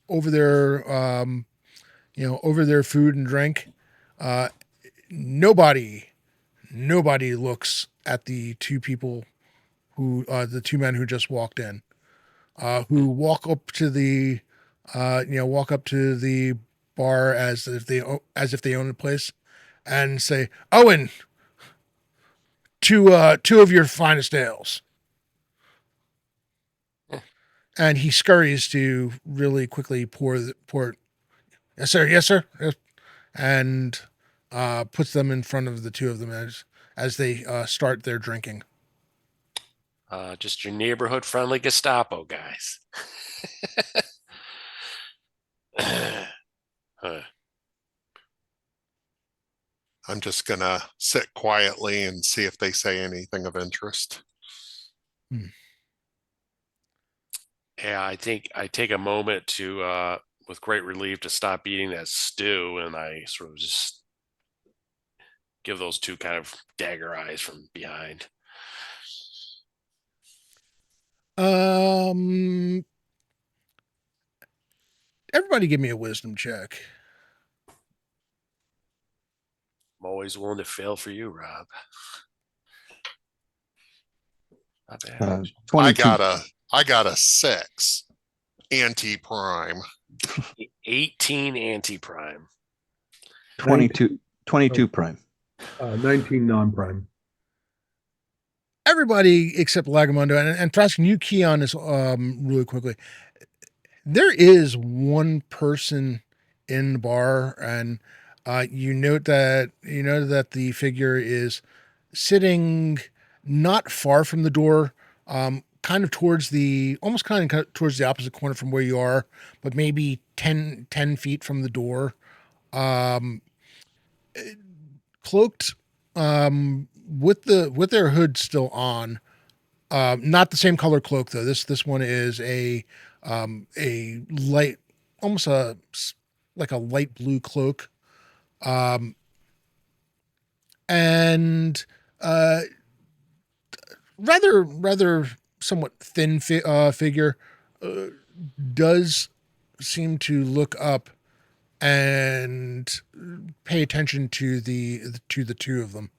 over their over their food and drink. Nobody looks at the two people the two men who just walked in, who walk up to the bar as if they own the place, and say, Owen, two of your finest ales. And he scurries to really quickly pour. Yes, sir. Yes, sir. Yes. And puts them in front of the two of them as they start their drinking. Just your neighborhood friendly Gestapo guys. I'm just gonna sit quietly and see if they say anything of interest. Yeah, I think I take a moment to, with great relief, to stop eating that stew, and I sort of just give those two kind of dagger eyes from behind. Everybody give me a wisdom check. I'm always willing to fail for you, Rob. Not bad. 22. I got a 6 anti-prime. 18 anti-prime. 22 prime. 19 non-prime. Everybody except Lagamundo and Thrask, you key on this really quickly. There is one person in the bar, and you note that the figure is sitting not far from the door, kind of towards the towards the opposite corner from where you are, but maybe 10 feet from the door, cloaked, with their hood still on. Not the same color cloak though. This one is a light, almost like a light blue cloak, and rather somewhat thin figure, does seem to look up and pay attention to the two of them.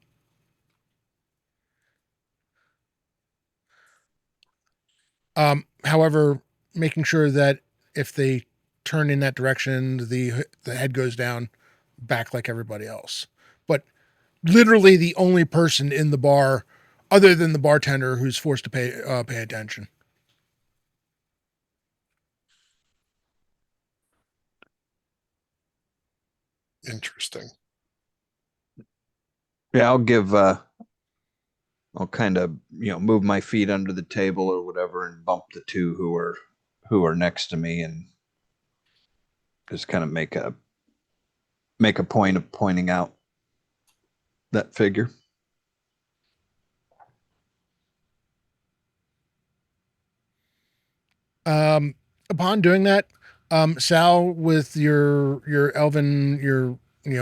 However, making sure that if they turn in that direction, the head goes down back like everybody else. But literally the only person in the bar, other than the bartender, who's forced to pay attention. Interesting. Yeah, I'll kind of, move my feet under the table or whatever and bump the two who are next to me and just kind of make a point of pointing out that figure. Upon doing that, Sal, with your elven,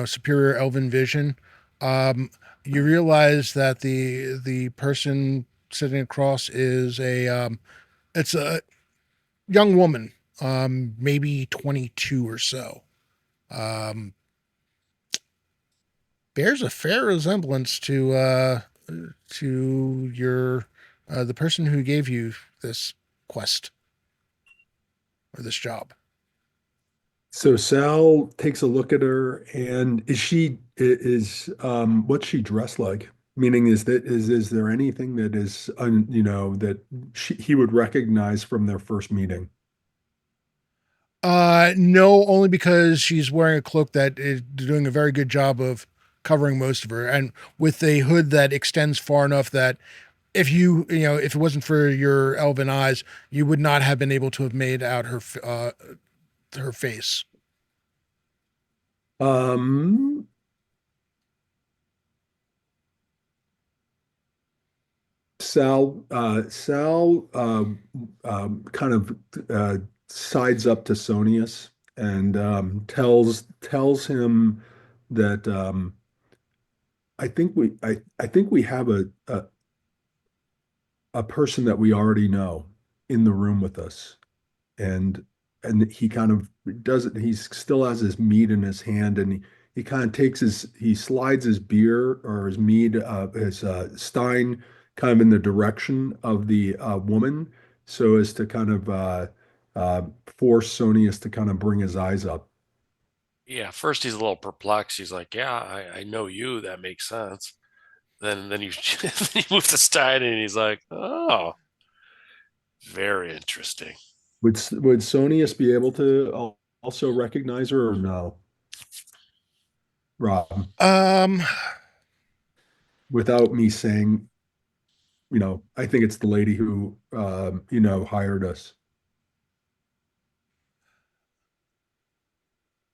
superior elven vision, you realize that the person sitting across is it's a young woman, maybe 22 or so. Bears a fair resemblance to your the person who gave you this quest or this job. So Sal takes a look at her, and what's she dressed like? Meaning, is there anything that is that he would recognize from their first meeting? No, only because she's wearing a cloak that is doing a very good job of covering most of her, and with a hood that extends far enough that if if it wasn't for your elven eyes, you would not have been able to have made out her face. Um, Sal kind of sides up to Sonius and tells him that I think we have a person that we already know in the room with us, and he kind of does it. He still has his mead in his hand, and he kind of he slides his beer or his mead, his stein, kind of in the direction of the woman, so as to kind of force Sonius to kind of bring his eyes up. Yeah, first he's a little perplexed. He's like, "Yeah, I know you. That makes sense." then you then you move to Stein, and he's like, "Oh, very interesting." Would Sonius be able to also recognize her or no? Rob, Um, without me saying, I think it's the lady who, hired us.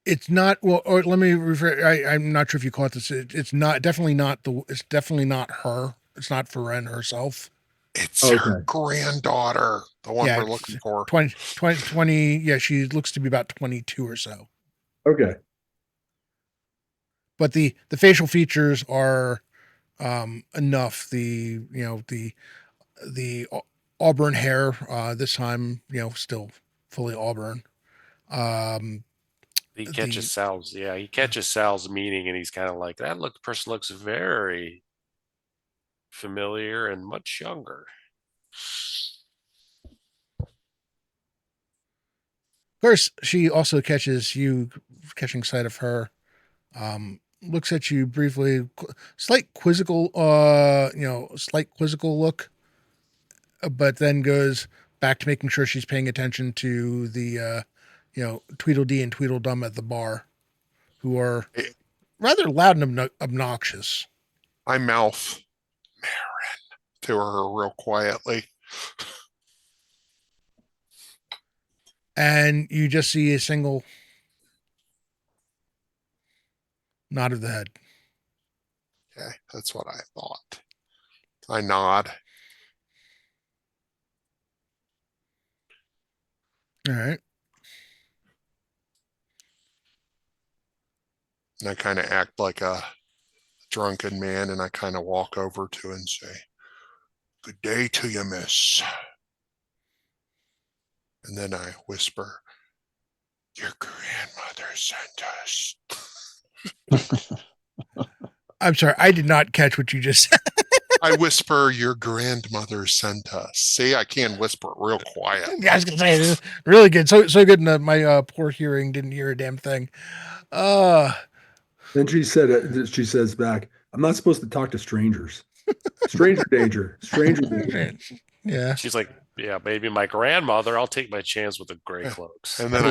it's not well. Or let me refer. I'm not sure if you caught this. It's not definitely not the. It's definitely not her. It's not Feren herself. It's her Okay. granddaughter, the one Yeah, we're looking for. 20. Yeah, she looks to be about 22 or so. Okay. But the facial features are enough. The auburn hair. This time, still fully auburn. Um, He the catches Sal's, yeah, he catches Sal's meaning, and he's kind of like, that person looks very familiar and much younger. Of course, she also catches you, catching sight of her. Looks at you briefly, slight quizzical look, but then goes back to making sure she's paying attention to the, Tweedledee and Tweedledum at the bar, who are rather loud and obnoxious. I mouth Marin to her real quietly. And you just see a single nod of the head. Okay, that's what I thought. I nod. All right. And I kind of act like a drunken man, and I kind of walk over to her and say, "Good day to you, miss." And then I whisper, "Your grandmother sent us." I'm sorry, I did not catch what you just said. I whisper, "Your grandmother sent us." See, I can whisper it real quiet. I was gonna say this is really good. So good. My poor hearing didn't hear a damn thing. Uh Then she says back, I'm not supposed to talk to strangers. Stranger danger. Stranger danger. yeah. She's like, yeah, maybe my grandmother. I'll take my chance with the gray cloaks. And then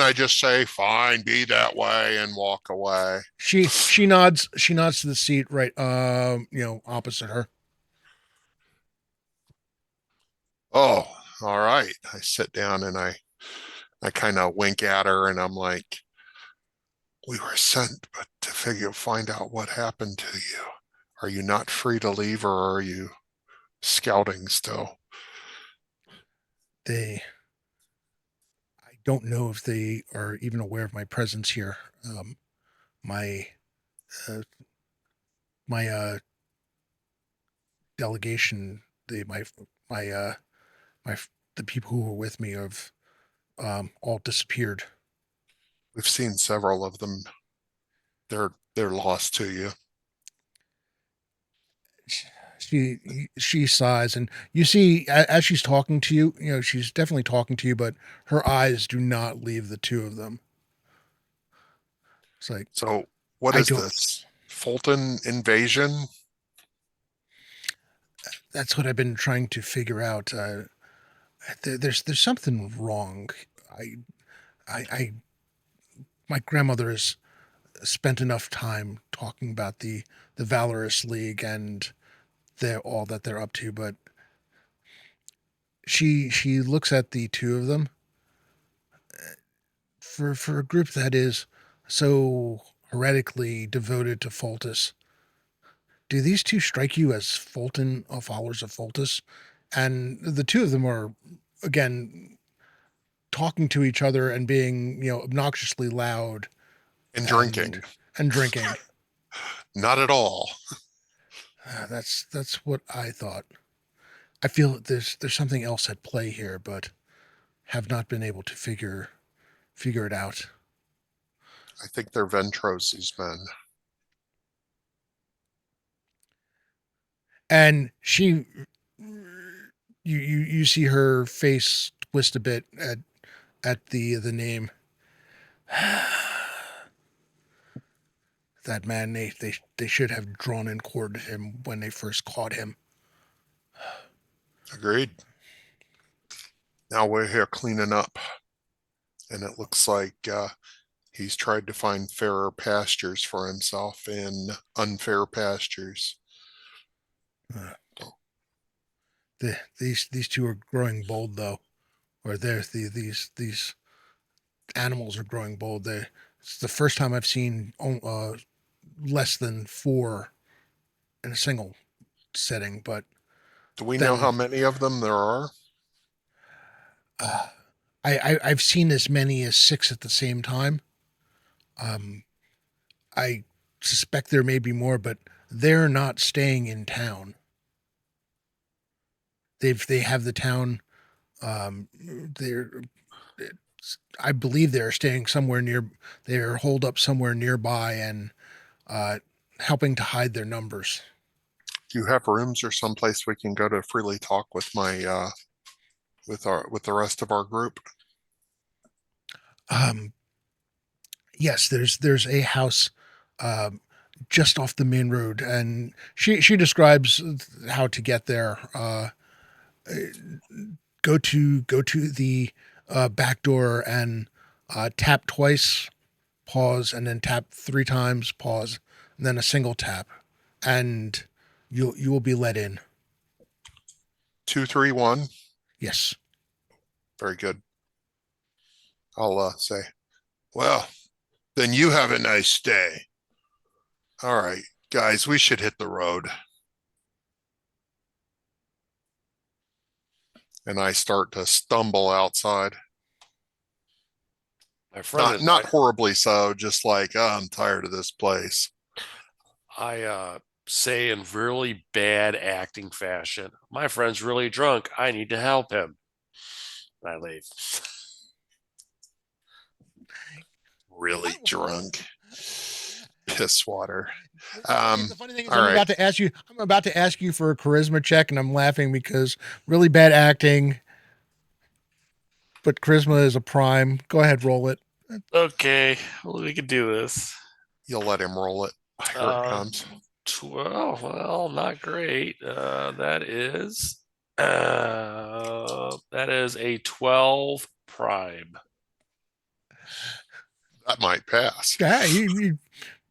I just say, "Fine, be that way," and walk away. She nods to the seat right opposite her. Oh, all right. I sit down and I kind of wink at her, and I'm like, "We were sent but to find out what happened to you. Are you not free to leave, or are you scouting still?" They I don't know if they are even aware of my presence here. My uh, my delegation, my my the people who were with me have all disappeared. We've seen several of them. They're lost to you. She sighs, and you see as she's talking to you, she's definitely talking to you, but her eyes do not leave the two of them. It's like, So, what I is don't. this? Fulton invasion? That's what I've been trying to figure out. There's something wrong. I I my grandmother has spent enough time talking about the Valorous League and they're all that they're up to, but she looks at the two of them for a group that is so heretically devoted to Foltus. Do these two strike you as Fulton followers of Foltus? And the two of them are again talking to each other and being obnoxiously loud And drinking? and drinking. Not at all. That's what I thought. I feel there's something else at play here, but have not been able to figure it out. I think they're Ventrosi's men. And you see her face twist a bit at the name. that man. They should have drawn and quartered him when they first caught him. Agreed. Now we're here cleaning up, and it looks like he's tried to find fairer pastures for himself in unfair pastures. These two are growing bold, though, or these animals are growing bold. It's the first time I've seen less than 4 in a single setting. But Do we know then, how many of them there are? I've seen as many as 6 at the same time. I suspect there may be more, but they're not staying in town. They have the town. They're I believe they're staying somewhere near. They're holed up somewhere nearby and helping to hide their numbers. Do you have rooms or someplace we can go to freely talk with my with the rest of our group? Yes, there's a house just off the main road, and she describes how to get there. Go to the back door and tap twice, pause, and then tap 3 times, pause, and then a single tap, and you will be let in. 231. Yes. Very good. I'll say, well, then you have a nice day. All right, guys, we should hit the road. And I start to stumble outside. My friend Not horribly so, just like, oh, I'm tired of this place. I say in really bad acting fashion, my friend's really drunk. I need to help him. And I leave. Really drunk. Piss water. The funny thing is, all I'm right. about to ask you for a charisma check, and I'm laughing because really bad acting, but charisma is a prime. Go ahead, roll it. Okay, well, we can do this. You'll let him roll it. Here it comes. 12. Well, not great. That is a 12 prime. That might pass. Yeah,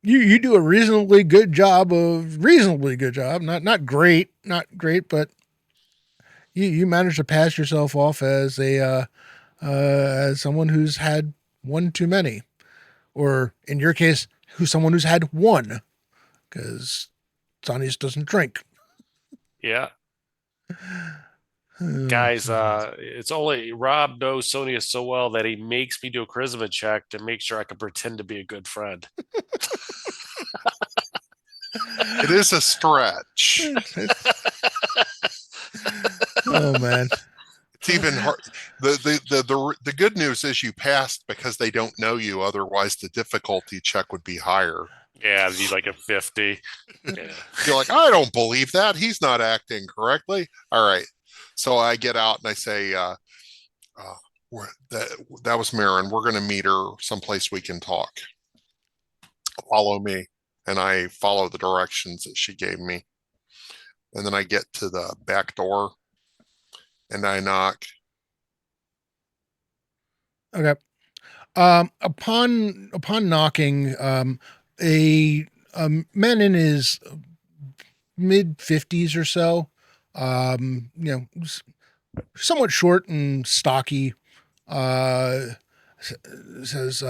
you do a reasonably good job. Not great, but you manage to pass yourself off as as someone who's had one too many, or in your case, someone who's had one, because Sanius doesn't drink. Yeah. Guys, it's only Rob knows Sonia so well that he makes me do a charisma check to make sure I can pretend to be a good friend. It is a stretch. Oh man. It's even hard. The good news is you passed because they don't know you. Otherwise, the difficulty check would be higher. Yeah, it'd be like a 50. Yeah. You're like, I don't believe that. He's not acting correctly. All right. So I get out and I say, that was Marin. We're going to meet her someplace we can talk. Follow me. And I follow the directions that she gave me. And then I get to the back door and I knock. Okay. Upon knocking, a man in his mid-50s or so, somewhat short and stocky, says,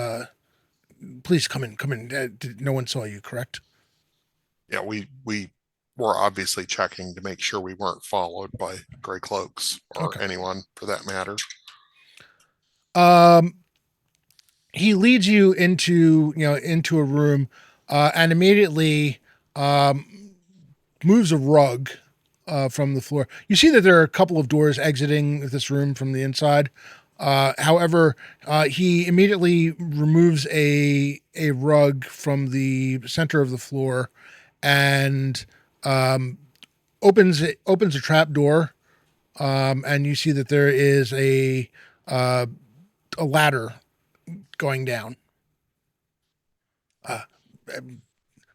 "Please come in. No one saw you, correct?" Yeah, we were obviously checking to make sure we weren't followed by gray cloaks or anyone for that matter. He leads you into a room, and immediately moves a rug from the floor. You see that there are a couple of doors exiting this room from the inside. However, he immediately removes a rug from the center of the floor and opens a trap door, and you see that there is a ladder going down.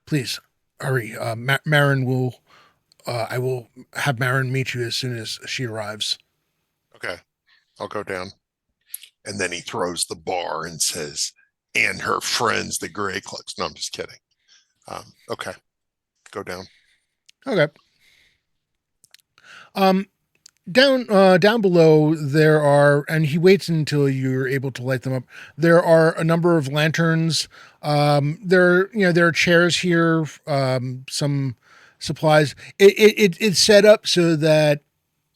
Please hurry. Marin will. I will have Marin meet you as soon as she arrives. Okay, I'll go down. And then he throws the bar and says, and her friends, the Gray Clicks. No, I'm just kidding. Okay, go down. Okay. Um, down below there are, and he waits until you're able to light them up. There are a number of lanterns. There are chairs here. Some supplies. It's set up so that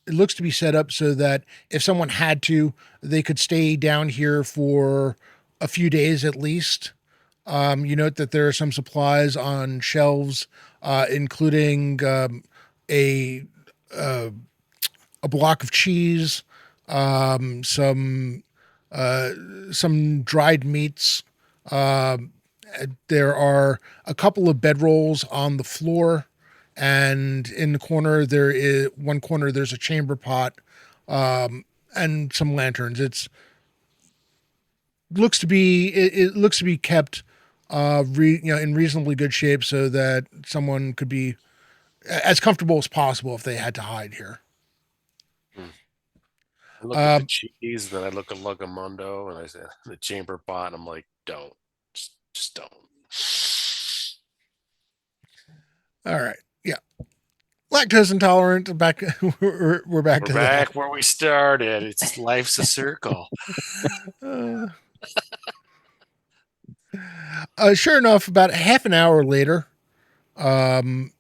it looks to be set up so that if someone had to, they could stay down here for a few days at least. You note that there are some supplies on shelves, including a uh, a block of cheese, um, some some dried meats. Um, there are a couple of bedrolls on the floor, and in the corner there is one corner. There's a chamber pot and some lanterns. It looks to be kept in reasonably good shape so that someone could be as comfortable as possible if they had to hide here. I look at the cheese, then I look at Lugamundo, and I say the chamber pot, and I'm like, don't, just don't. All right. Yeah. Lactose intolerant. Back. We're back We're to back where we started. It's life's a circle. that. Sure enough, about half an hour later, um,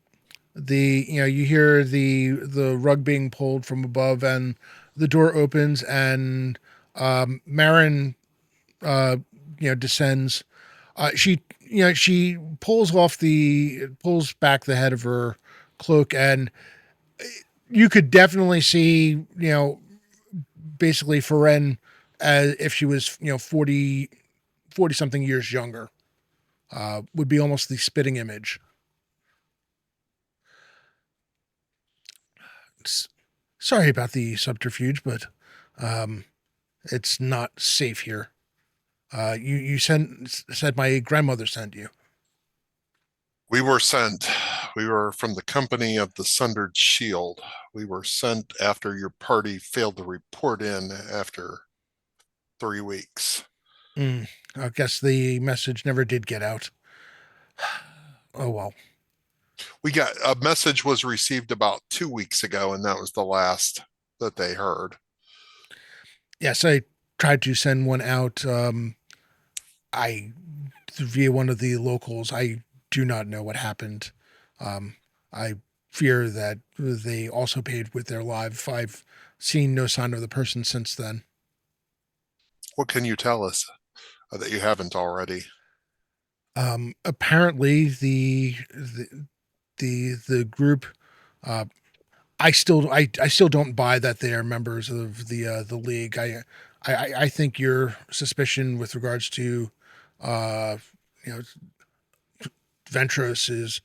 you hear the rug being pulled from above, and the door opens, and Marin descends. She pulls back the head of her cloak, and you could definitely see basically Feren as if she was 40 something years younger. Would be almost the spitting image. Sorry about the subterfuge, but it's not safe here. You said my grandmother sent you. We were sent. We were from the company of the Sundered Shield. We were sent after your party failed to report in after 3 weeks. I guess the message never did get out. Oh well. We got a message was received about 2 weeks ago, and that was the last that they heard. Yes, I tried to send one out. I via one of the locals. I do not know what happened. I fear that they also paid with their life. I've seen no sign of the person since then. What can you tell us that you haven't already? Apparently, the group. I still don't buy that they are members of the league. I think your suspicion with regards to uh, you know Ventros is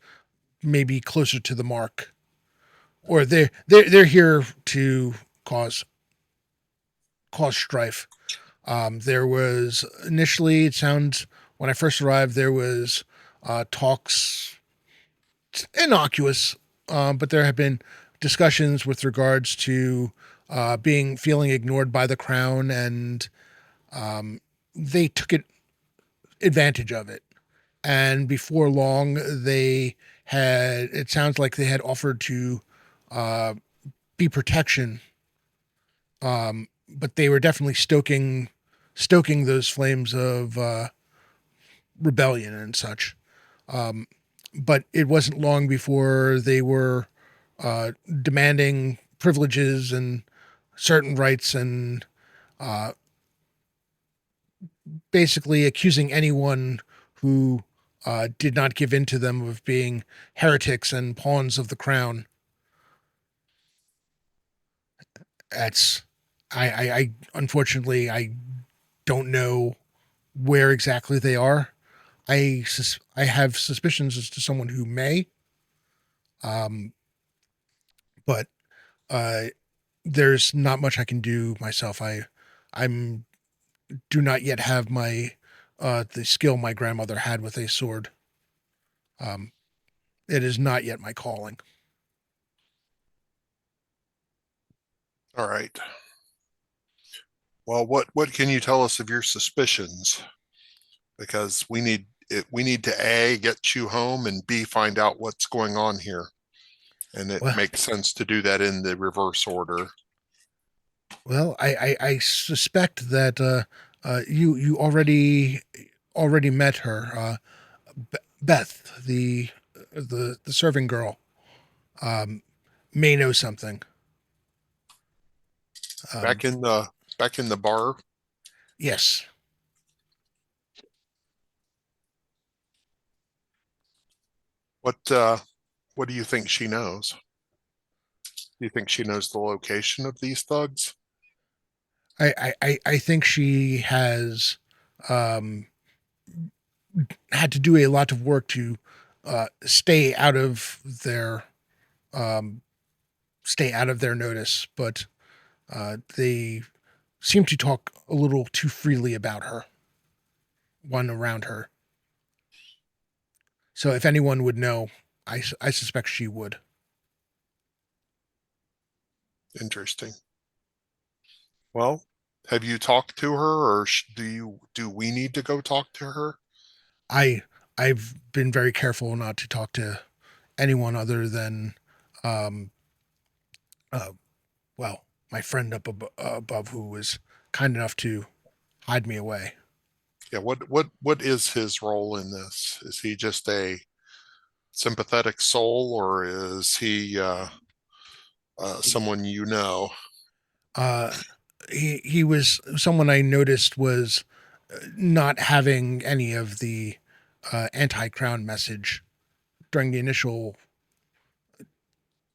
maybe closer to the mark, or they're here to cause strife. There was initially, it sounds, when I first arrived, there was talks innocuous, but there have been discussions with regards to feeling ignored by the crown, and they took advantage of it. And before long, it sounds like they had offered to be protection, but they were definitely stoking those flames of rebellion and such. But it wasn't long before they were demanding privileges and certain rights, and basically accusing anyone who did not give in to them of being heretics and pawns of the crown. That's I unfortunately I don't know where exactly they are. I have suspicions as to someone who may, um, but uh, there's not much I can do myself. I'm do not yet have my the skill my grandmother had with a sword. It is not yet my calling. All right. Well, what can you tell us of your suspicions? Because we need to A, get you home, and B, find out what's going on here. And it Well, makes sense to do that in the reverse order. I suspect that you already met her, Beth, the serving girl, um, may know something. Um, Back in the bar, yes, what do you think she knows? Do you think she knows the location of these thugs? I think she has um, had to do a lot of work to stay out of um, their notice, but they seem to talk a little too freely about her, one around her. So if anyone would know, I suspect she would. Interesting. Well, have you talked to her, or do we need to go talk to her? I I've been very careful not to talk to anyone other than, um, uh, well, my friend above who was kind enough to hide me away. Yeah, what is his role in this? Is he just a sympathetic soul, or is he someone you know? Uh, he was someone I noticed was not having any of the anti-crown message during the initial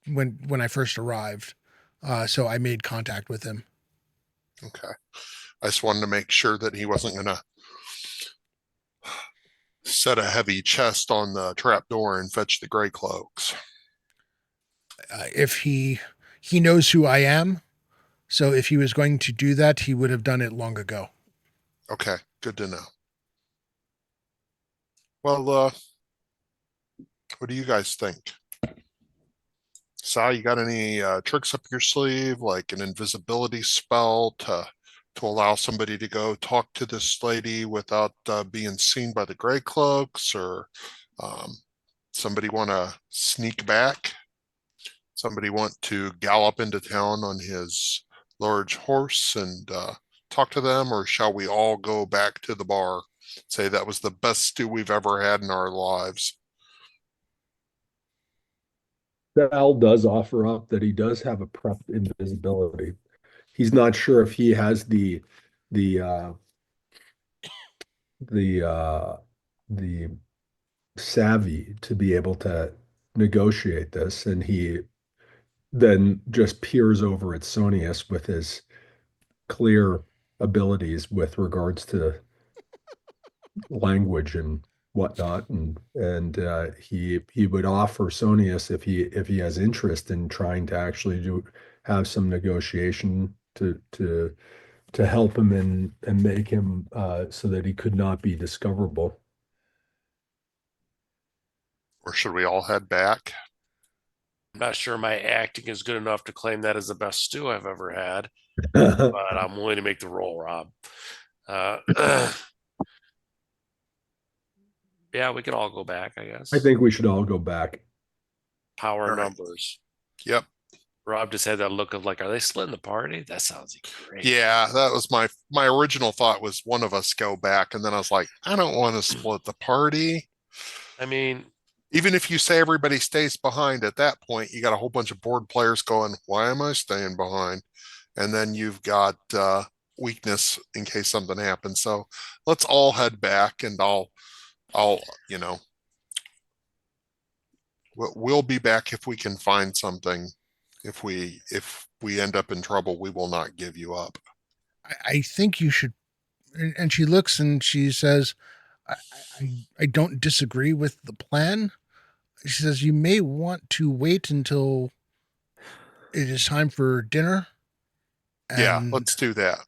when I first arrived. So I made contact with him. Okay. I just wanted to make sure that he wasn't going to set a heavy chest on the trap door and fetch the gray cloaks. If he knows who I am, so if he was going to do that, he would have done it long ago. Okay, good to know. Well, what do you guys think? Sal, you got any tricks up your sleeve, like an invisibility spell to allow somebody to go talk to this lady without being seen by the gray cloaks, or um, somebody want to sneak back? Somebody want to gallop into town on his large horse and talk to them, or shall we all go back to the bar? Say that was the best stew we've ever had in our lives. Al does offer up that he does have a prep invisibility. He's not sure if he has the uh the uh the savvy to be able to negotiate this, and he then just peers over at Sonius with his clear abilities with regards to language and whatnot, and he would offer Sonius if he has interest in trying to actually do have some negotiation to help him and make him so that he could not be discoverable. Or should we all head back? I'm not sure my acting is good enough to claim that as the best stew I've ever had, but I'm willing to make the roll, Rob. Uh, yeah, we can all go back, I guess. I think we should all go back. Power All right. numbers. Yep. Rob just had that look of like, are they splitting the party? That sounds great. Yeah, that was my original thought was one of us go back, and then I was like, I don't want to split the party. I mean, Even if you say everybody stays behind, at that point, you got a whole bunch of board players going, why am I staying behind? And then you've got weakness in case something happens. So let's all head back, and I'll, you know, we'll be back if we can find something. If we end up in trouble, we will not give you up. I think you should. And she looks and she says, I don't disagree with the plan. She says, you may want to wait until it is time for dinner. Yeah, And let's do that.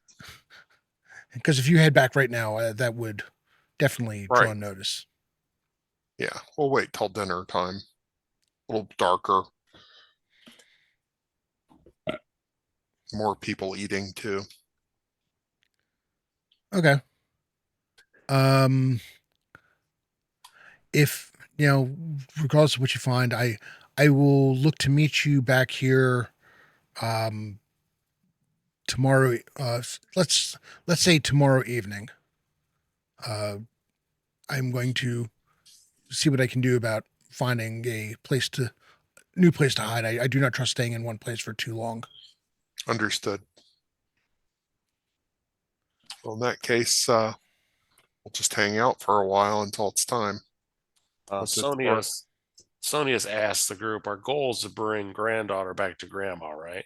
because if you head back right now, that would definitely draw Right. notice. Yeah, we'll wait till dinner time. A little darker, more people eating too. Okay. Um, if regardless of what you find, I will look to meet you back here um tomorrow. Let's say tomorrow evening. Uh, I'm going to see what I can do about finding a new place to hide. I do not trust staying in one place for too long. Understood. Well, in that case, we'll just hang out for a while until it's time. What's it for? Sonia's asked the group, our goal is to bring granddaughter back to grandma, right?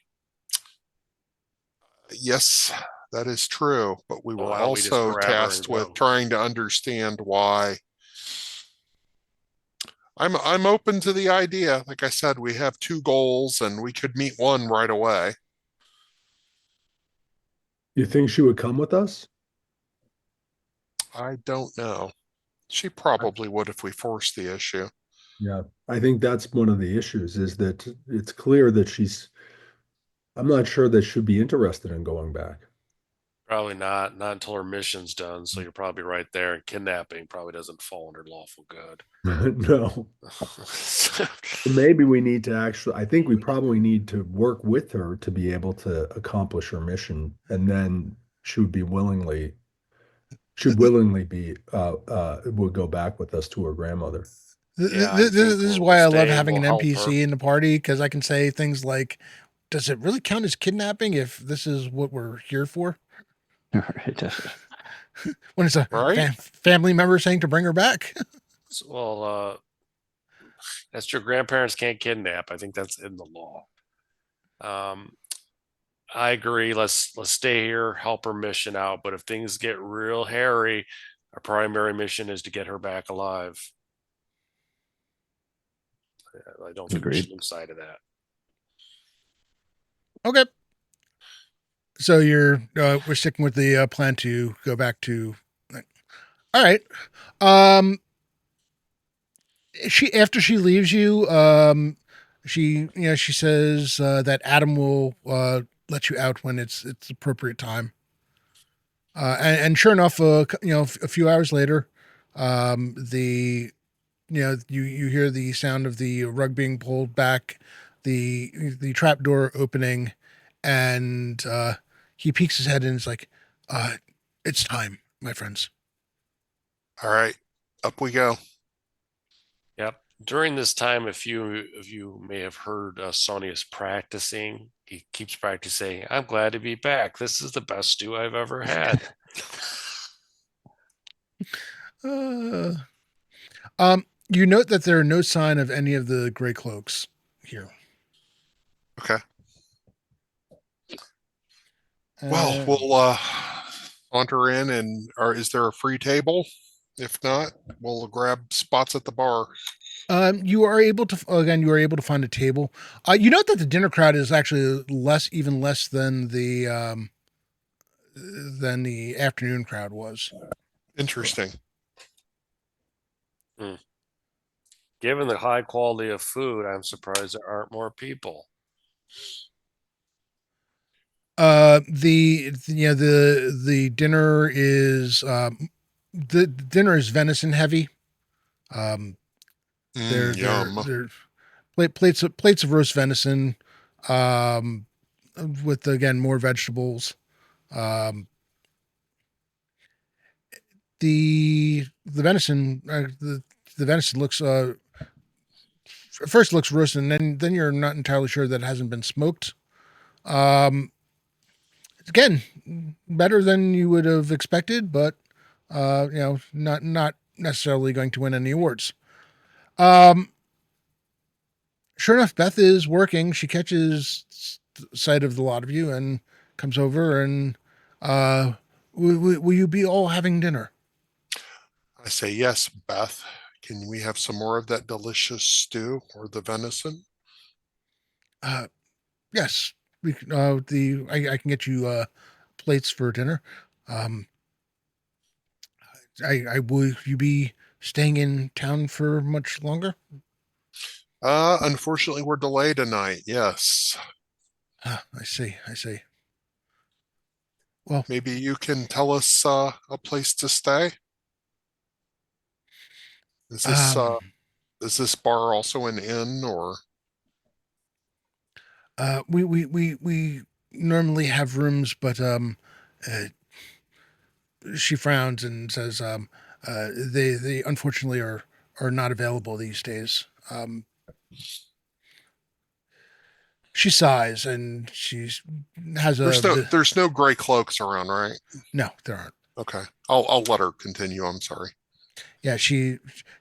Yes, that is true, but we So were why don't we just also grab her and tasked with go? trying to understand why. I'm open to the idea. Like I said, we have two goals and we could meet one right away. You think she would come with us? I don't know. She probably would if we forced the issue. Yeah, I think that's one of the issues is that it's clear that I'm not sure that she'd be interested in going back. Probably not until her mission's done. So you're probably right there. And kidnapping probably doesn't fall under lawful good. No. Maybe we need to actually, I think we probably need to work with her to be able to accomplish her mission. And then she would willingly would go back with us to her grandmother. Yeah, I This think is we'll why I love stay and having we'll an help her. NPC in the party because I can say things like, "Does it really count as kidnapping if this is what we're here for?" Right. When it's a Right? family member saying to bring her back. Well, that's true. Grandparents can't kidnap. I think that's in the law. Um, I agree. Let's stay here, help her mission out. But if things get real hairy, our primary mission is to get her back alive. I don't think we should Agreed. lose sight of that. Okay. So we're sticking with the plan to go back to. All right. Um, she after she leaves you, she says that Adam will let you out when it's appropriate time. And sure enough, a few hours later, the you hear the sound of the rug being pulled back, the trap door opening, and he peeks his head in and is like, "It's time, my friends." All right. Up we go. Yep. During this time, a few of you may have heard Sonia's practicing. He keeps practicing. I'm glad to be back. This is the best stew I've ever had. Uh, you note that there are no sign of any of the gray cloaks here. Okay. Well, Uh, we'll saunter in or is there a free table? If not, we'll grab spots at the bar. you are able to find a table. You note that the dinner crowd is actually even less than the afternoon crowd was. Interesting. Given the high quality of food, I'm surprised there aren't more people. The dinner is venison heavy. Yum. They're plates of roast venison, um, with again more vegetables. Um, the venison the venison looks first looks roasted, and then you're not entirely sure that it hasn't been smoked. Um, again, better than you would have expected, but not necessarily going to win any awards. Um, sure enough, Beth is working. She catches sight of the lot of you and comes over and will you be all having dinner? I say yes, Beth. Can we have some more of that delicious stew or the venison? Uh, yes, I can get you plates for dinner. Um, I will you be staying in town for much longer? Unfortunately, we're delayed tonight. Yes. Ah, I see. I see. Well, Maybe you can tell us a place to stay. Is this uh, um, is this bar also an inn or? we normally have rooms, but uh, she frowns and says, they unfortunately are not available these days. She sighs and she has There's no gray cloaks around, right? no, there aren't. Okay. I'll let her continue. I'm sorry. Yeah, she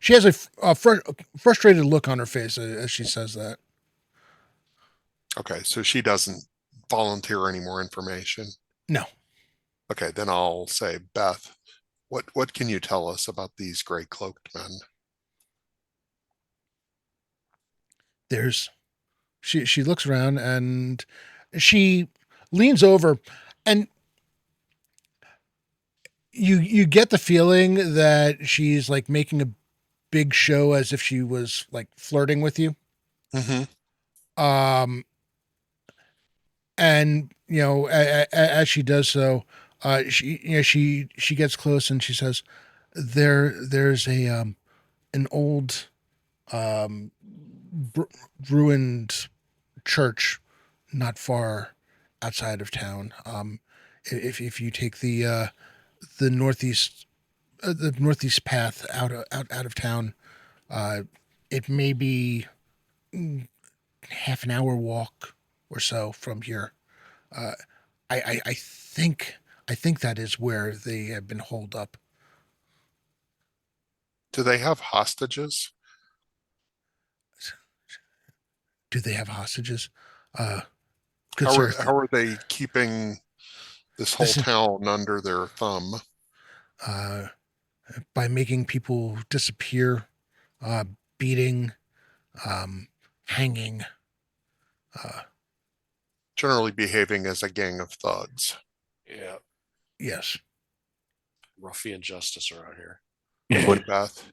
has a frustrated look on her face as she says that. Okay, so she doesn't volunteer any more information. No, Okay, then I'll say, Beth, what can you tell us about these gray cloaked men? there's she looks around and she leans over and you get the feeling that she's like making a big show as if she was like flirting with you. Mm-hmm. Um, and as she does so, she gets close and she says, there's a an old um br- ruined church not far outside of town. If you take the northeast path out of town, uh, it may be half an hour walk or so from here. Uh, I think that is where they have been holed up. Do they have hostages? Do they have hostages? Uh, Good sir, How are they keeping this whole this is town under their thumb? uh, by making people disappear, uh, beating, um, hanging. Uh, Generally behaving as a gang of thugs. Yeah, yes, ruffian justice around here. Thank you, What Beth.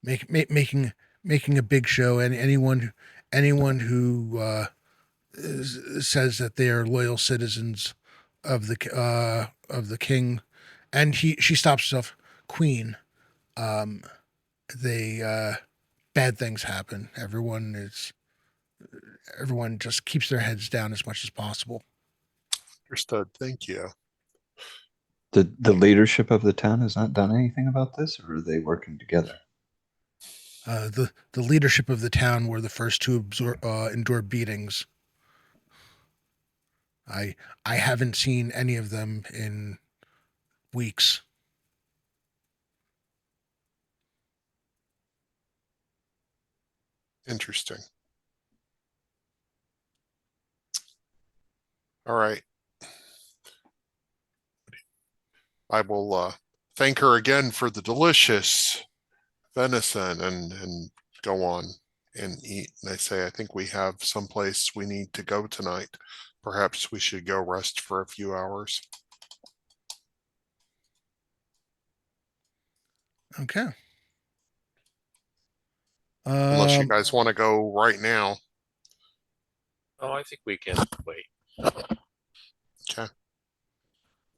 making a big show, and anyone who says that they are loyal citizens of the king, and she stops herself, Queen. Um, they bad things happen. Everyone just keeps their heads down as much as possible. Understood. Thank you. The leadership of the town has not done anything about this, or are they working together? The leadership of the town were the first to endure beatings. I I haven't seen any of them in weeks. Interesting. All right. I will thank her again for the delicious venison and go on and eat. And I say, I think we have someplace we need to go tonight. Perhaps we should go rest for a few hours. Okay. Unless you Um. guys want to go right now. Oh, I think we can wait. Okay.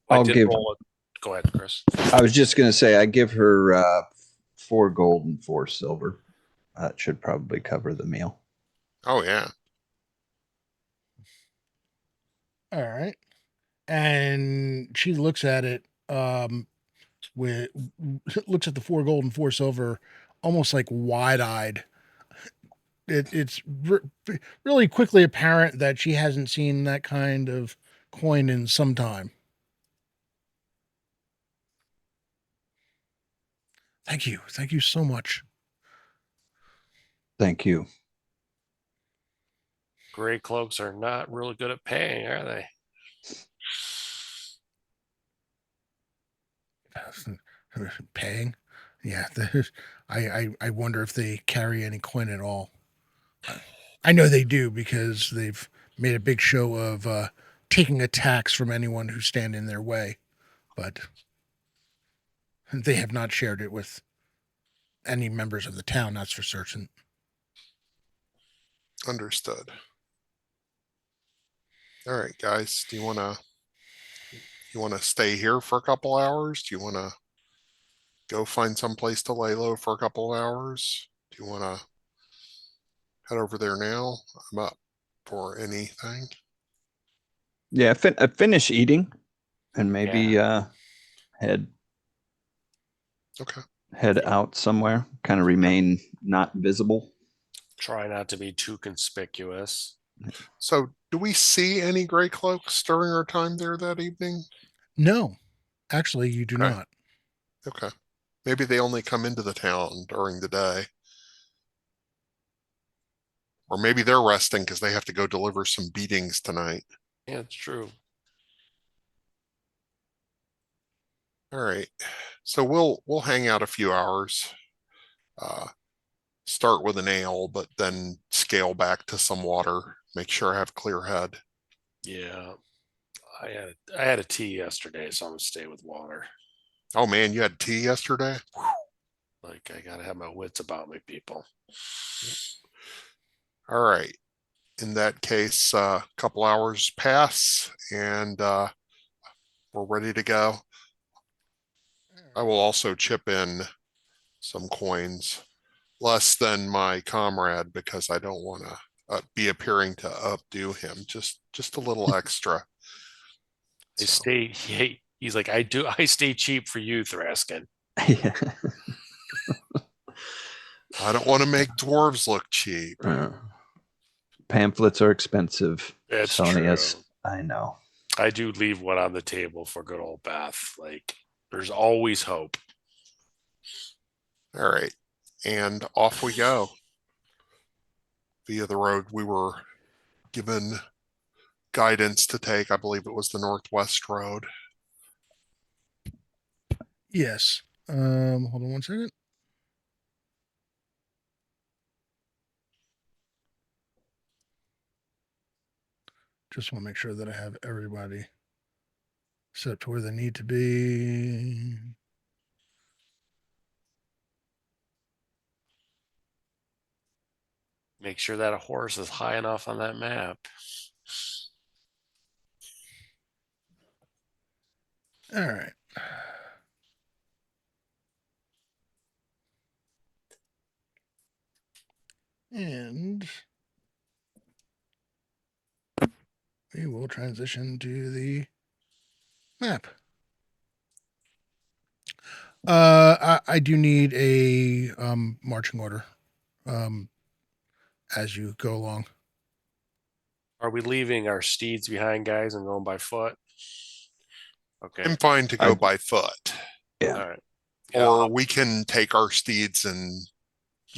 I I'll did give. roll it. Go ahead, Chris. I was just going to say, I give her 4 gold and 4 silver. That should probably cover the meal. Oh, yeah. All right. And she looks at it. With looks at the 4 gold and 4 silver, almost like wide eyed. It's really quickly apparent that she hasn't seen that kind of coin in some time. Thank you so much. Thank you. Gray cloaks are not really good at paying, are they? Paying, yeah. I wonder if they carry any coin at all. I know they do because they've made a big show of taking a tax from anyone who stand in their way, but they have not shared it with any members of the town. That's for certain. Understood. All right, guys. Do you wanna stay here for a couple hours? Do you wanna go find some place to lay low for a couple hours? Do you wanna head over there now? I'm up for anything. Yeah, finish eating and maybe head Okay. head out somewhere. Kind of remain not visible. Try not to be too conspicuous. So, do we see any gray cloaks during our time there that evening? No, actually, you do Okay. not. Okay. Maybe they only come into the town during the day. Or maybe they're resting because they have to go deliver some beatings tonight. Yeah, it's true. All right. So we'll hang out a few hours. Uh, Start with an ale, but then scale back to some water. Make sure I have clear head. Yeah. I had a tea yesterday, so I'm gonna stay with water. Oh man, you had tea yesterday? Like I gotta have my wits about me, people. All right. In that case, a couple hours pass and we're ready to go. I will also chip in some coins, less than my comrade, because I don't want to be appearing to updo him. Just a little extra. I So stay. He's like, I stay cheap for you, Thraskin. Yeah. I don't want to make dwarves look cheap. Pamphlets are expensive. That's Sonius, true. I know. I do leave one on the table for good old Beth. Like, there's always hope. All right. And off we go via the road we were given guidance to take. I believe it was the Northwest Road. Yes. Hold on one second. Just want to make sure that I have everybody set up to where they need to be. Make sure that a horse is high enough on that map. All right. And we will transition to the map. I do need a marching order as you go along. Are we leaving our steeds behind, guys, and going by foot? Okay. I'm fine to go by foot. Yeah. All right. Yeah, Or we can take our steeds and,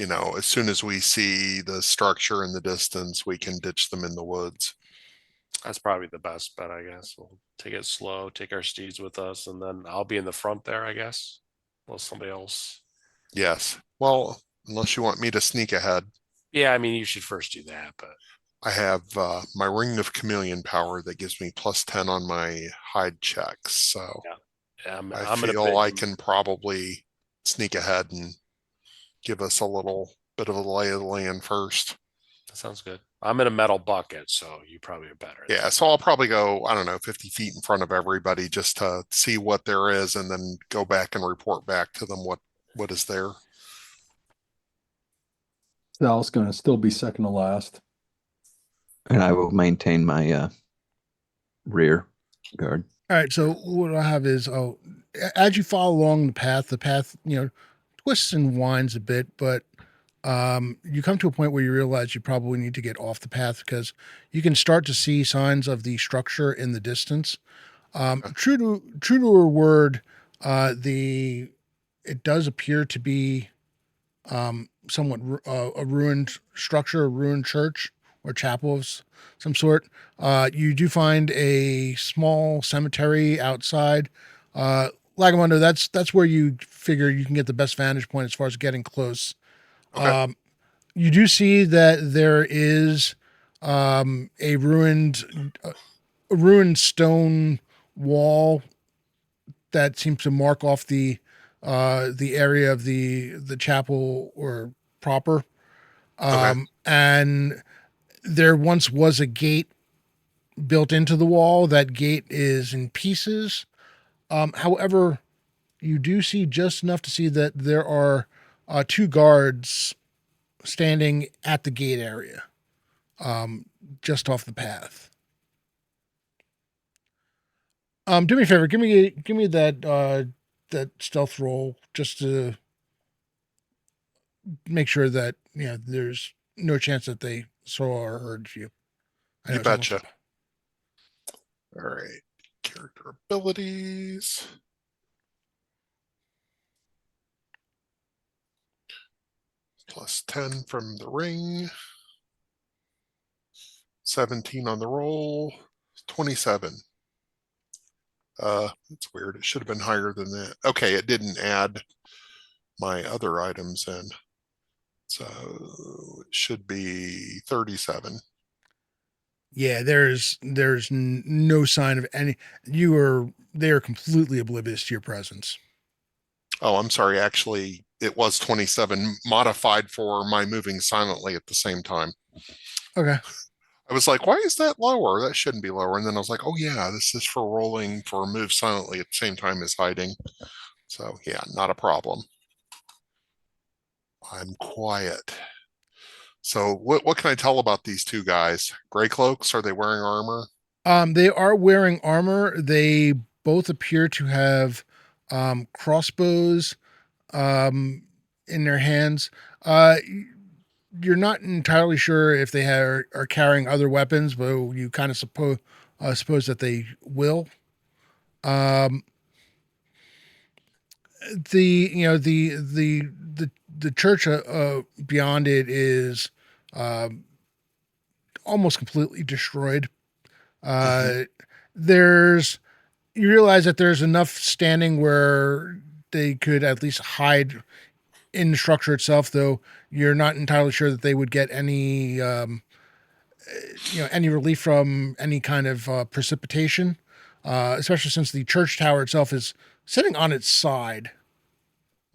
as soon as we see the structure in the distance, we can ditch them in the woods. that's probably the best bet, I guess. We'll take it slow, take our steeds with us, and then I'll be in the front there, I guess. Well, somebody else. Yes. Well, unless you want me to sneak ahead. Yeah, I mean, you should first do that, but I have my Ring of Chameleon power that gives me +10 on my hide checks. So I'm I gonna feel bid I you- can probably sneak ahead and give us a little bit of a lay of the land first. That sounds good. I'm in a metal bucket, so you probably are better. Yeah, so I'll probably go, I don't know, 50 feet in front of everybody just to see what there is and then go back and report back to them what is there. Sal's going to still be second to last. And I will maintain my rear guard. All right. So what I have is, as you follow along the path, twists and winds a bit, but you come to a point where you realize you probably need to get off the path because you can start to see signs of the structure in the distance. True to her word, it does appear to be somewhat a ruined structure, a ruined church or chapel of some sort. You do find a small cemetery outside. Lagamundo, that's where you figure you can get the best vantage point as far as getting close. Okay. You do see that there is a ruined stone wall that seems to mark off the area of the chapel or proper. Okay. And there once was a gate built into the wall. That gate is in pieces. However, you do see just enough to see that there are two guards standing at the gate area, just off the path. Do me a favor. Give me that stealth roll just to make sure that there's no chance that they saw or heard you. I You know it's almost betcha. All right. Character abilities. Plus 10 from the ring. 17 on the roll. 27. That's weird. It should have been higher than that. Okay, it didn't add my other items in. So it should be 37. Yeah, there's no sign of any. They are completely oblivious to your presence. Oh, I'm sorry. Actually, it was 27 modified for my moving silently at the same time. Okay. I was like, why is that lower? That shouldn't be lower. And then I was like, oh, yeah, this is for rolling for move silently at the same time as hiding. So, yeah, not a problem. I'm quiet. So, what can I tell about these two guys? Gray cloaks? Are they wearing armor? They are wearing armor. They both appear to have crossbows in their hands. You're not entirely sure if they are carrying other weapons, but you kind of suppose that they will. Um, the church beyond it is almost completely destroyed. Mhm. Uh, there's You realize that there's enough standing where they could at least hide in the structure itself, though you're not entirely sure that they would get any relief from any kind of precipitation, especially since the church tower itself is sitting on its side,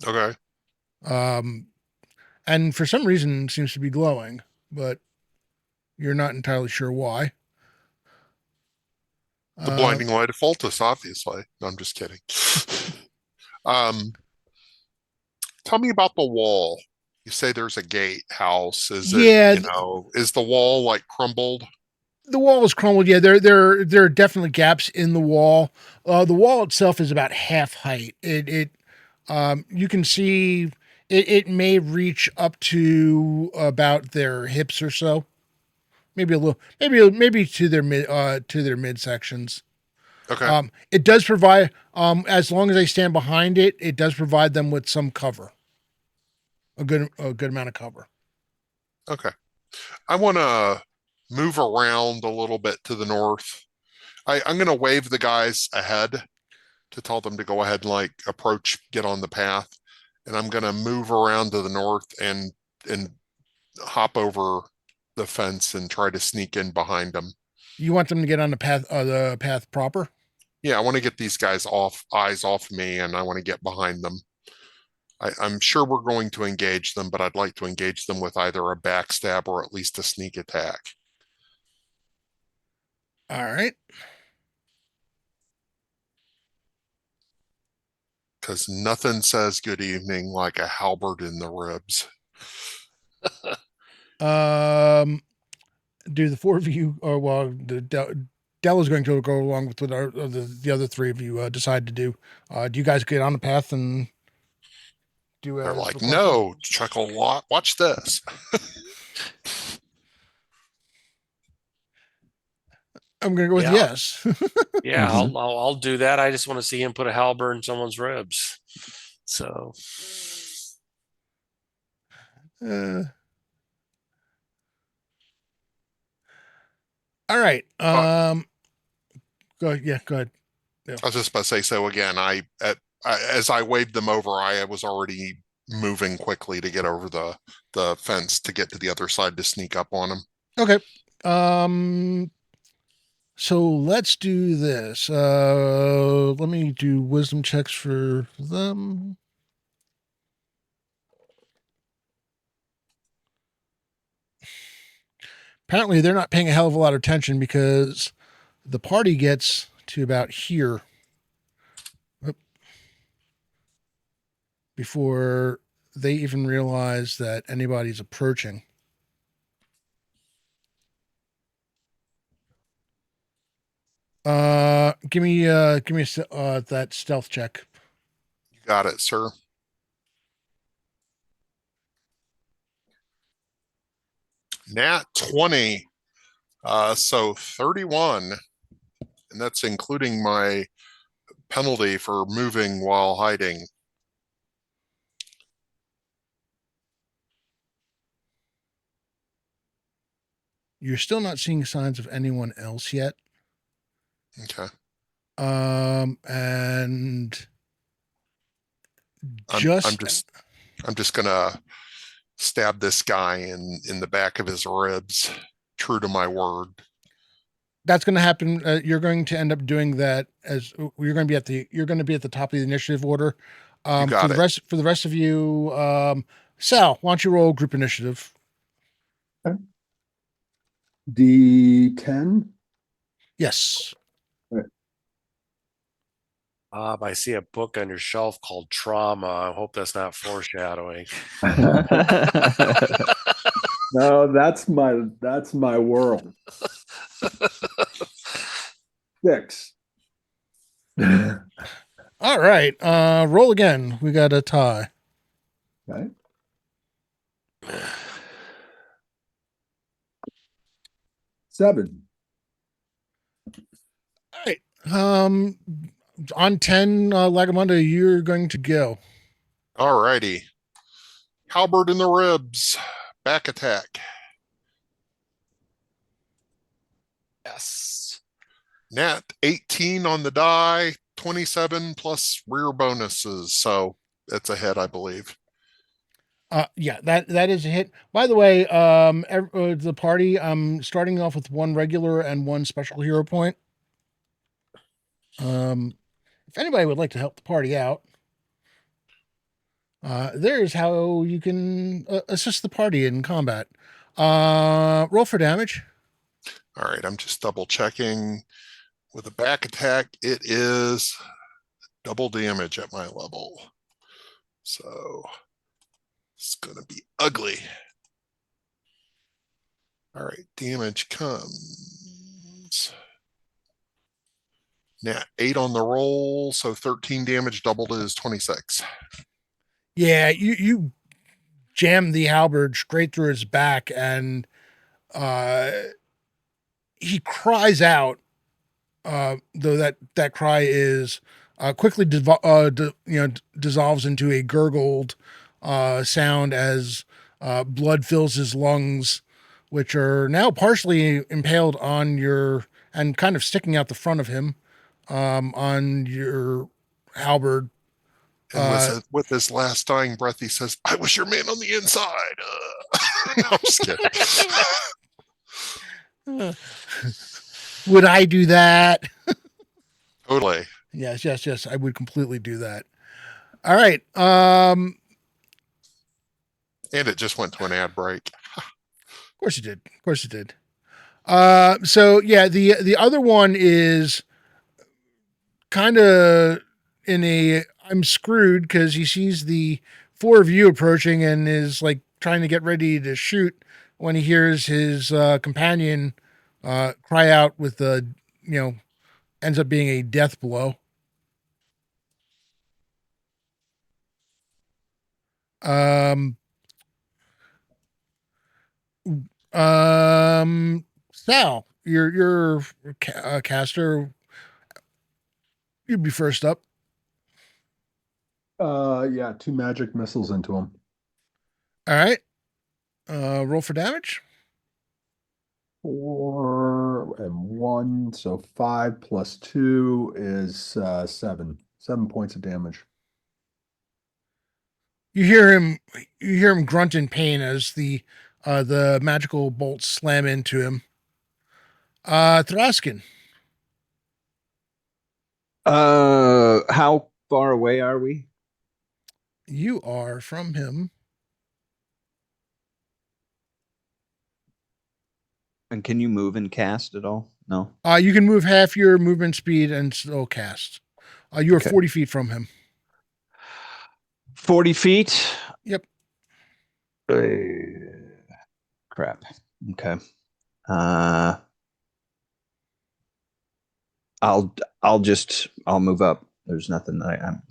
Okay. um, and for some reason seems to be glowing, but you're not entirely sure why. The Uh, blinding light of Fultus, obviously. No, I'm just kidding. um, Tell me about the wall. You say there's a gatehouse. Is it, yeah, is the wall like crumbled? the wall is crumbled. Yeah, there are definitely gaps in the wall. The wall itself is about half height. You can see it may reach up to about their hips or so. Maybe a little, maybe to their midsections. Okay. It does provide, as long as they stand behind it, it does provide them with some cover, a good amount of cover. Okay. I want to move around a little bit to the north. I'm going to wave the guys ahead to tell them to go ahead and like approach, get on the path. And I'm going to move around to the north and hop over the fence and try to sneak in behind them. You want them to get on the path proper. Yeah, I want to get these guys eyes off me, and I want to get behind them. I'm sure we're going to engage them, but I'd like to engage them with either a backstab or at least a sneak attack. All right. Because nothing says good evening like a halberd in the ribs. Do the four of you, or well, Dell is going to go along with what the other three of you decide to do. Do you guys get on the path and do They're as like, requested? no, chuckle lot. Watch this. I'm going to go with Yeah, yes. yeah, Mhm. I'll do that. I just want to see him put a halberd in someone's ribs. So uh, all right. Uh, Go ahead. Yeah, go ahead. Yeah. I was just about to say, so again, as I waved them over, I was already moving quickly to get over the fence to get to the other side to sneak up on them. Okay. So let's do this. Let me do wisdom checks for them. Apparently, they're not paying a hell of a lot of attention because the party gets to about here before they even realize that anybody's approaching. Give me that stealth check. You got it, sir. Nat 20. So 31. And that's including my penalty for moving while hiding. You're still not seeing signs of anyone else yet. Okay. And I'm just gonna stab this guy in the back of his ribs, true to my word. That's going to happen. You're going to end up doing that as you're going to be at the top of the initiative order. You got it. For the rest of you, Sal, why don't you roll group initiative? Okay. D10. Yes. I see a book on your shelf called Trauma. I hope that's not foreshadowing. No, that's my world. 6. All right. Roll again. We got a tie. Okay. 7. All right. On 10, Lagamonda, you're going to go. All righty. Halberd in the ribs. Back attack. Yes. Nat 18 on the die, 27 plus rear bonuses. So it's a hit, I believe. Yeah, that is a hit. By the way, the party, I'm starting off with 1 regular and 1 special hero point. If anybody would like to help the party out, there's how you can assist the party in combat. Roll for damage. All right, I'm just double checking. With a back attack, it is double damage at my level. So it's going to be ugly. All right, damage comes. Nat 8 on the roll, so 13 damage doubled is 26. Yeah, you jam the halberd straight through his back, and he cries out. Though that cry is quickly dissolves into a gurgled sound as blood fills his lungs, which are now partially impaled on your and kind of sticking out the front of him on your halberd. And with his last dying breath, he says, "I was your man on the inside." No, I'm just kidding. Would I do that? Totally. Yes. I would completely do that. All right. And it just went to an ad break. Of course it did. So yeah, the other one is kind of in a I'm screwed because he sees the 4 of you approaching and is like trying to get ready to shoot when he hears his companion cry out with the ends up being a death blow. Um, Sal, you're a caster. You'd be first up. Yeah, 2 magic missiles into him. All right. Roll for damage. 4 and 1, so 5 plus 2 is 7. 7 points of damage. You hear him grunt in pain as the magical bolts slam into him. Thraskin. How far away are we? You are from him. And can you move and cast at all? No. You can move half your movement speed and still cast. You are Okay. 40 feet from him. 40 feet. Yep. Crap. Okay. I'll move up. There's nothing that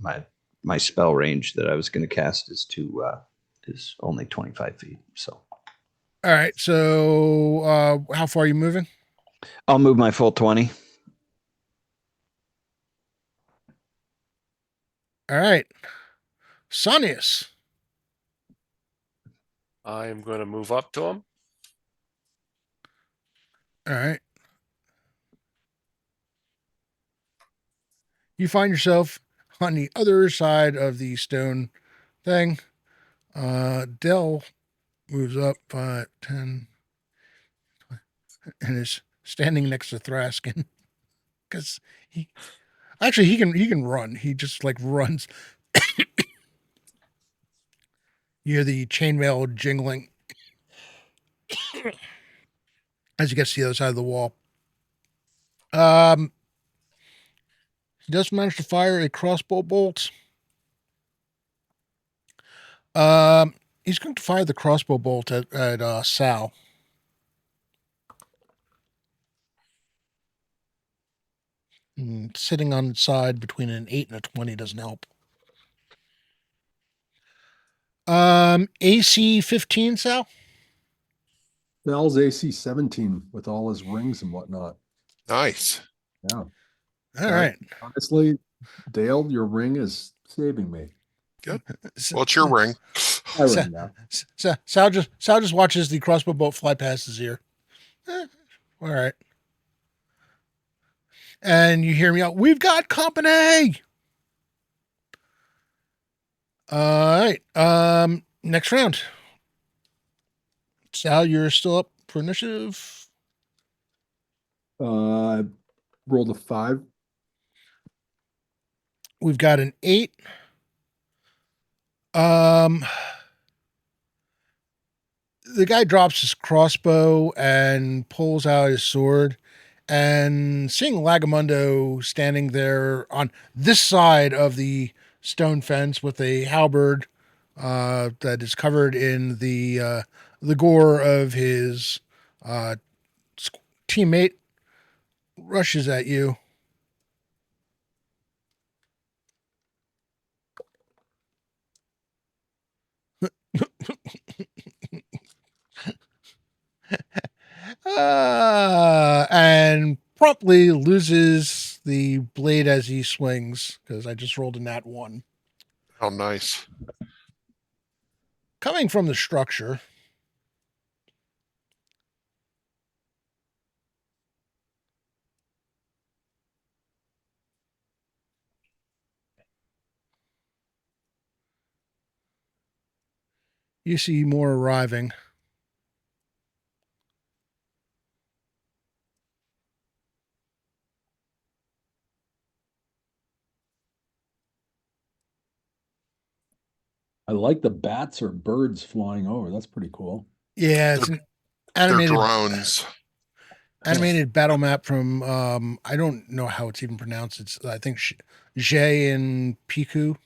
my spell range that I was going to cast is only 25 feet. So All right. So how far are you moving? I'll move my full 20. All right. Sonius. I am going to move up to him. All right. You find yourself on the other side of the stone thing. Dell moves up 5, 10, and is standing next to Thraskin because he can run. He just like runs. You hear the chainmail jingling as you get to the other side of the wall. He does manage to fire a crossbow bolt. He's going to fire the crossbow bolt at Sal. Sitting on its side between an 8 and a 20 doesn't help. AC 15, Sal? Sal's AC 17 with all his rings and whatnot. Nice. Yeah. All right. Honestly, Dale, your ring is saving me. Good. Well, it's your ring. My ring now. Sal just watches the crossbow bolt fly past his ear. All right. And you hear me out, we've got company. All right. Next round. Sal, you're still up for initiative. Rolled a 5. We've got an 8. The guy drops his crossbow and pulls out his sword, and seeing Lagamundo standing there on this side of the stone fence with a halberd that is covered in the gore of his teammate, rushes at you. And promptly loses the blade as he swings because I just rolled a nat 1. Oh, nice. Coming from the structure, you see more arriving. I like the bats or birds flying over. That's pretty cool. Yeah, it's an They're animated drones. battle map from I don't know how it's even pronounced. It's I think Jay and Piku.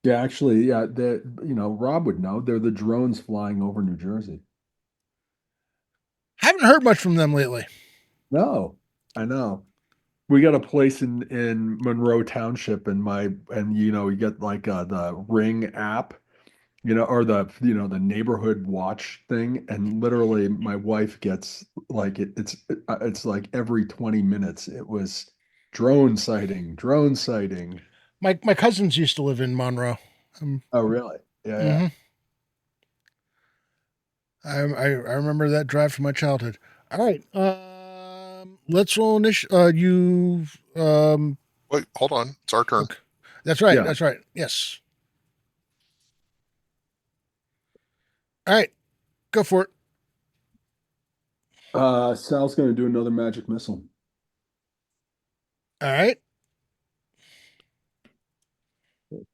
Yeah, actually, yeah, Rob would know. They're the drones flying over New Jersey. Haven't heard much from them lately. No, I know. We got a place in Monroe Township, and you get like the Ring app, or the neighborhood watch thing, and literally my wife gets like it's like every 20 minutes it was drone sighting, drone sighting. My cousins used to live in Monroe. Oh, really? Yeah, yeah. Mm-hmm. I remember that drive from my childhood. All right. Let's roll you Wait, hold on. It's our turn. okay. That's right. Yeah. That's right. Yes. All right. Go for it. Sal's gonna do another magic missile. All right.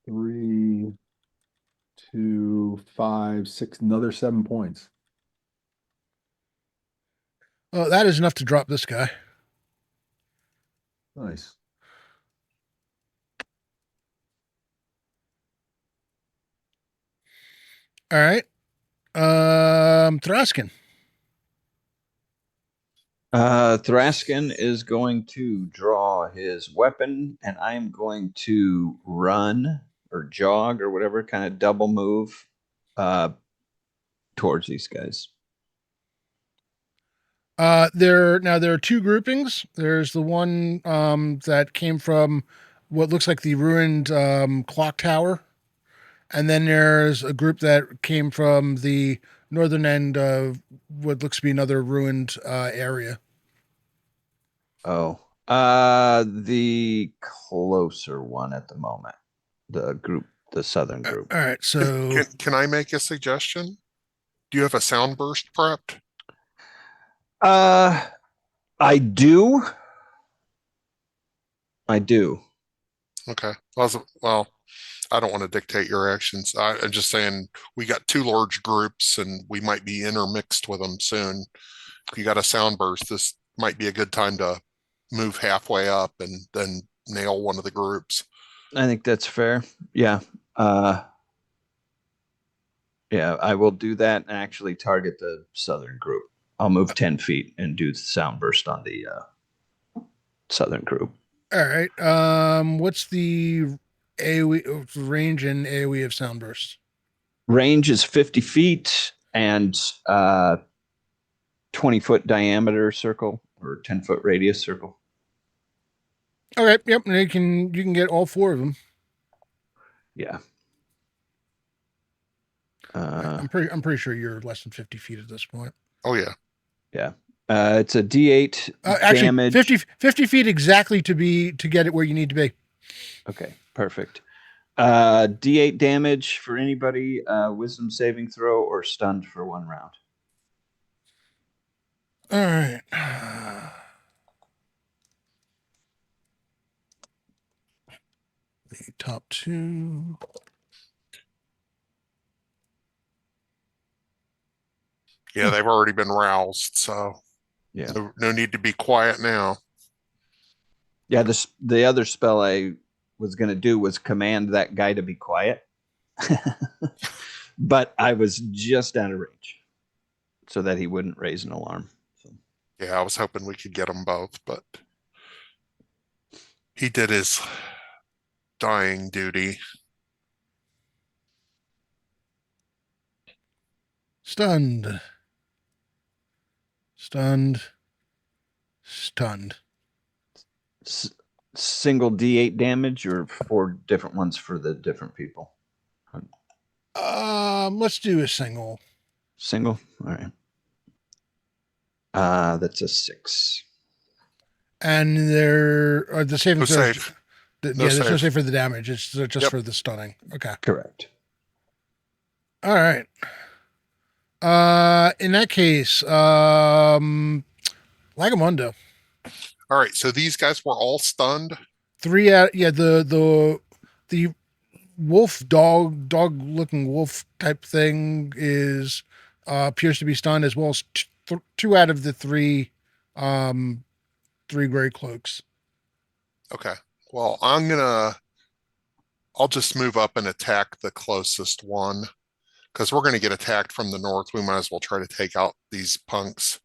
3, 2, 5, 6, another 7 points. Oh, that is enough to drop this guy. Nice. All right. Thraskin. Thraskin is going to draw his weapon, and I'm going to run or jog or whatever, kind of double move towards these guys. There are two groupings. There's the one that came from what looks like the ruined clock tower, and then there's a group that came from the northern end of what looks to be another ruined area. Oh, the closer one at the moment. The southern group. All right, so Can I make a suggestion? Do you have a sound burst prepped? I do. Okay. Well, I don't want to dictate your actions. I'm just saying we got two large groups and we might be intermixed with them soon. If you got a sound burst, this might be a good time to move halfway up and then nail one of the groups. I think that's fair. Yeah. Yeah, I will do that and actually target the southern group. I'll move 10 feet and do the sound burst on the southern group. all right. What's the AoE range and AoE of sound burst? Range is 50 feet and 20-foot diameter circle or 10-foot radius circle. Okay, yep. And you can get all four of them. Yeah. I'm pretty sure you're less than 50 feet at this point. Oh yeah. Yeah. It's a D8 actually, damage. 50 feet exactly to get it where you need to be. Okay, perfect. D8 damage for anybody, wisdom saving throw or stunned for 1 round. All right. The top two. Yeah, they've already been roused, so Yeah. no need to be quiet now. Yeah, the other spell I was going to do was command that guy to be quiet. But I was just out of range so that he wouldn't raise an alarm. So. Yeah, I was hoping we could get them both, but he did his dying duty. Stunned. Single D8 damage or 4 different ones for the different people? Let's do a single. Single? All right. That's a 6. And there are the saving No throws. save. There's no save for the damage. It's just for the stunning. Okay. Correct. All right. In that case, Lagamundo. All right, so these guys were all stunned. 3 out. Yeah, the wolf dog looking wolf type thing is appears to be stunned, as well as 2 out of the 3 3 gray cloaks. Okay. Well, I'll just move up and attack the closest one because we're going to get attacked from the north. We might as well try to take out these punks.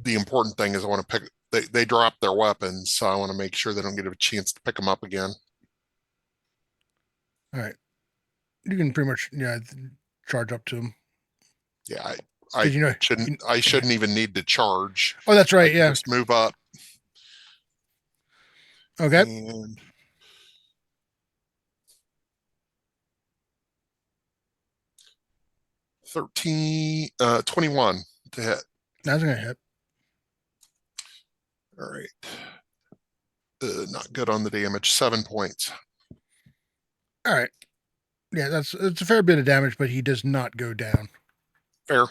The important thing is I want to they drop their weapons, so I want to make sure they don't get a chance to pick them up again. All right. You can pretty much charge up to him. Yeah, I shouldn't even need to charge. Oh, that's right. Yeah. Just move up. Okay. And 21 to hit. That's gonna hit. All right. Not good on the damage. 7 points. All right. Yeah, it's a fair bit of damage, but he does not go down. Fair.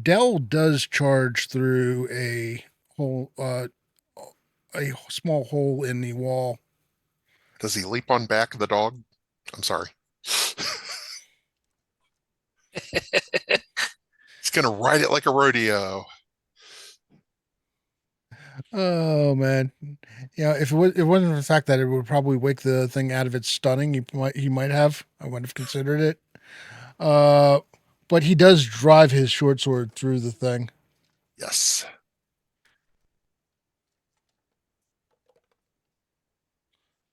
Dell does charge through a small hole in the wall. Does he leap on back of the dog? I'm sorry. He's gonna ride it like a rodeo. Oh man, yeah. If it wasn't for the fact that it would probably wake the thing out of its stunning, he might have. I might have considered it. Uh, but he does drive his short sword through the thing Yes.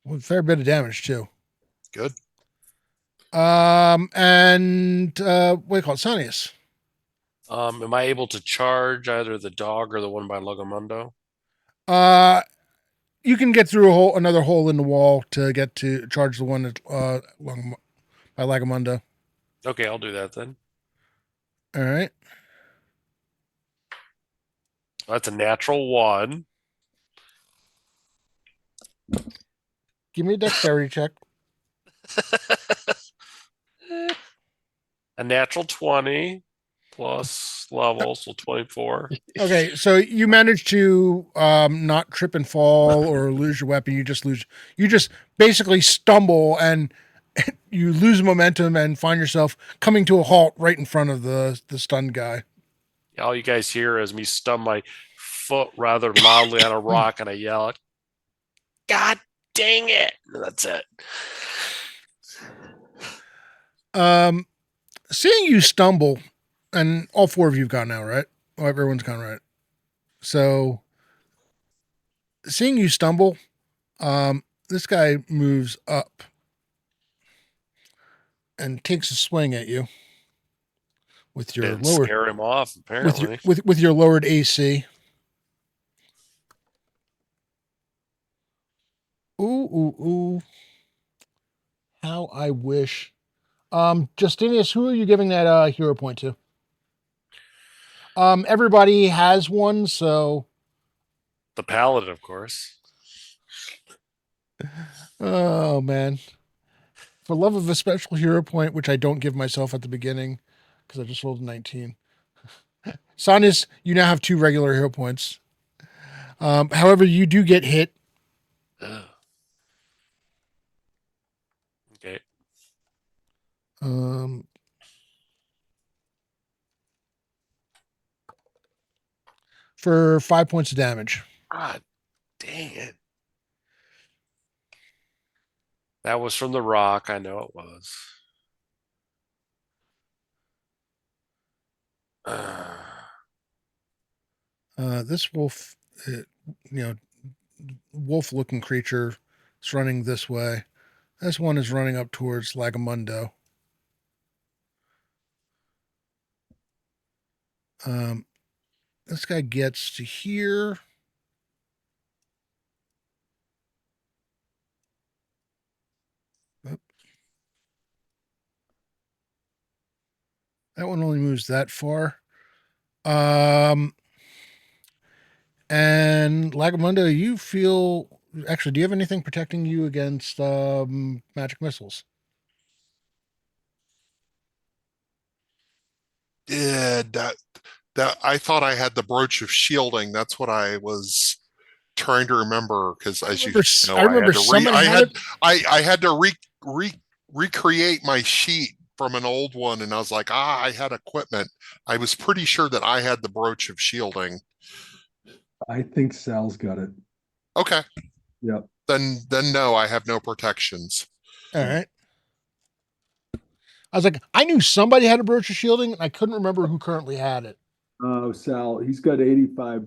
with a fair bit of damage too. Good. And what do you call it, Sonius? Am I able to charge either the dog or the one by Logamundo? You can get through another hole in the wall to get to charge the one that by Lagamundo. Okay, I'll do that then. All right. That's a natural 1. Give me a dexterity check. A natural 20 plus level, so 24. Okay, so you manage to not trip and fall or lose your weapon. You just basically stumble and you lose momentum and find yourself coming to a halt right in front of the stunned guy. All you guys hear is me stump my foot rather loudly on a rock, and I yell, "God dang it!" And that's it. Seeing you stumble, and all 4 of you've gone now, right? Oh, everyone's gone, right? So, seeing you stumble, this guy moves up and takes a swing at you with your Didn't lower scare him off, apparently. with your lowered AC. Ooh. How I wish. Justinius, who are you giving that hero point to? Everybody has one, so The paladin, of course. oh man. For love of a special hero point, which I don't give myself at the beginning, because I just rolled a 19. Sanis, you now have 2 regular hero points. However, you do get hit. Ugh. Okay. For 5 points of damage. God dang it. That was from the rock. I know it was. This wolf, wolf-looking creature is running this way. This one is running up towards Lagamundo. This guy gets to here. That one only moves that far. And Lagamundo, you feel actually, do you have anything protecting you against magic missiles? Yeah, that I thought I had the brooch of shielding. That's what I was trying to remember because, as you know, I remember someone had it. I had to recreate my sheet from an old one, and I was like, I had equipment. I was pretty sure that I had the brooch of shielding. I think Sal's got it. Okay, Yep. then no, I have no protections. All right. I was like, I knew somebody had a brooch of shielding, and I couldn't remember who currently had it. Oh, Sal, he's got 85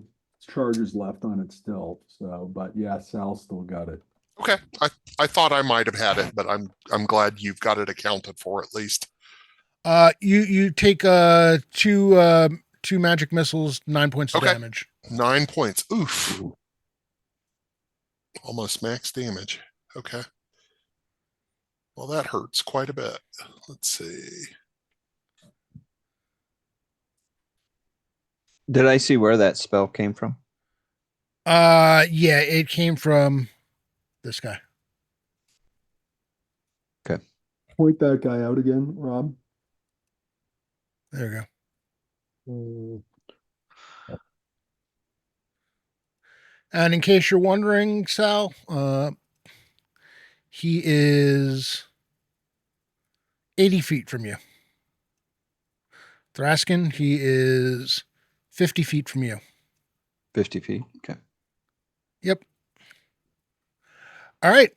charges left on it still. So, but yeah, Sal still got it. Okay, I thought I might have had it, but I'm glad you've got it accounted for at least. You take two magic missiles, 9 points of Okay. damage. 9 points. Oof. Almost max damage. Okay. Well, that hurts quite a bit. Let's see. Did I see where that spell came from? Yeah, it came from this guy. Okay. Point that guy out again, Rob. There we go. And in case you're wondering, Sal, he is 80 feet from you. Thraskin, he is 50 feet from you. 50 feet. Okay. Yep. All right.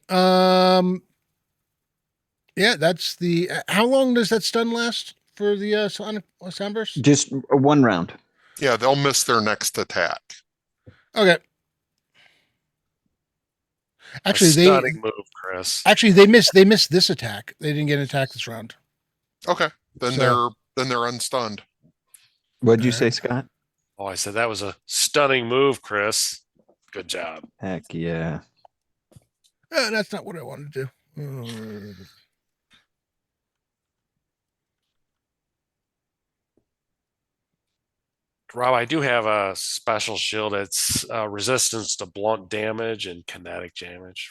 Yeah, that's the. How long does that stun last for the sonic soundburst? Just one round. Yeah, they'll miss their next attack. Okay. Actually, A stunning move, Chris. they missed this attack. They didn't get an attack this round. Okay, then So- they're unstunned. What'd you say, Scott? Oh, I said that was a stunning move, Chris. Good job. Heck yeah. That's not what I wanted to do. Rob, I do have a special shield. It's resistance to blunt damage and kinetic damage.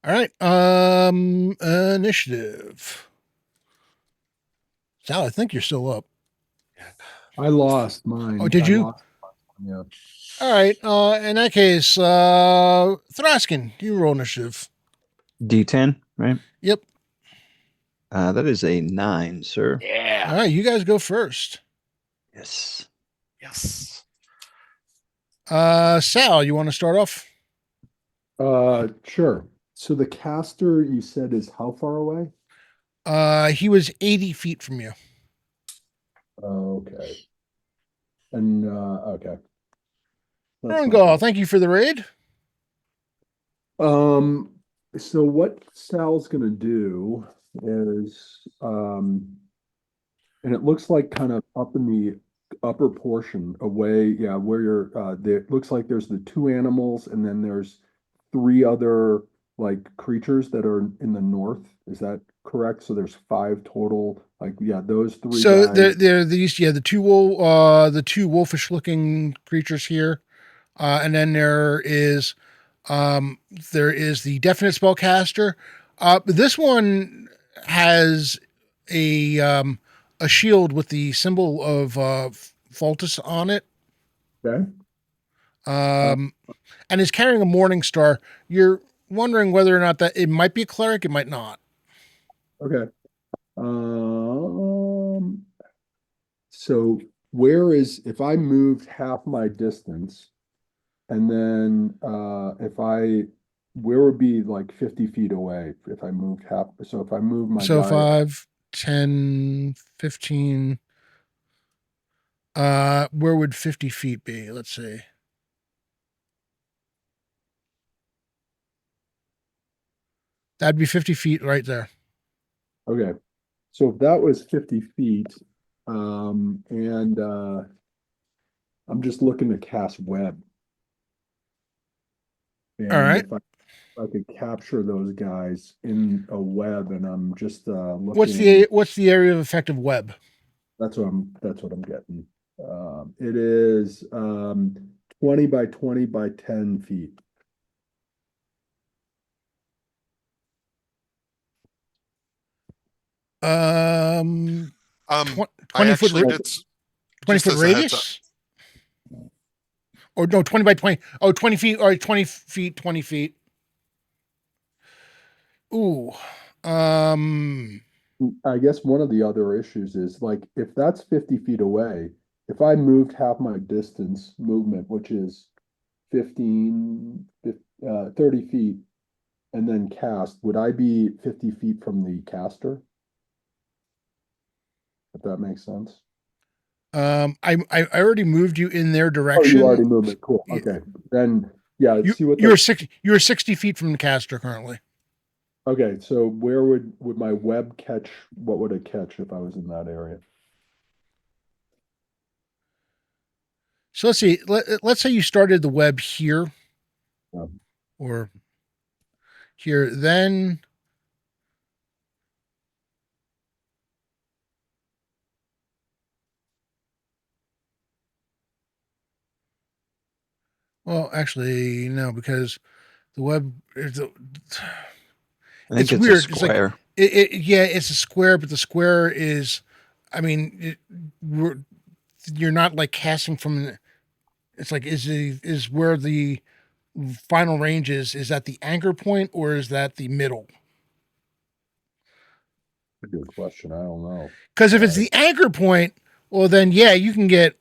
All right. Initiative. Sal, I think you're still up. I lost mine. Oh, did I you? lost mine, yeah. All right. In that case, Thraskin, you roll initiative. D10, right? Yep. That is a 9, sir. Yeah. All right, you guys go first. Yes. Yes. Sal, you want to start off? Sure. So the caster you said is how far away? He was 80 feet from you. Okay. And okay. That's Erngol, fine. thank you for the raid. So what Sal's gonna do is, and it looks like kind of up in the upper portion away, yeah, where you're, there, it looks like there's the two animals and then there's three other like creatures that are in the north. Is that correct? So there's five total, like, yeah, those three So guys. they're these, yeah, the two wolfish looking creatures here. And then there is the definite spellcaster. This one has a shield with the symbol of Fultus on it. Okay. And is carrying a morning star. You're wondering whether or not that it might be a cleric, it might not. Okay. So if I moved half my distance and then where would be like 50 feet away if I moved half? So if I move my So guy, 5, 10, 15. Where would 50 feet be? Let's see. That'd be 50 feet right there. okay. So if that was 50 feet, and I'm just looking to cast web. And All right. if I could capture those guys in a web, and I'm just looking. What's the area of effective web? That's what I'm getting. It is 20 by 20 by 10 feet. Um, I 20 foot, actually did 20 just foot as a heads radius? Or no, 20 by 20. Oh, 20 feet, or 20 feet, 20 feet. Ooh. I guess one of the other issues is like if that's 50 feet away, if I moved half my distance movement, which is 30 feet, and then cast, would I be 50 feet from the caster? If that makes sense. I already moved you in their Oh, direction. you already moved it. Cool. Okay. Then yeah, see what you're 60 feet from the caster currently. Okay, so where would my web catch? What would it catch if I was in that area? So let's see. Let's say you started the web here, or here. Then well, actually, no, because the web is I think it's weird. a square. It's a square, but the square is, I mean, you're not like casting from It's like is where the final range is that the anchor point or is that the middle? Good question. I don't know. Because if it's the anchor point, well then yeah, you can get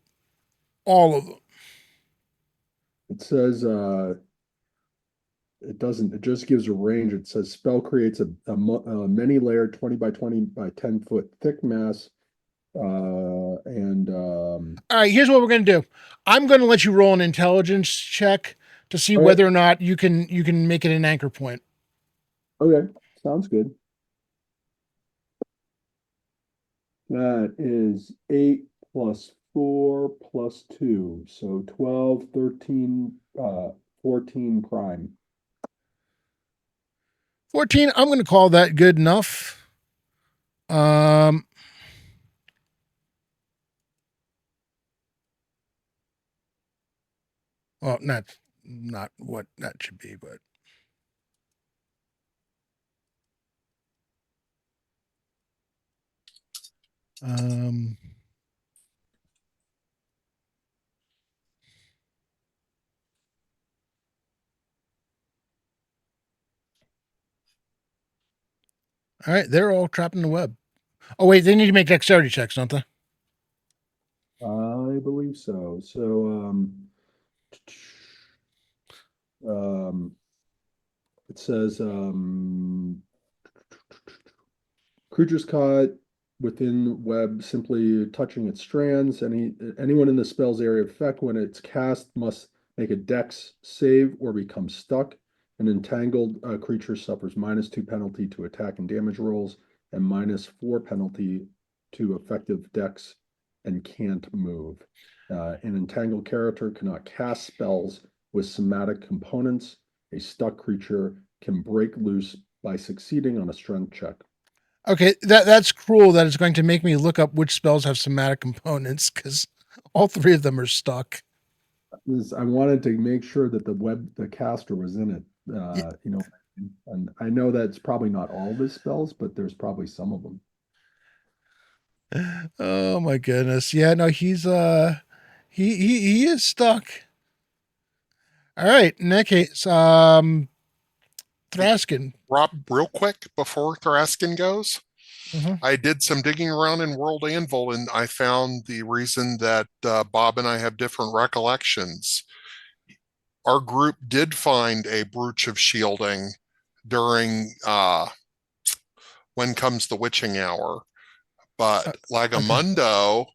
all of them. It says it doesn't. It just gives a range. It says spell creates a many layered 20 by 20 by 10 foot thick mass. And All right, here's what we're gonna do. I'm gonna let you roll an intelligence check to see Okay. whether or not you can make it an anchor point. Okay, sounds good. That is 8 plus 4 plus 2. So 12, 13, 14 prime. 14. I'm gonna call that good enough. Well, not what that should be, but um. All right, they're all trapped in the web. Oh wait, they need to make dexterity checks, don't they? I believe so. So it says creatures caught within web simply touching its strands. Anyone in the spell's area of effect when it's cast must make a dex save or become stuck. An entangled creature suffers -2 penalty to attack and damage rolls and -4 penalty to effective dex and can't move. An entangled character cannot cast spells with somatic components. A stuck creature can break loose by succeeding on a strength check. Okay, that's cruel. That it's going to make me look up which spells have somatic components because all three of them are stuck. I wanted to make sure that the caster was in it. And I know that's probably not all of his spells, but there's probably some of them. Oh my goodness. Yeah, no, he is stuck. All right, in that case, Thraskin. Rob, real quick before Thraskin goes, Mhm. I did some digging around in World Anvil and I found the reason that Bob and I have different recollections. Our group did find a brooch of shielding during When Comes the Witching Hour, but Okay. Lagamundo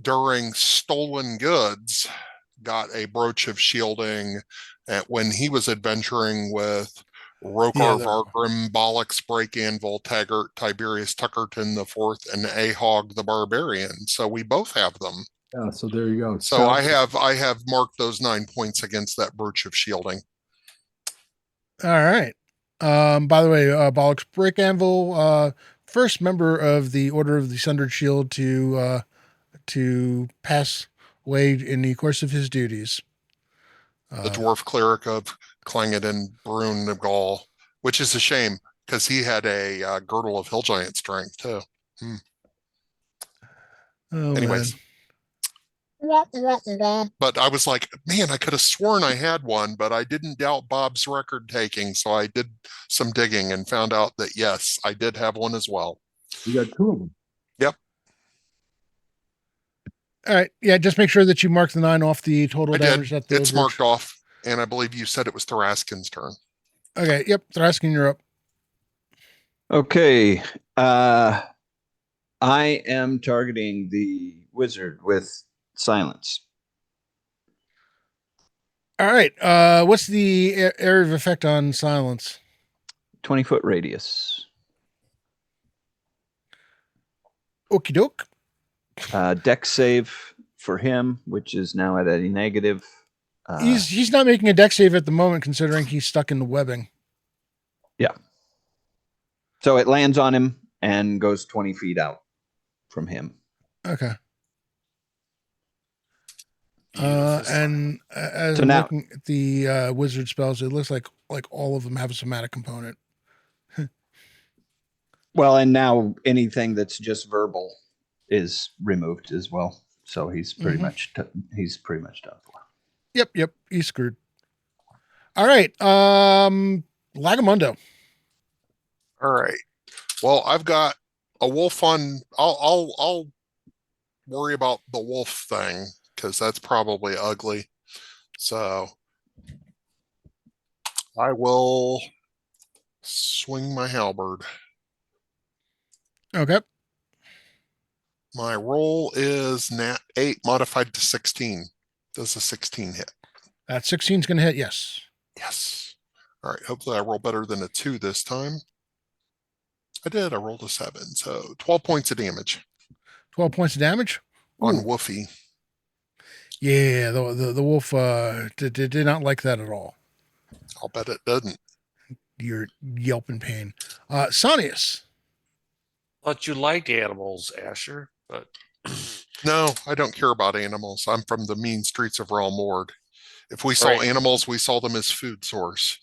during Stolen Goods got a brooch of shielding when he was adventuring with Rokar Vargrim, Bollix, Break Anvil, Taggart, Tiberius Tuckerton the Fourth, and Ahog the Barbarian. So we both have them. Yeah, so there you go. So I have marked those 9 points against that brooch of shielding. All right. By the way, Bollocks Brick Anvil, first member of the Order of the Sundered Shield to pass away in the course of his duties. The dwarf cleric of Clangeddon, Brune the Gaul, which is a shame because he had a girdle of hill giant strength too. Anyways. Man. But I was like, man, I could have sworn I had one, but I didn't doubt Bob's record taking. So I did some digging and found out that, yes, I did have one as well. You got 2 of them. Yep. All right. Yeah, just make sure that you mark the 9 off the total damage. That it's marked off. And I believe you said it was Thraskin's turn. Okay. Yep. Thraskin, you're up. Okay. I am targeting the wizard with silence. All right. What's the area of effect on silence? 20-foot radius. Okie doke. Dex save for him, which is now at a negative. He's not making a dex save at the moment, considering he's stuck in the webbing. Yeah. So it lands on him and goes 20 feet out from him. Okay. And as So I'm now- looking at the wizard spells, it looks like all of them have a somatic component. Well, and now anything that's just verbal is removed as well. so he's pretty Mhm. much he's pretty much done for. Yep. He's screwed. All right. Lagamundo. All right. Well, I've got a wolf on. I'll worry about the wolf thing because that's probably ugly. So I will swing my halberd. Okay. My roll is nat 8 modified to 16. Does a 16 hit? That 16 is going to hit. Yes. Yes. All right. Hopefully I roll better than a 2 this time. I did. I rolled a 7. So 12 points of damage 12 points of damage. on Ooh. Woofy. Yeah, the wolf did not like that at all. I'll bet it doesn't. Your yelping pain. Sonius. Thought you liked animals, Asher, but No, I don't care about animals. I'm from the mean streets of Realmord. If we saw Right. animals, we saw them as food source.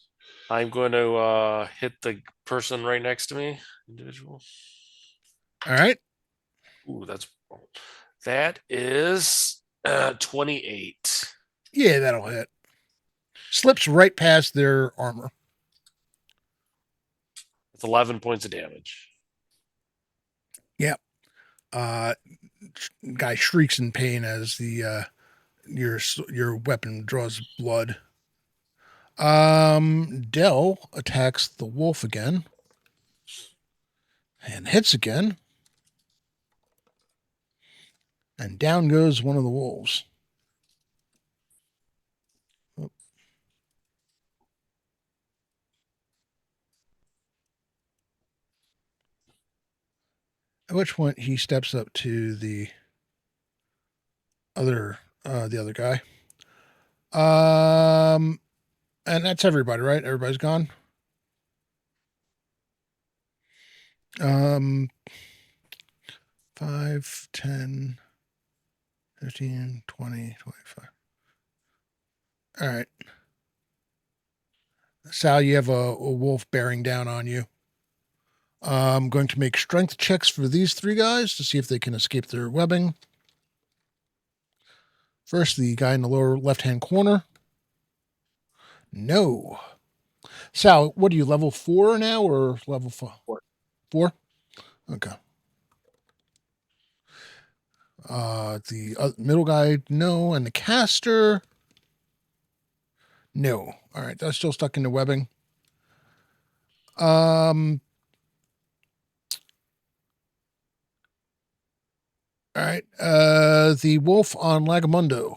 I'm going to hit the person right next to me. Individual. All right. Ooh, that is 28. Yeah, that'll hit. Slips right past their armor. It's 11 points of damage. Guy shrieks in pain as the your weapon draws blood. Dell attacks the wolf again and hits again. And down goes one of the wolves. At which point he steps up to the other guy. And that's everybody, right? Everybody's gone. 5, 10, 15, 20, 25. All right. Sal, you have a wolf bearing down on you. I'm going to make strength checks for these 3 guys to see if they can escape their webbing. First, the guy in the lower left-hand corner. No. Sal, what are you, level 4 now or level 5? 4? Okay. The middle guy, no. And the caster, no. All right, that's still stuck in the webbing. All right. The wolf on Lagamundo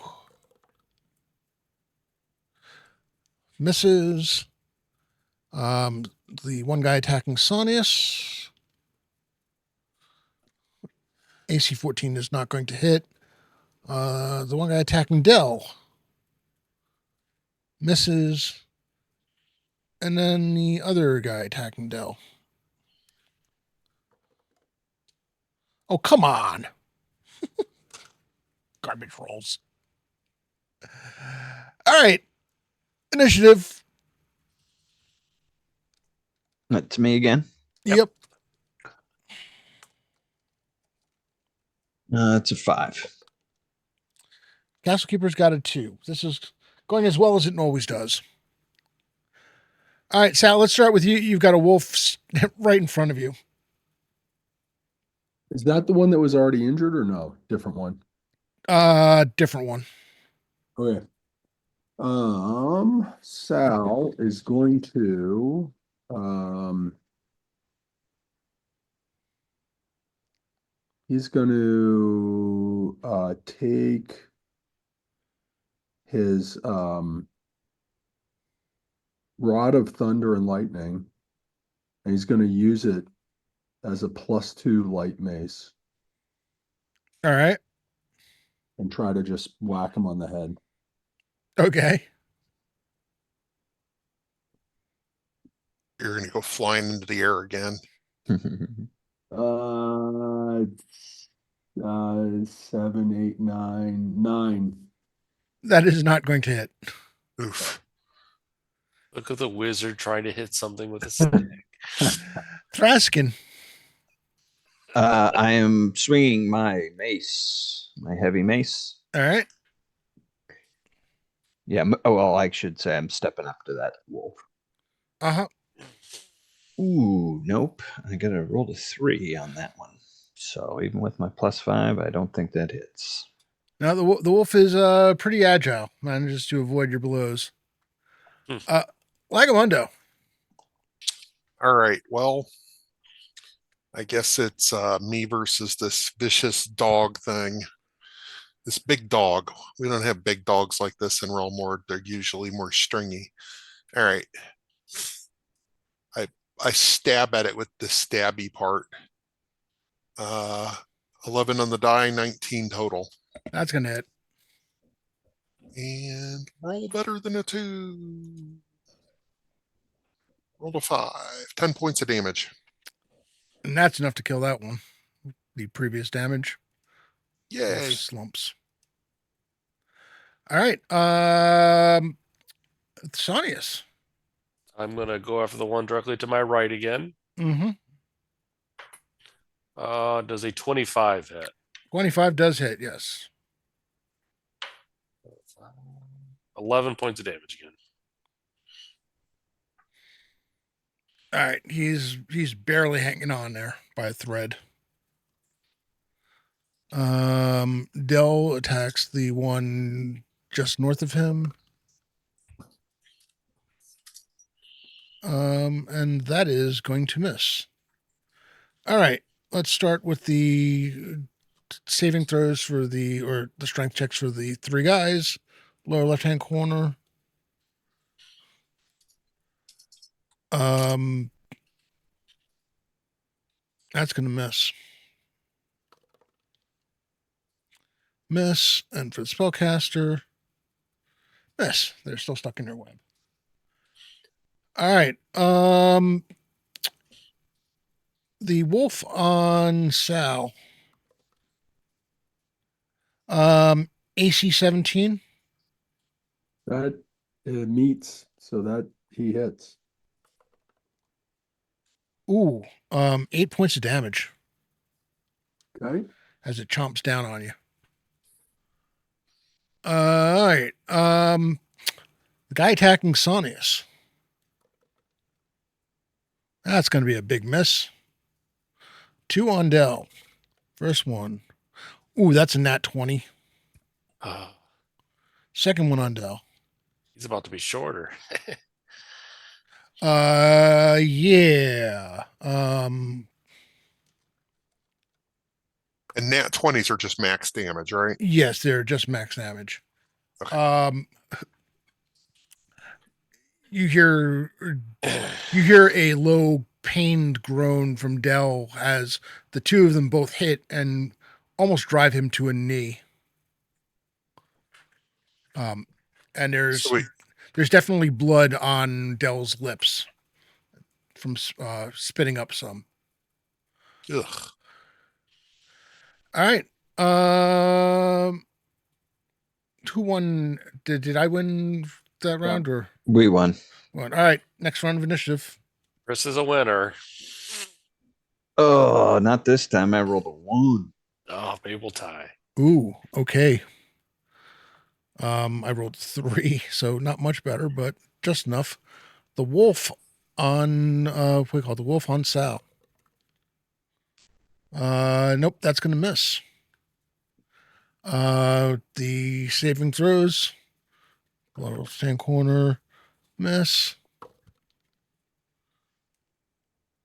misses. The one guy attacking Sonius. AC 14 is not going to hit. The one guy attacking Dell misses. And then the other guy attacking Dell. Oh, come on. Garbage rolls. All right. Initiative. That's me again. Yep. It's a 5. Castle Keeper's got a 2. This is going as well as it always does. All right, Sal, let's start with you. You've got a wolf right in front of you. Is that the one that was already injured or no? Different one. Different one. Okay. Sal is going to he's going to take his rod of thunder and lightning, and he's going to use it as a +2 light mace All right. and try to just whack him on the head. Okay. You're going to go flying into the air again. 7, 8, 9, 9. That is not going to hit. Oof. Look at the wizard trying to hit something with a stick. Thraskin. I am swinging my mace, my heavy mace. All right. Yeah. Oh, well, I should say I'm stepping up to that wolf. Uh-huh. Ooh, nope. I got to roll a 3 on that one. So even with my +5, I don't think that hits. Now the wolf is pretty agile, manages to avoid your blows. Hmm. Lagamundo. All right. Well, I guess it's me versus this vicious dog thing. This big dog. We don't have big dogs like this in Realmord. They're usually more stringy. All right. I I stab at it with the stabby part. Uh 11 on the die, 19 total. That's gonna hit. And roll better than a 2. Roll a 5. 10 points of damage. And that's enough to kill that one. The previous damage. Wolf Yay. slumps. All right. Sonius. I'm going to go after the one directly to my right again. Mm-hmm. Does a 25 hit? 25 does hit, yes. 11 points of damage again. All right. He's barely hanging on there by a thread. Dell attacks the one just north of him. And that is going to miss. All right. Let's start with the saving throws for the strength checks for the 3 guys. Lower left-hand corner. That's going to miss. Miss. And for the spellcaster, miss. They're still stuck in their web. All right. The wolf on Sal. AC 17. That meets, so that he hits. Ooh, 8 points of damage Okay. as it chomps down on you. All right. The guy attacking Sonius. That's going to be a big miss. 2 on Dell. First one. Ooh, that's a nat 20. Second one on Dell. He's about to be shorter. Yeah. And nat 20s are just max damage, right? Yes, they're just max damage. Okay. You hear a low pained groan from Dell as the two of them both hit and almost drive him to a knee. And there's definitely blood on Dell's lips from spitting up some. Ugh. All right. Who won? Did I win that round or We won. what? All right. Next round of initiative. Chris is a winner. Oh, not this time. I rolled a 1. Oh, maybe we'll tie. Ooh, okay. I rolled 3, so not much better, but just enough. The wolf on what do we call it? The wolf on Sal. Nope, that's gonna miss. The saving throws. Left hand corner, miss.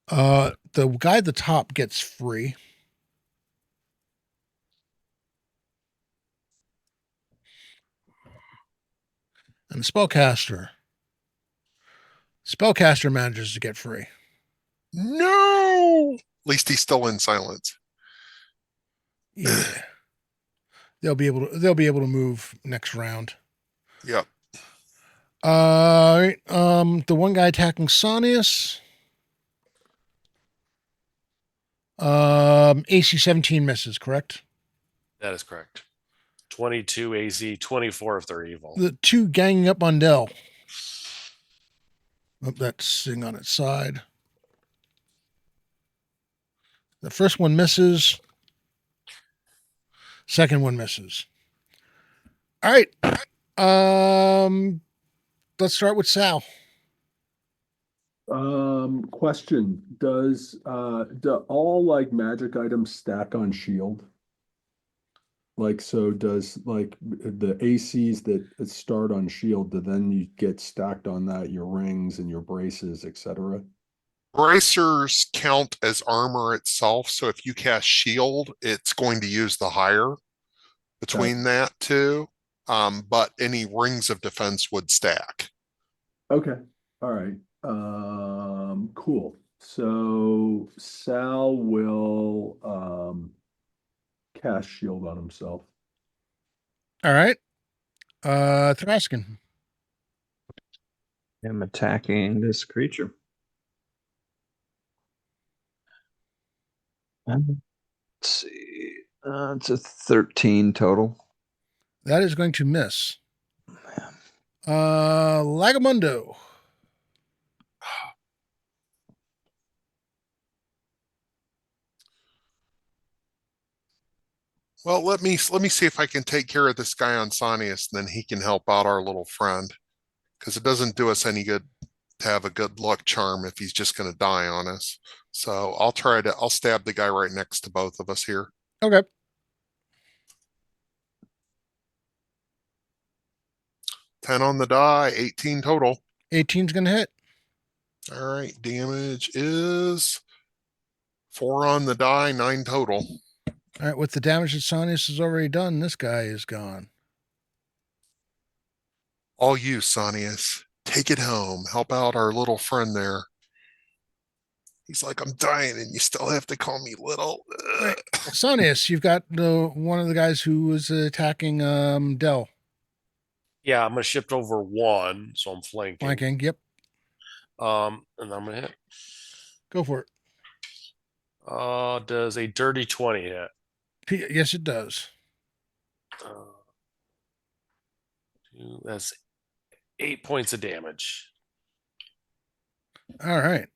The guy at the top gets free. And the spellcaster manages to get free. No. At least he's still in silence. Yeah. They'll be able to move next round. Yep. All right. The one guy attacking Sonius. AC 17 misses, correct? That is correct. 22 AC, 24 if they're evil. The 2 ganging up on Dell. Oh, that's sitting on its side. The first one misses. Second one misses. All right. Let's start with Sal. Question. Do all like magic items stack on shield? Like, so does like the ACs that start on shield, then you get stacked on that, your rings and your braces, etc. Bracers count as armor itself, so if you cast shield, it's going to use the higher between that two. But any rings of defense would stack. Okay. All right. Cool. So Sal will cast shield on himself. All right. Thraskin. I'm attacking this creature. Let's see. It's a 13 total. That is going to miss. Lagamundo. Well, let me see if I can take care of this guy on Sanius, and then he can help out our little friend. Because it doesn't do us any good to have a good luck charm if he's just going to die on us. So I'll stab the guy right next to both of us here. Okay. 10 on the die, 18 total. 18's going to hit. All right, damage is 4 on the die, 9 total. All right, with the damage that Sonius has already done, this guy is gone. All you, Sanius. Take it home. Help out our little friend there. He's like, I'm dying, and you still have to call me little. Right. Sonius, you've got one of the guys who was attacking Dell. Yeah, I'm gonna shift over 1, so I'm flanking. Flanking, yep. And I'm gonna hit. Go for it. Does a dirty 20 hit? Yes, it does. That's 8 points of damage. All right.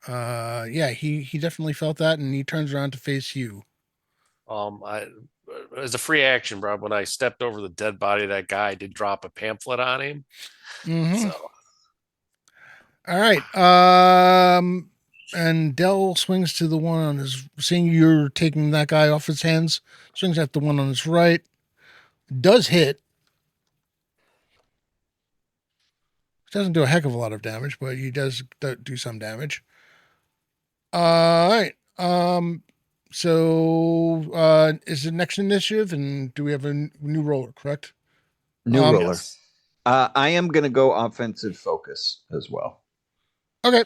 Yeah, he definitely felt that, and he turns around to face you. As a free action, bro, when I stepped over the dead body of that guy, I did drop a pamphlet on him. Mm-hmm. So, all right. And Dell swings to the one on his, seeing you're taking that guy off his hands, swings at the one on his right. Does hit. Doesn't do a heck of a lot of damage, but he does do some damage. All right. So is it next initiative, and do we have a new roller, correct? New roller. Yes. I am going to go offensive focus as well. Okay.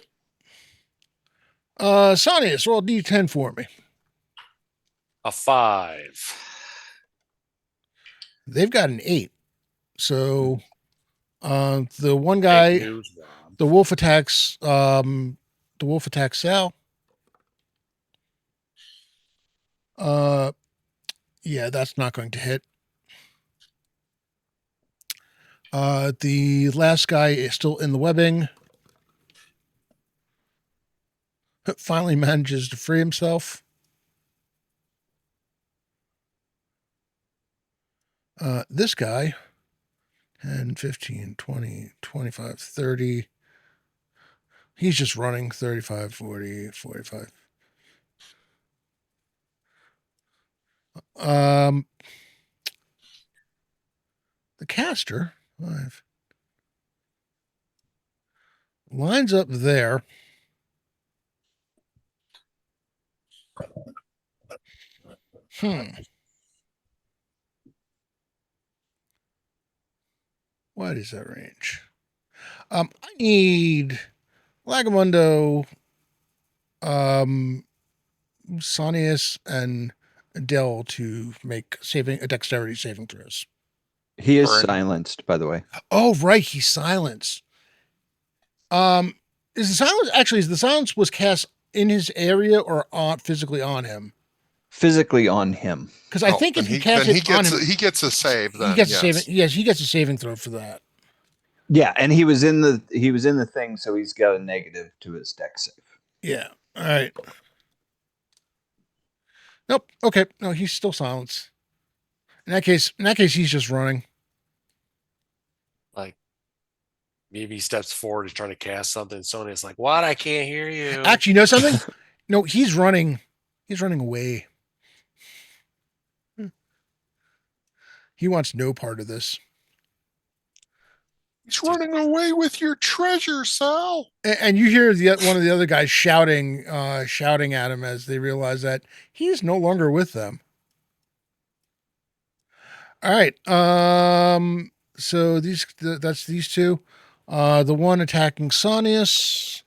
Sonius, roll D10 for me. a 5. They've got an 8. So the one guy, the wolf attacks Sal. Yeah, that's not going to hit. The last guy is still in the webbing. Finally manages to free himself. This guy, 10, 15, 20, 25, 30. He's just running 35, 40, 45. The caster 5 lines up there. What is that range? I need Lagamundo, Sonius, and Dell to make a dexterity saving throws. He is silenced, by the way. Oh, right, he's silenced. Is the silence was cast in his area or physically on him? Physically on him. Because I think if you cast it on him, he gets a save. Then he gets a saving. Yes, he gets a saving throw for that. Yeah, and he was in the thing, so he's got a negative to his dex save. Yeah. All right. Nope. Okay. No, he's still silenced. In that case, he's just running. Like maybe he steps forward, he's trying to cast something. Sonya's like, "What? I can't hear you." Actually, you know something? No, he's running. He's running away. He wants no part of this. He's running away with your treasure, Sal. And you hear one of the other guys shouting at him as they realize that he's no longer with them. All right. So that's these two. The one attacking Sonius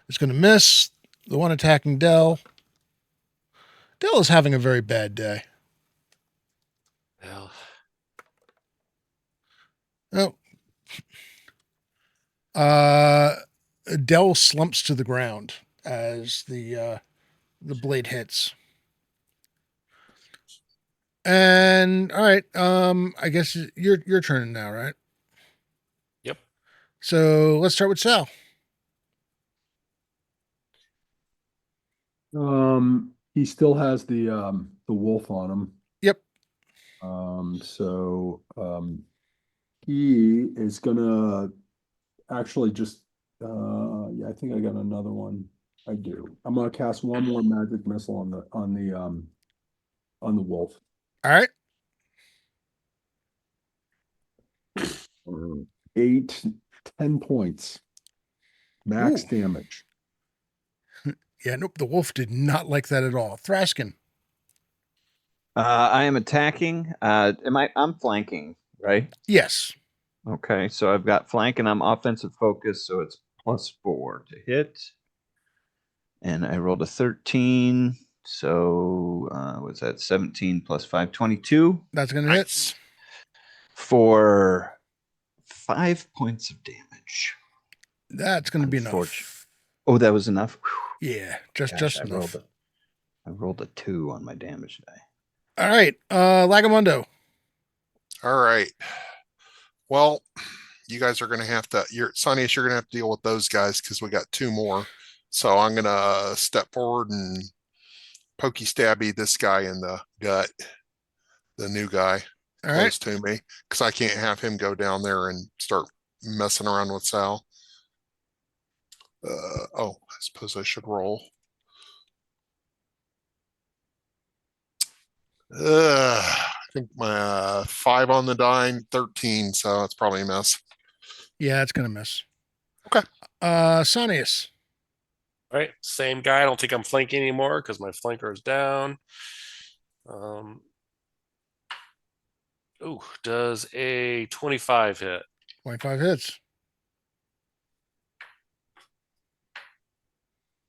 is going to miss. The one attacking Dell. Dell is having a very bad day. Well, Oh. Dell slumps to the ground as the blade hits. And all right, I guess your turn now, right? yep. So let's start with Sal. He still has the wolf on him. Yep. So he is gonna actually just yeah, I think I got another one. I do. I'm gonna cast one more magic missile on the wolf. All right. 8, 10 points. Max Ooh. damage. Yeah, nope. The wolf did not like that at all. Thraskin. I am attacking. I'm flanking, right? Yes. Okay, so I've got flank and I'm offensive focus, so it's +4 to hit. And I rolled a 13. So was that 17 plus 5, 22 That's going to hit. Nice. for 5 points of damage. That's going to be enough. Unfortunate. Oh, that was enough. Yeah, just Gosh, enough. I rolled a 2 on my damage die. All right. Lagamundo. All right. Well, you guys are going to have to, Sonny, you're going to have to deal with those guys because we got 2 more. So I'm going to step forward and pokey stabby this guy in the gut, the new guy All right. close to me, because I can't have him go down there and start messing around with Sal. I suppose I should roll. I think my 5 on the die, 13, so it's probably a miss. Yeah, it's going to miss. Okay. Sonius. All right, same guy. I don't think I'm flanking anymore because my flanker is down. Does a 25 hit? 25 hits.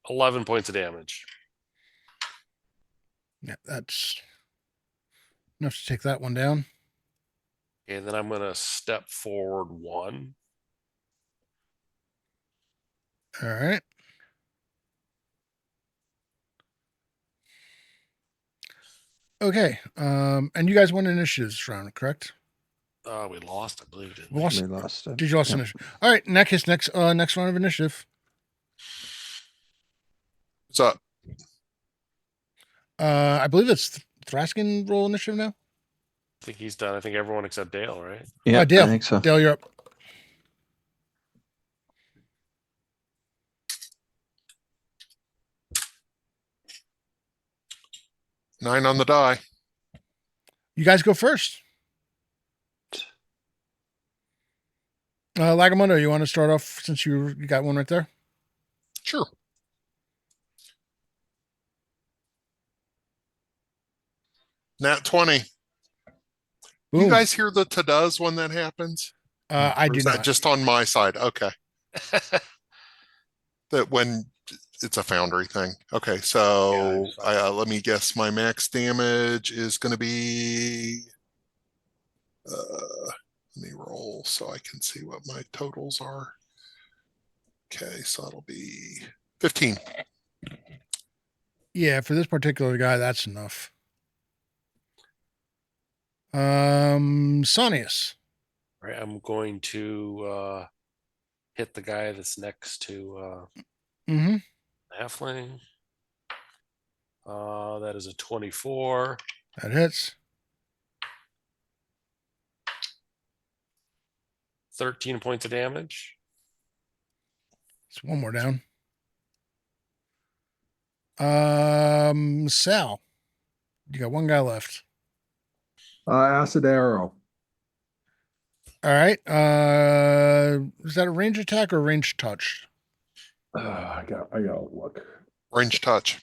11 points of damage. Yeah, that's enough to take that one down. And then I'm going to step forward 1. All right. Okay. And you guys won initiatives this round, correct? We lost, I believe, didn't We we? lost. We lost it. Did you lost Yep. initiative? All right. In that case, next round of initiative. What's up? I believe it's Thraskin roll initiative now. I think he's done. I think everyone except Dale, right? Yeah, Dale. I think so. Dale, you're up. Nine on the die. You guys go first. Lagamundo, you want to start off since you got one right there? Sure. Nat 20. Boom. You guys hear the ta-does when that happens? I Or do is that not. just on my side? Okay. That when it's a foundry thing. Okay, so let me guess. My max damage is going to be. Let me roll so I can see what my totals are. Okay, so that'll be 15. Yeah, for this particular guy, that's enough. Sonius. All right, I'm going to hit the guy that's next to Mm-hmm. Halfling. That is a 24. That hits. 13 points of damage. It's one more down. Sal, you got one guy left. Acid arrow. All right. Is that a range attack or range touch? I gotta look. Range touch.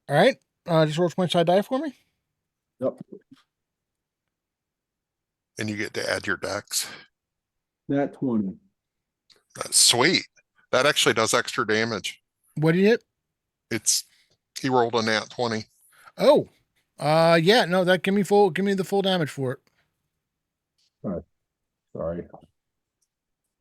All right. Just roll 20 side die for me. Yep. And you get to add your dex. Nat 20. That's sweet. That actually does extra damage. What did you hit? He rolled a nat 20. Oh, yeah. No, that give me the full damage for it. Sorry.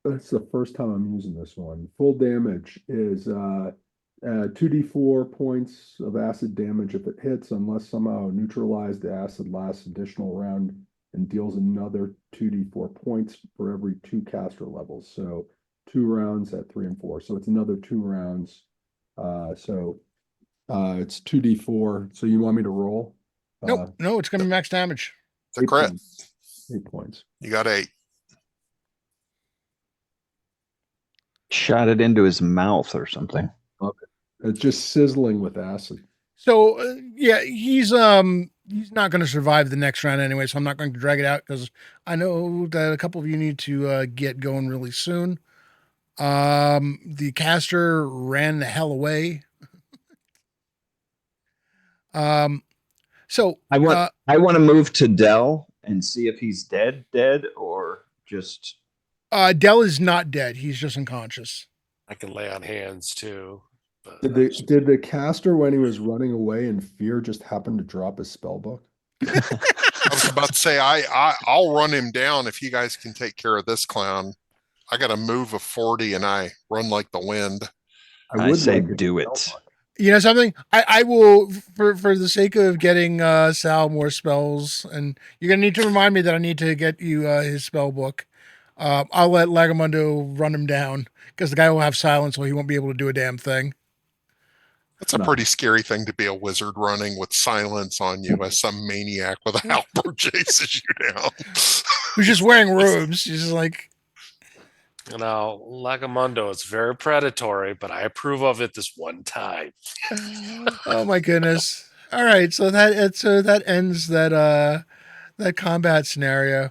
That's the first time I'm using this one. Full damage is 2d4 points of acid damage if it hits, unless somehow neutralized, the acid lasts additional round and deals another 2d4 points for every 2 caster levels. So 2 rounds at 3 and 4. So it's another 2 rounds. It's 2d4. So you want me to roll? Nope. No, it's gonna be max damage. It's a crit. 8 points. You got 8. Shot it into his mouth or something. Okay. It's just sizzling with acid. So yeah, he's not going to survive the next round anyway. So I'm not going to drag it out because I know that a couple of you need to get going really soon. The caster ran the hell away. So I want to move to Dell and see if he's dead, or just. Dell is not dead. He's just unconscious. I can lay on hands too. But Did the caster, when he was running away in fear, just happen to drop his spell book? I was about to say, I'll run him down if you guys can take care of this clown. I got a move of 40 and I run like the wind. I say like do spell it. book. You know something? I will for the sake of getting Sal more spells, and you're gonna need to remind me that I need to get you his spell book. I'll let Lagamundo run him down because the guy will have silence, so he won't be able to do a damn thing. That's a No. pretty scary thing to be a wizard running with silence on you as some maniac with a halberd chases you down. Who's just wearing robes? He's just like, now, Lagamundo is very predatory, but I approve of it this one time. oh my goodness! All right, so that ends that combat scenario.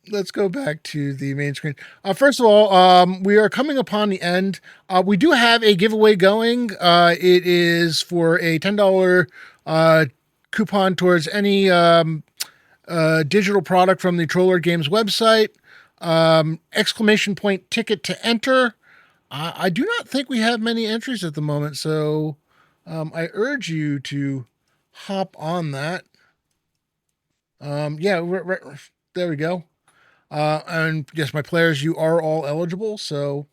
Let's go back to the main screen. First of all, we are coming upon the end. We do have a giveaway going. It is for a $10 coupon towards any digital product from the Troller Games website. Exclamation point ticket to enter. I do not think we have many entries at the moment, so I urge you to hop on that. Yeah, there we go. And yes, my players, you are all eligible. So,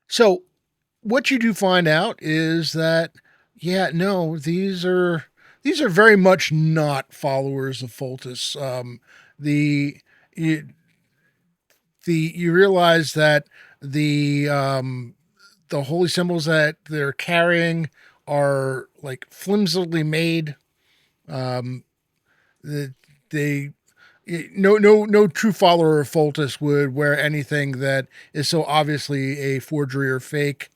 so what you do find out is that, yeah, no, these are very much not followers of Foltus. You realize that the holy symbols that they're carrying are like flimsily made. They no true follower of Foltus would wear anything that is so obviously a forgery or fake.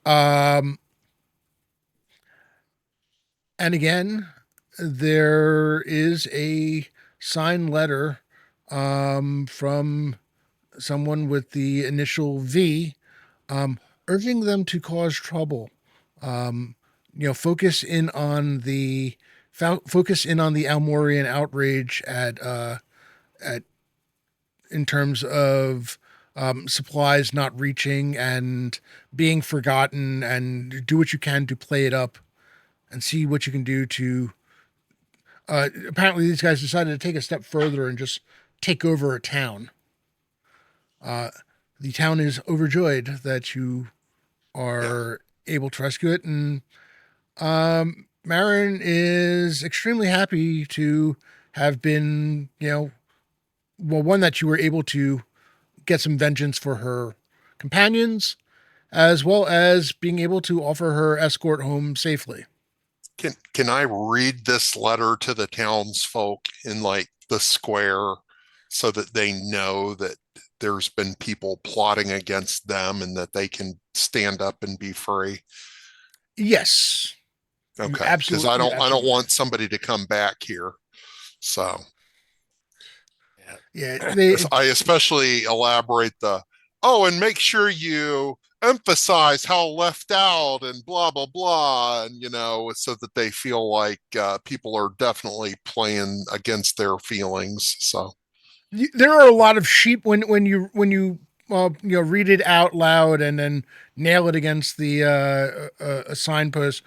And again, there is a signed letter from someone with the initial V, urging them to cause trouble. Focus in on the Almorian outrage at in terms of supplies not reaching and being forgotten, and do what you can to play it up and see what you can do to. Apparently, these guys decided to take a step further and just take over a town. The town is overjoyed that you are able to rescue it, and Marin is extremely happy to have been, one, that you were able to get some vengeance for her companions, as well as being able to offer her escort home safely. Can I read this letter to the townsfolk in like the square so that they know that there's been people plotting against them and that they can stand up and be free? Yes. Okay, because I don't want somebody to come back here. So yeah, I especially elaborate and make sure you emphasize how left out and blah blah blah, and so that they feel like people are definitely playing against their feelings. So there are a lot of sheep when you read it out loud and then nail it against the a signpost.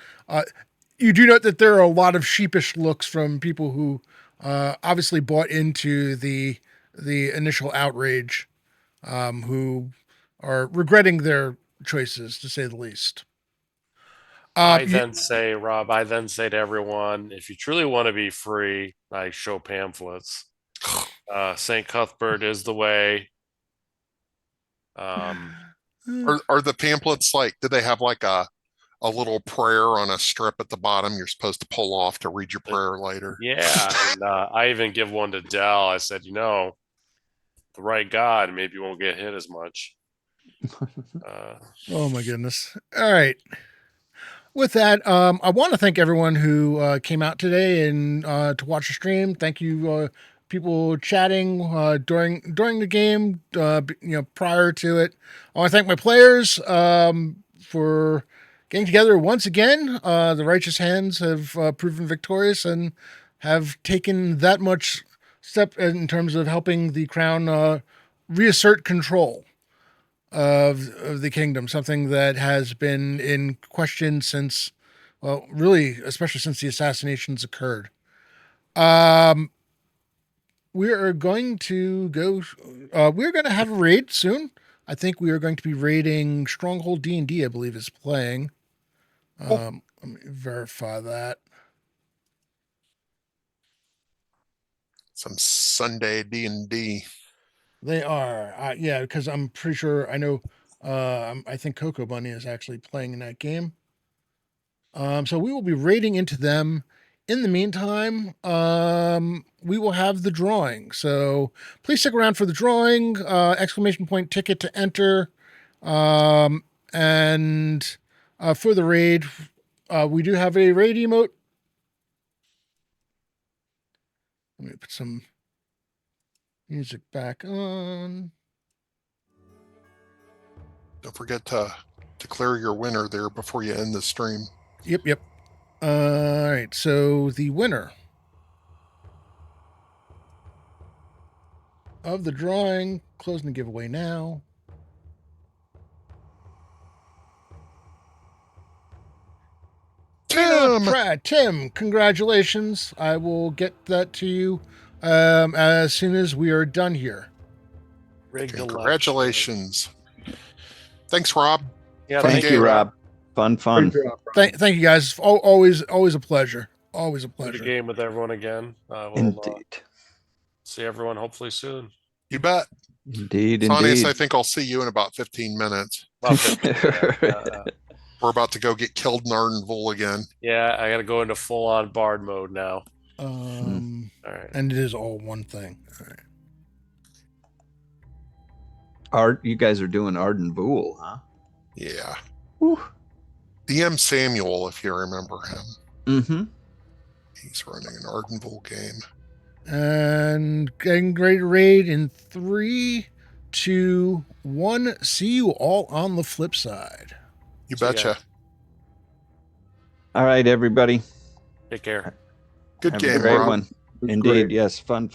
You do note that there are a lot of sheepish looks from people who obviously bought into the initial outrage, who are regretting their choices, to say the least. I then say to everyone, if you truly want to be free, I show pamphlets. St. Cuthbert is the way. are the pamphlets like, do they have like a little prayer on a strip at the bottom you're supposed to pull off to read your prayer later? Yeah. And I even give one to Dell. I said, the right God, maybe you won't get hit as much. Oh my goodness. All right. With that, I want to thank everyone who came out today and to watch the stream. Thank you, people chatting during the game, prior to it. I want to thank my players for getting together once again. The righteous hands have proven victorious and have taken that much step in terms of helping the crown reassert control of the kingdom, something that has been in question since, well, really, especially since the assassinations occurred. We are going to go. We're going to have a raid soon. I think we are going to be raiding Stronghold D&D. I believe is playing. Let me verify that. Some Sunday D&D. They are, yeah, because I'm pretty sure I know. I think Coco Bunny is actually playing in that game. So we will be raiding into them. In the meantime, we will have the drawing. So please stick around for the drawing. Exclamation point ticket to enter. And for the raid, we do have a raid emote. Let me put some music back on. Don't forget to declare your winner there before you end the stream. Yep. All right, so the winner of the drawing, closing the giveaway now. Tim, congratulations. I will get that to you as soon as we are done here. Congratulations. Thanks, Rob. Yeah, thank you, Rob. Fun. Great job, Rob. Thank you, guys. Always a pleasure. Always a pleasure. Good game with everyone again. Indeed. See everyone hopefully soon. You bet. Indeed. Sonnius, I think I'll see you in about 15 minutes. We're about to go get killed in Ardenville again. Yeah, I got to go into full-on bard mode now. All right. And it is all one thing. All right. You guys are doing Ardenville, huh? Yeah. Whew. DM Samuel, if you remember him. Mm-hmm. He's running an Ardenville game. And getting ready to raid in 3, 2, 1. See you all on the flip side. You betcha. All right, everybody. Take care. Good Have game, a great Rob. one. Indeed, great. Yes, fun.